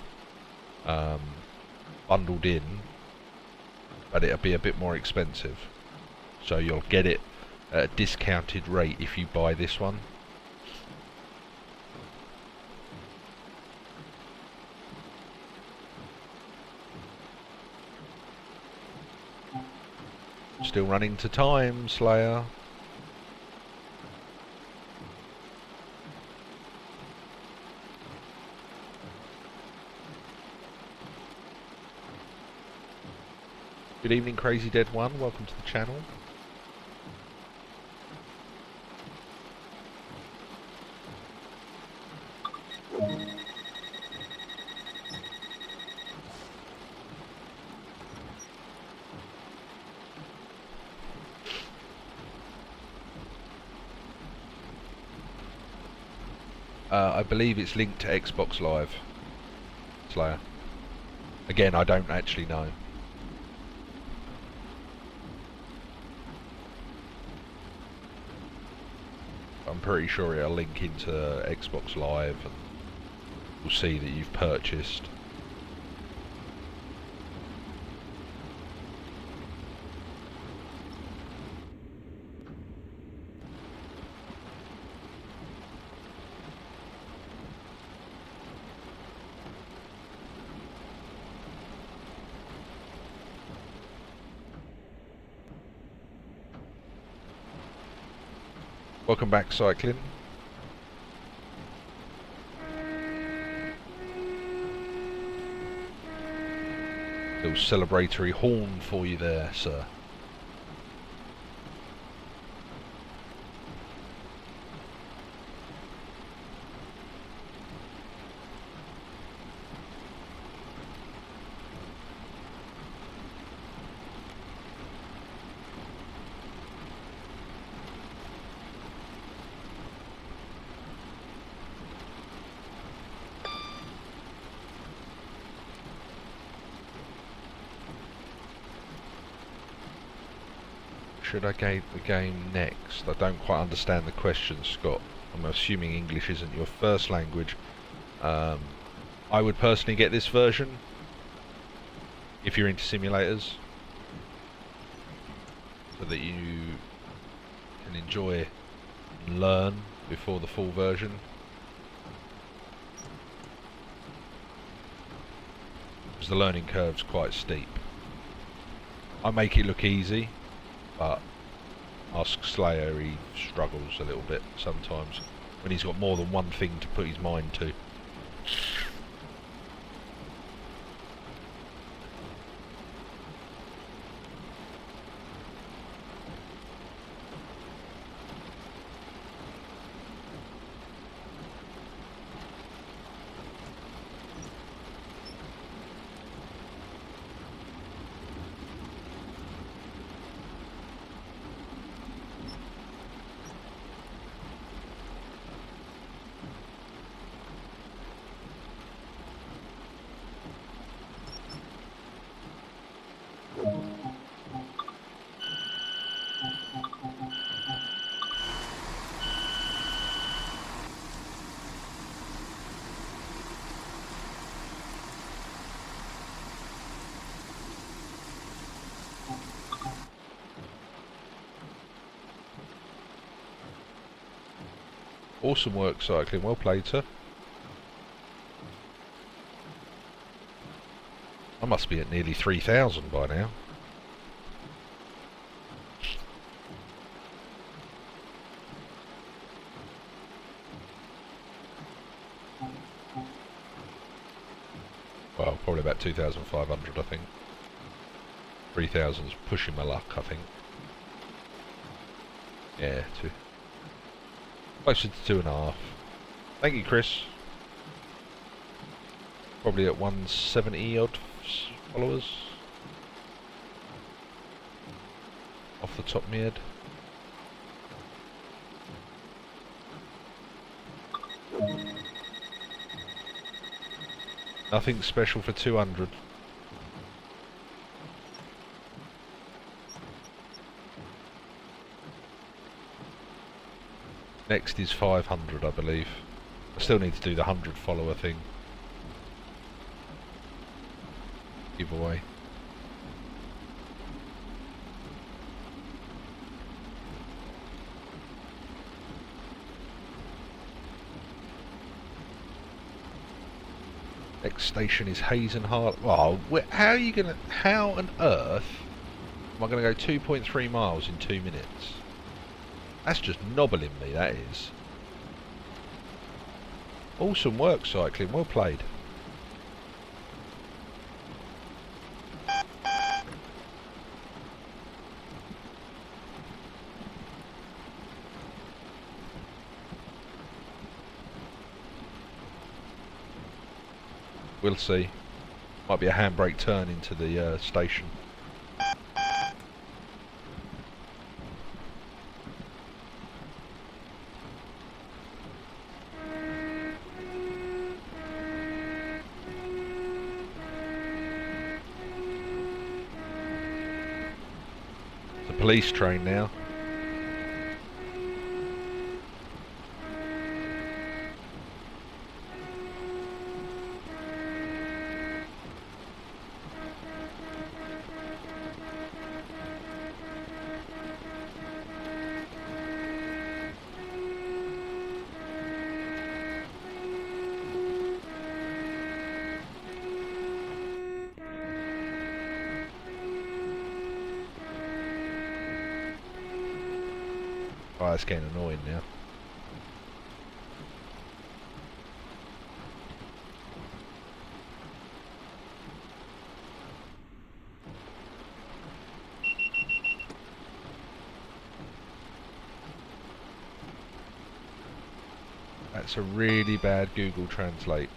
bundled in, but it'll be a bit more expensive. So you'll get it at a discounted rate if you buy this one. Still running to time, Slayer. Good evening, Crazy Dead One. Welcome to the channel. I believe it's linked to Xbox Live, Slayer. Again, I don't actually know. I'm pretty sure it'll link into Xbox Live and we'll see that you've purchased. Welcome back, Cycling. Little celebratory horn for you there, sir. should I get the game next? I don't quite understand the question, Scott. I'm assuming English isn't your first language. I would personally get this version if you're into simulators, so that you can enjoy and learn before the full version. Because the learning curve's quite steep. I make it look easy, but ask Slayer, he struggles a little bit sometimes when he's got more than one thing to put his mind to. Awesome work cycling, well played, sir. I must be at nearly 3,000 by now. Well, probably about 2,500, I think. 3,000's pushing my luck, I think. Yeah, closer to 2.5. Thank you, Chris. Probably at 170 odd followers. Off the top of my head. Nothing special for 200. Next is 500, I believe. I still need to do the 100 follower thing. Giveaway. Next station is Hayes and Harley. Oh, how are you gonna? How on earth am I gonna go 2.3 miles in 2 minutes? That's just nobbling me, that is. Awesome work cycling, well played. We'll see. Might be a handbrake turn into the station. The police train now. Oh, it's getting annoying now. That's a really bad Google Translate.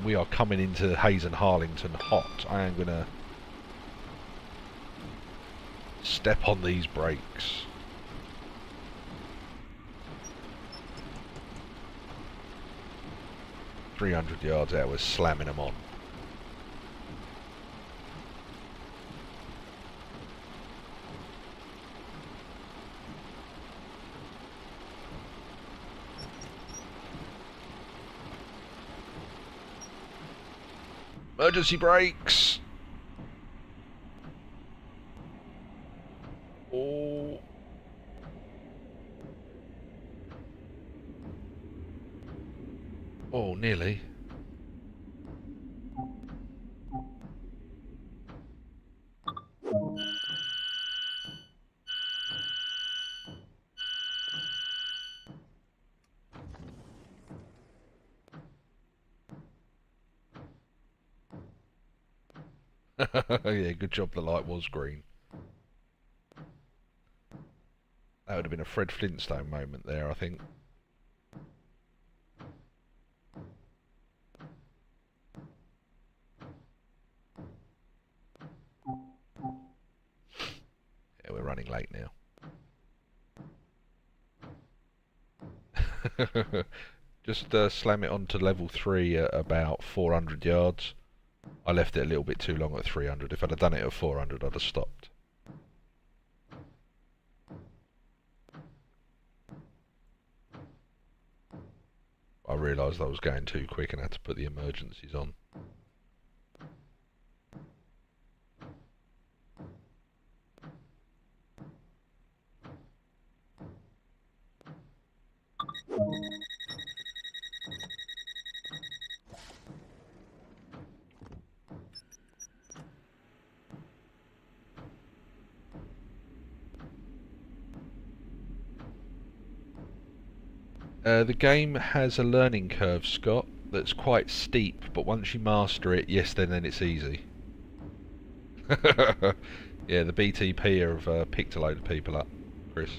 We are coming into Hayes and Harlington hot. I am going to Step on these brakes. "300 yards out, we're slamming them on. Emergency brakes! Oh. Oh, nearly. Yeah, good job the light was green. That would have been a Fred Flintstone moment there, I think. Yeah, we're running late now. Just slam it onto level 3 at about 400 yards. I left it a little bit too long at 300. If I'd have done it at 400, I'd have stopped. I realised I was going too quick and had to put the emergencies on. The game has a learning curve, Scott, that's quite steep, but once you master it, yes, then it's easy. Yeah, the BTP have picked a load of people up, Chris.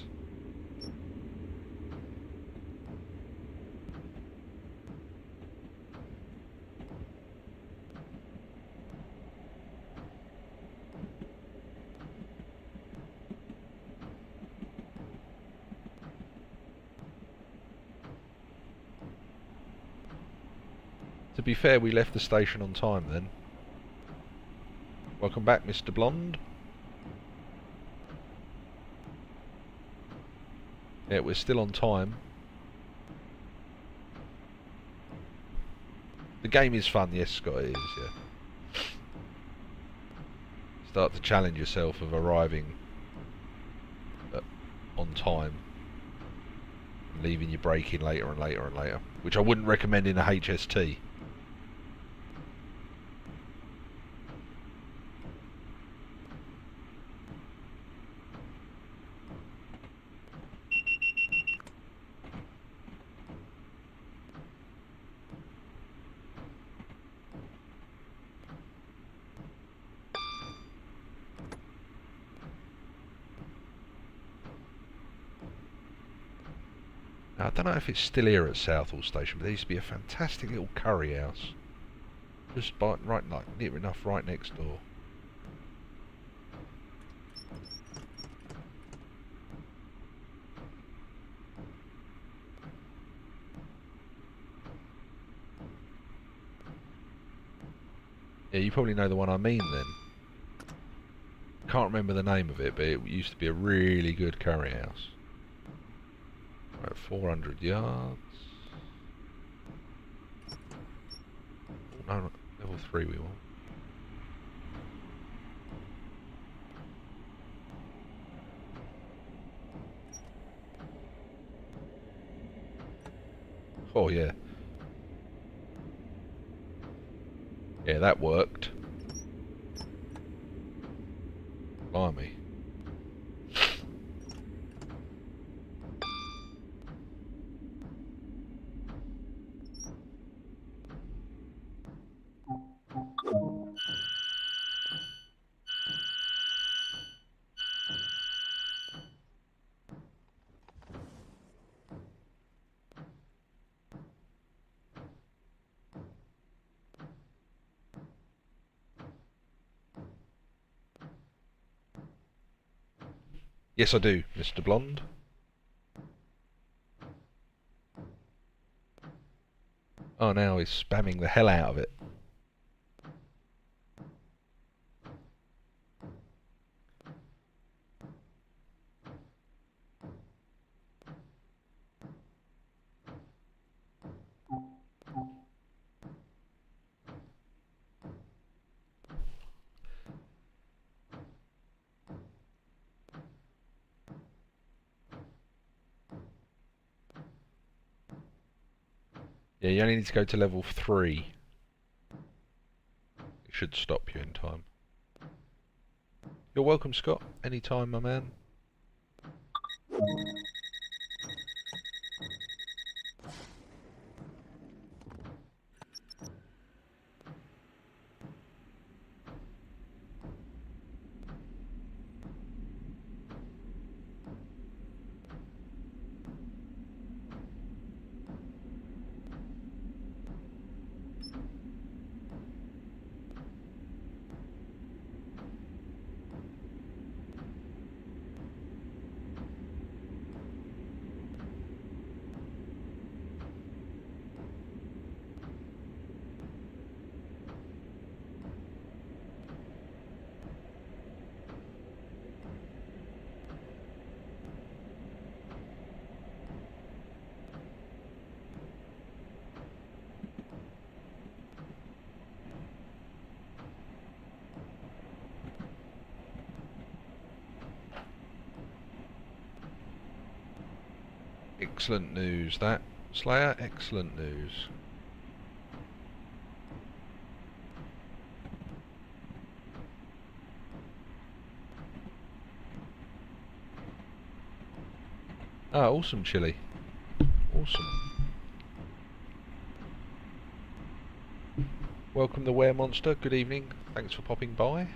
To be fair, we left the station on time then. Welcome back, Mr. Blonde. Yeah, we're still on time. The game is fun, yes, Scott, it is, yeah. Start to challenge yourself of arriving on time. And leaving your braking later and later and later. Which I wouldn't recommend in a HST. Now, I don't know if it's still here at Southall Station, but there used to be a fantastic little curry house. Just near enough right next door. Yeah, you probably know the one I mean then. Can't remember the name of it, but it used to be a really good curry house. Right, 400 yards. Oh, no, level 3 we want. Oh yeah. Yeah, that worked. Blimey. Yes, I do, Mr. Blonde. Oh, now he's spamming the hell out of it. Yeah, you only need to go to level 3. It should stop you in time. You're welcome, Scott. Anytime, my man. Excellent news, that. Slayer, excellent news. Ah, awesome, Chili. Awesome. Welcome, the Were Monster. Good evening. Thanks for popping by.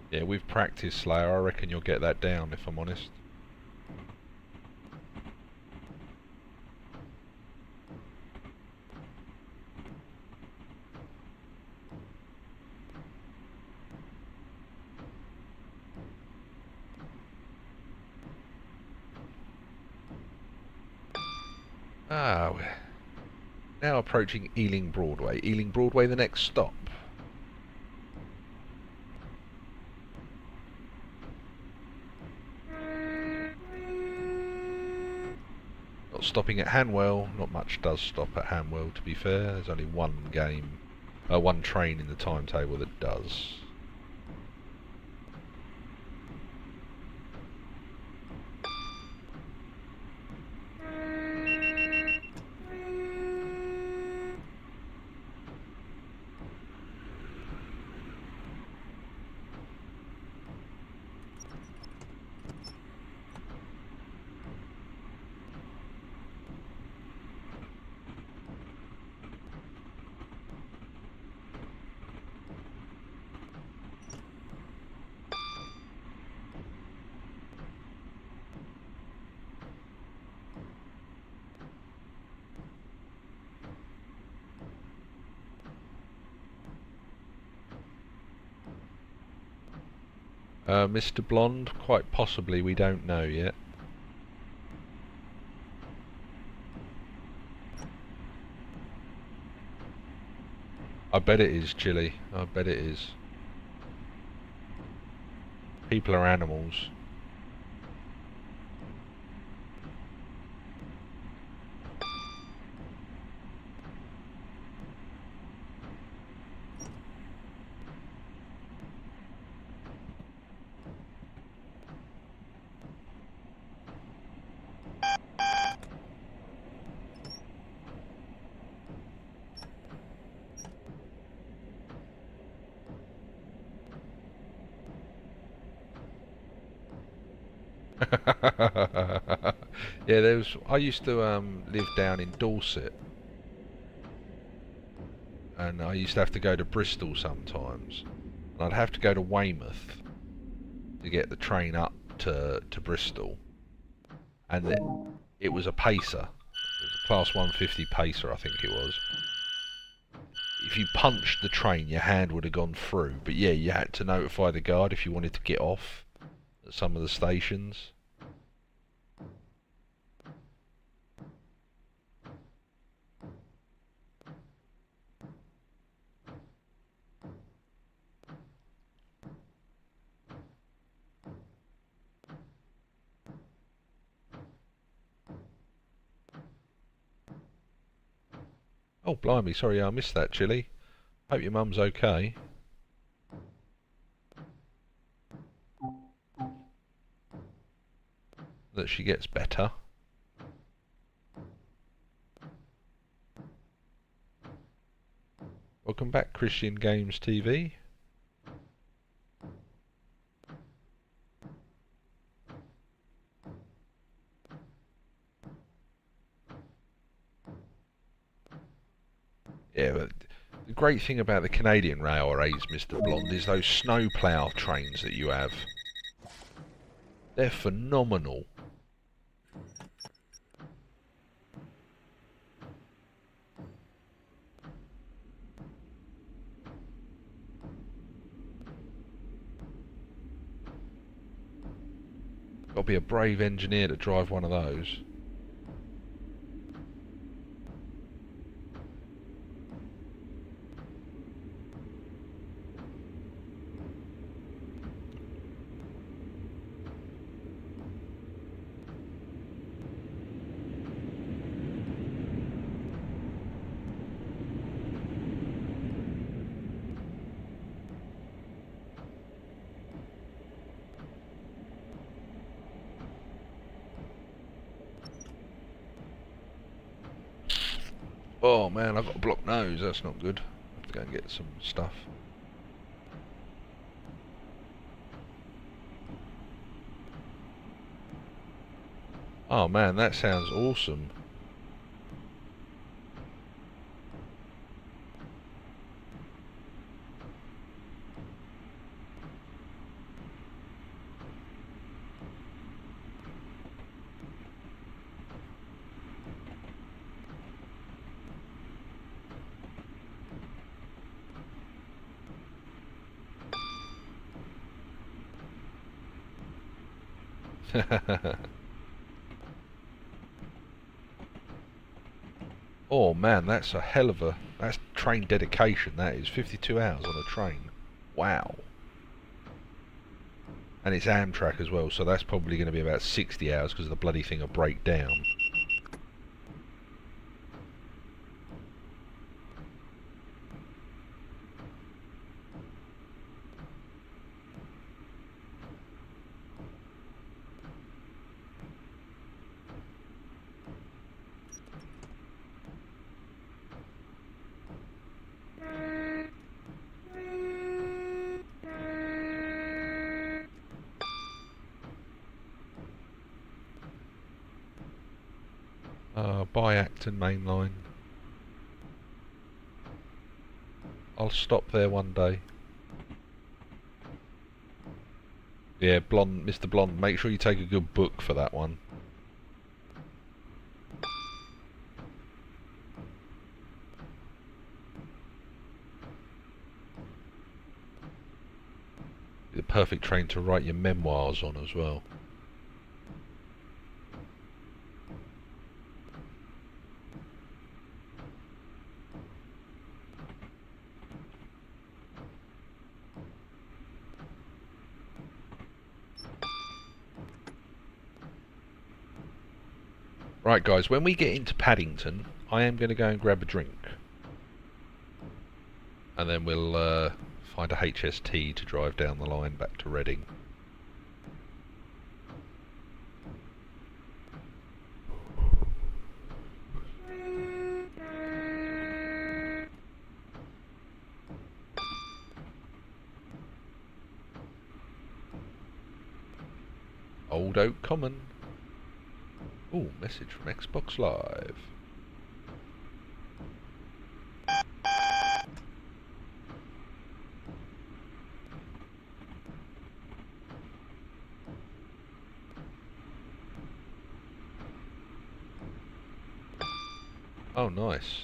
Yeah, with practice, Slayer, I reckon you'll get that down, if I'm honest. Ah, we're now approaching Ealing Broadway. Ealing Broadway, the next stop. Not stopping at Hanwell. Not much does stop at Hanwell, to be fair. There's only one one train in the timetable that does. Mr. Blonde, quite possibly, we don't know yet. I bet it is, Chili. I bet it is. People are animals. Yeah, I used to live down in Dorset, and I used to have to go to Bristol sometimes. And I'd have to go to Weymouth to get the train up to Bristol, and it was a pacer. It was a Class 150 pacer, I think it was. If you punched the train, your hand would have gone through. But yeah, you had to notify the guard if you wanted to get off at some of the stations. Oh, blimey, sorry I missed that, Chilly. Hope your mum's okay. That she gets better. Welcome back, Christian Games TV. Yeah, but the great thing about the Canadian railways, Mr. Blonde, is those snowplough trains that you have. They're phenomenal. Got to be a brave engineer to drive one of those. Oh man, I've got a blocked nose, that's not good. I have to go and get some stuff. Oh man, that sounds awesome. Oh man, that's a hell of a... That's train dedication, that is. 52 hours on a train. Wow. And it's Amtrak as well, so that's probably going to be about 60 hours because the bloody thing will break down. By Acton Main Line. I'll stop there one day. Yeah, Blonde, Mr. Blonde, make sure you take a good book for that one. The perfect train to write your memoirs on as well. Right guys, when we get into Paddington, I am going to go and grab a drink. And then we'll find a HST to drive down the line back to Reading. Old Oak Common. Oh, message from Xbox Live. Oh, nice.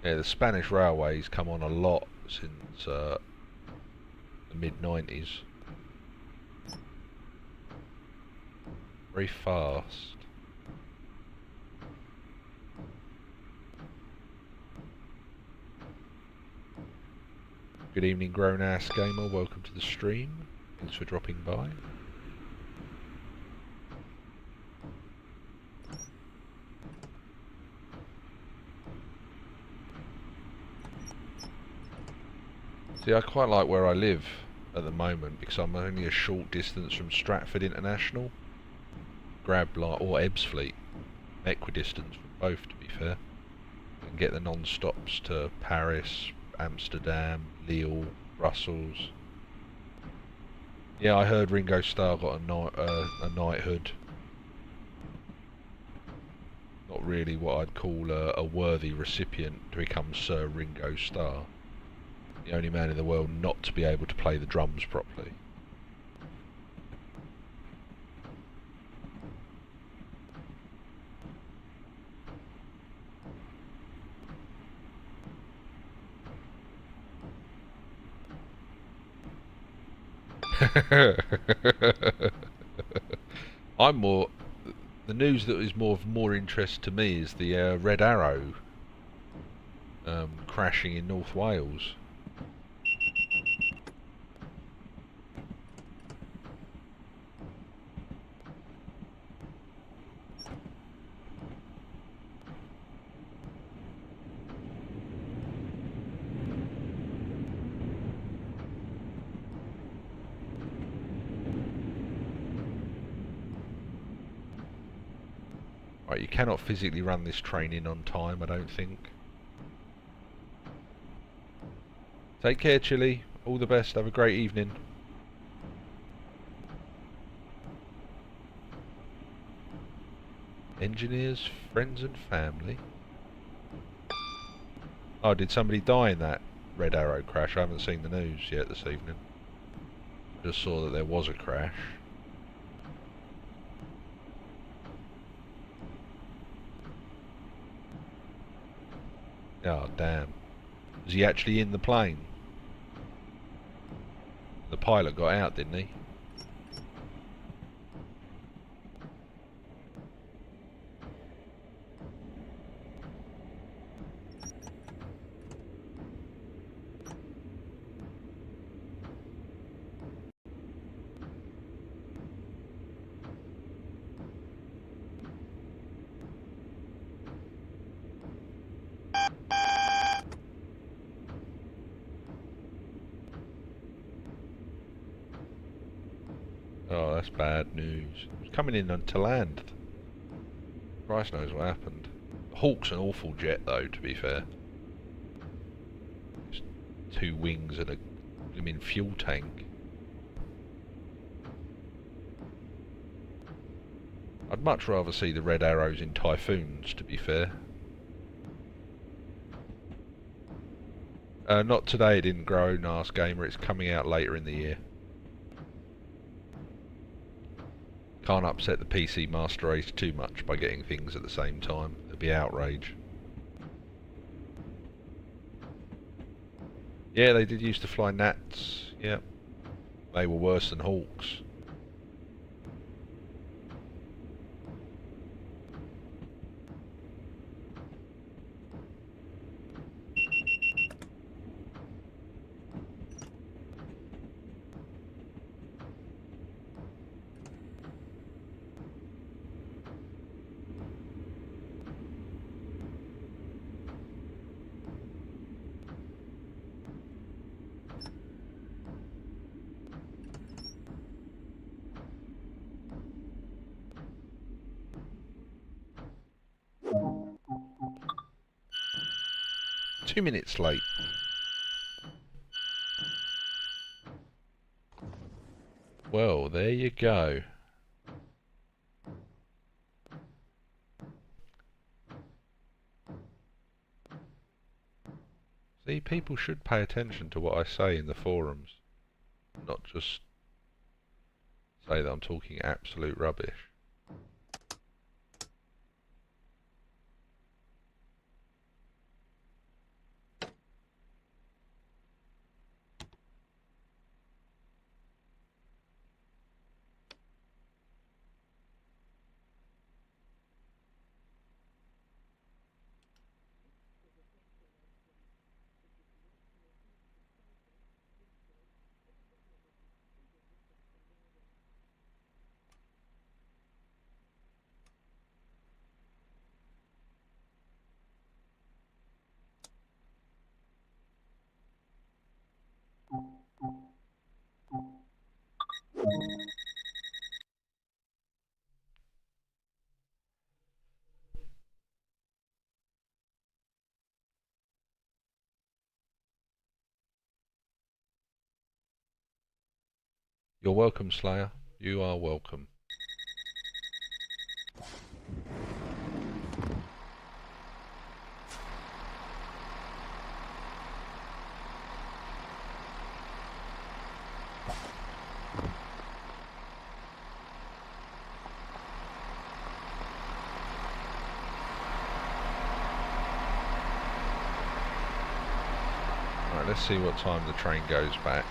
Yeah, the Spanish railways come on a lot since the mid-90s. Very fast. Good evening, grown-ass gamer. Welcome to the stream. Thanks for dropping by. See, I quite like where I live at the moment because I'm only a short distance from Stratford International. Grab like, or Ebbsfleet, equidistance from both to be fair. And get the non-stops to Paris, Amsterdam, Lille, Brussels. Yeah, I heard Ringo Starr got a knighthood. Not really what I'd call a worthy recipient to become Sir Ringo Starr. The only man in the world not to be able to play the drums properly. I'm more... The news that is more interest to me is the Red Arrow crashing in North Wales. Right, you cannot physically run this train in on time, I don't think. Take care, Chili. All the best. Have a great evening. Engineers, friends and family. Oh, did somebody die in that Red Arrow crash? I haven't seen the news yet this evening. Just saw that there was a crash. Oh, damn. Was he actually in the plane? The pilot got out, didn't he? Oh, that's bad news. It was coming in to land. Christ knows what happened. Hawk's an awful jet, though, to be fair. Just 2 wings and a blooming fuel tank. I'd much rather see the Red Arrows in Typhoons, to be fair. Not today, it didn't grow, Nas Gamer. It's coming out later in the year. Can't upset the PC Master Race too much by getting things at the same time. It'd be outrage. Yeah, they did used to fly gnats. Yep. They were worse than hawks. Two minutes late. Well, there you go. See, people should pay attention to what I say in the forums, not just say that I'm talking absolute rubbish. You're welcome, Slayer. You are welcome. Right, let's see what time the train goes back.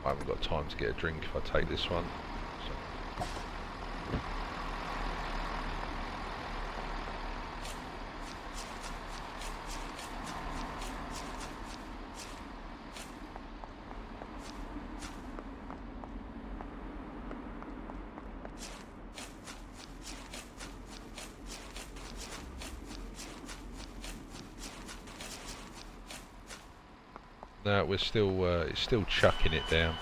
I haven't got time to get a drink if I take this one. So. No, we're still, it's still chucking it down.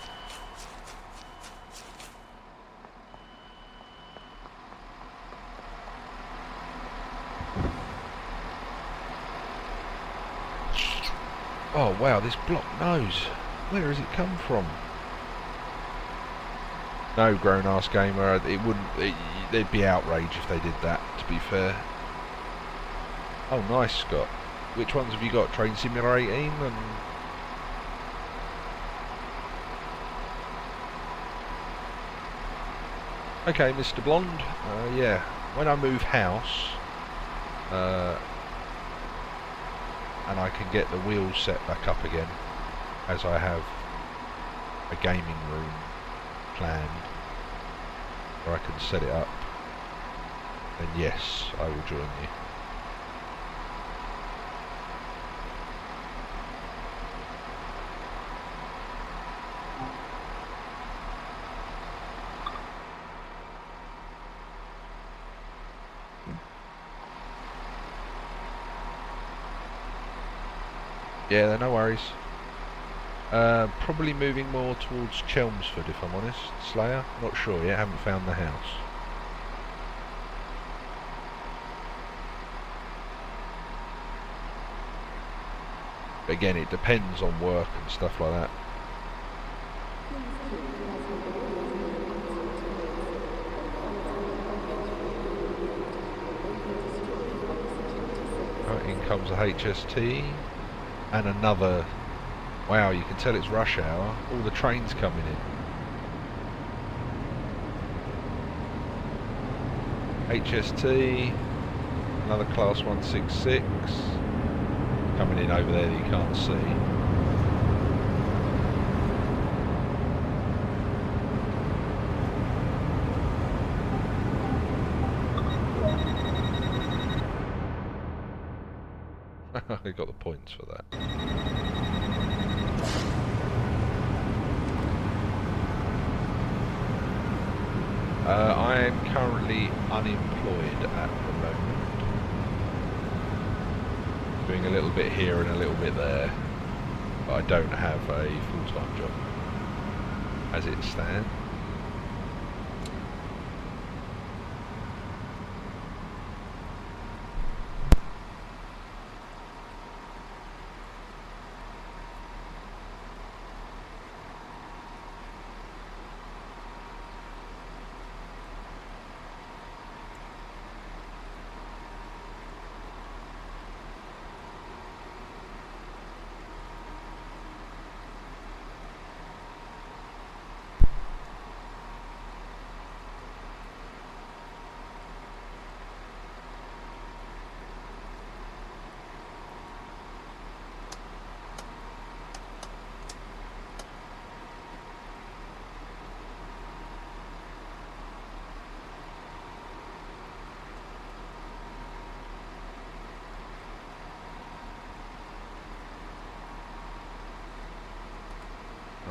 Oh wow, this block knows. Where has it come from? No, grown-ass gamer, it wouldn't. There'd be outrage if they did that, to be fair. Oh, nice, Scott. Which ones have you got? Train Simulator 18 and... Okay, Mr. Blonde. Yeah, when I move house, and I can get the wheels set back up again, as I have a gaming room planned where I can set it up, then yes, I will join you. Yeah, no worries. Probably moving more towards Chelmsford, if I'm honest, Slayer. Not sure yet, haven't found the house. Again, it depends on work and stuff like that. Right, in comes a HST. And another, wow, you can tell it's rush hour, all the trains coming in. HST, another class 166, coming in over there that you can't see. I got the points for that. I am currently unemployed at the moment. Doing a little bit here and a little bit there. But I don't have a full-time job as it stands.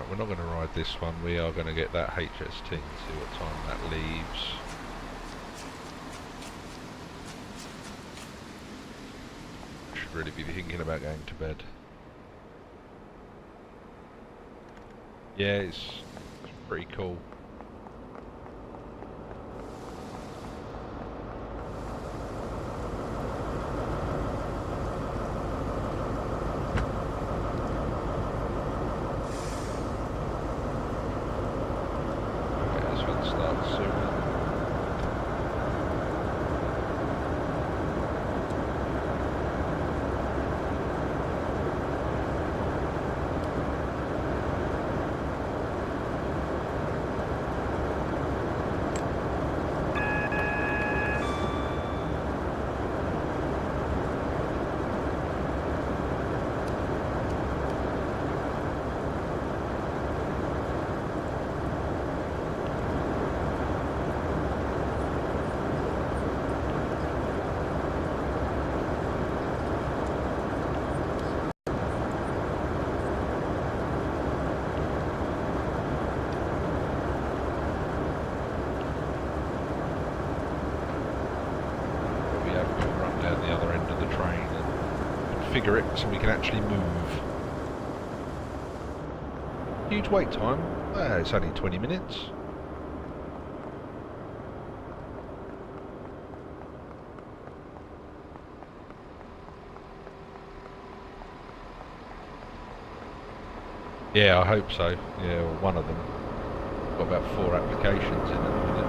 we're not going to ride this one. We are going to get that HST and see what time that leaves. Should really be thinking about going to bed. Yeah, it's pretty cool. Figure it so we can actually move. Huge wait time. It's only 20 minutes. Yeah, I hope so. Yeah, well, one of them. Got about 4 applications in at the minute.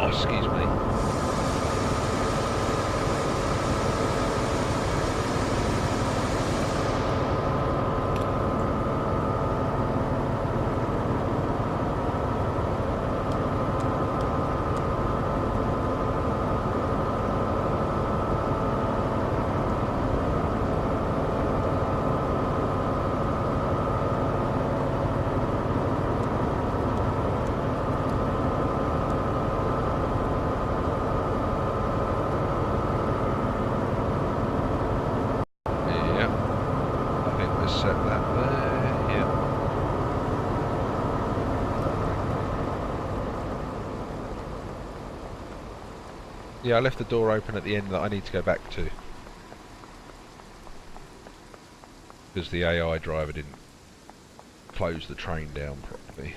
Excuse me. Yeah, I left the door open at the end that I need to go back to. Because the AI driver didn't close the train down properly.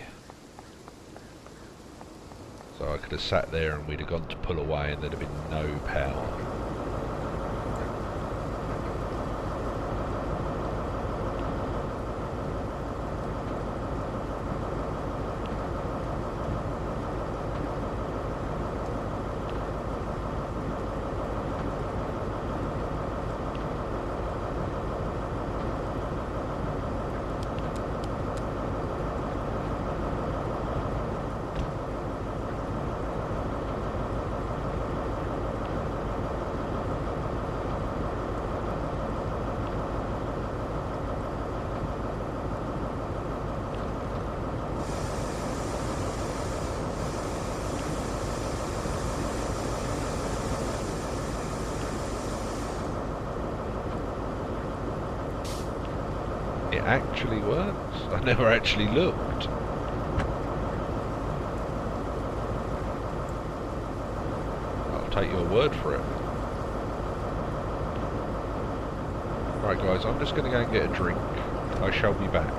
So I could have sat there and we'd have gone to pull away and there'd have been no power. It actually works. I never actually looked. I'll take your word for it. Right guys, I'm just going to go and get a drink. I shall be back.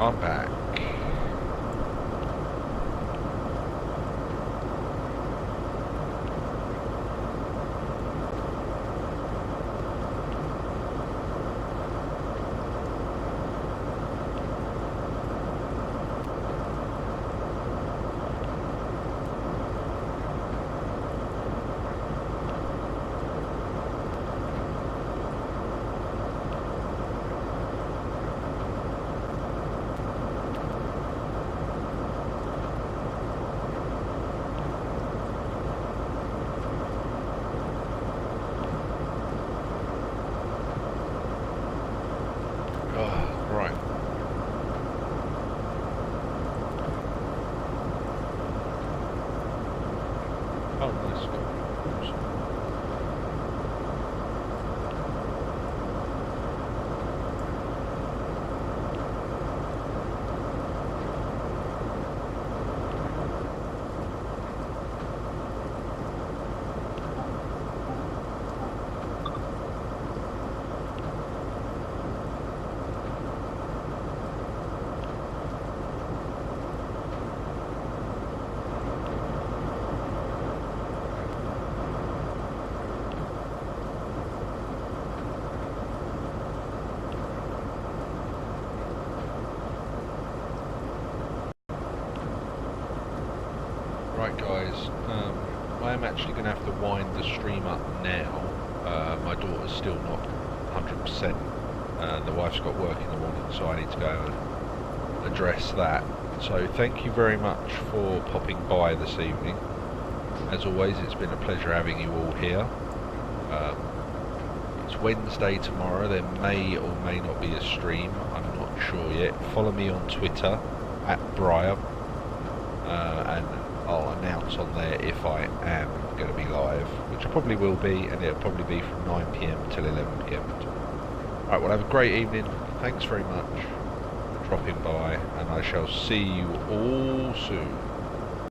I'm back. Right. Oh, nice. Right guys, I am actually going to have to wind the stream up now. My daughter's still not 100%. The wife's got work in the morning, so I need to go and address that. So thank you very much for popping by this evening. As always, it's been a pleasure having you all here. It's Wednesday tomorrow. There may or may not be a stream. I'm not sure yet. Follow me on Twitter @Briar, and I'll announce on there if I am going to be live, which I probably will be, and it'll probably be from 9 PM till 11 PM. Alright, well have a great evening. Thanks very much for dropping by, and I shall see you all soon.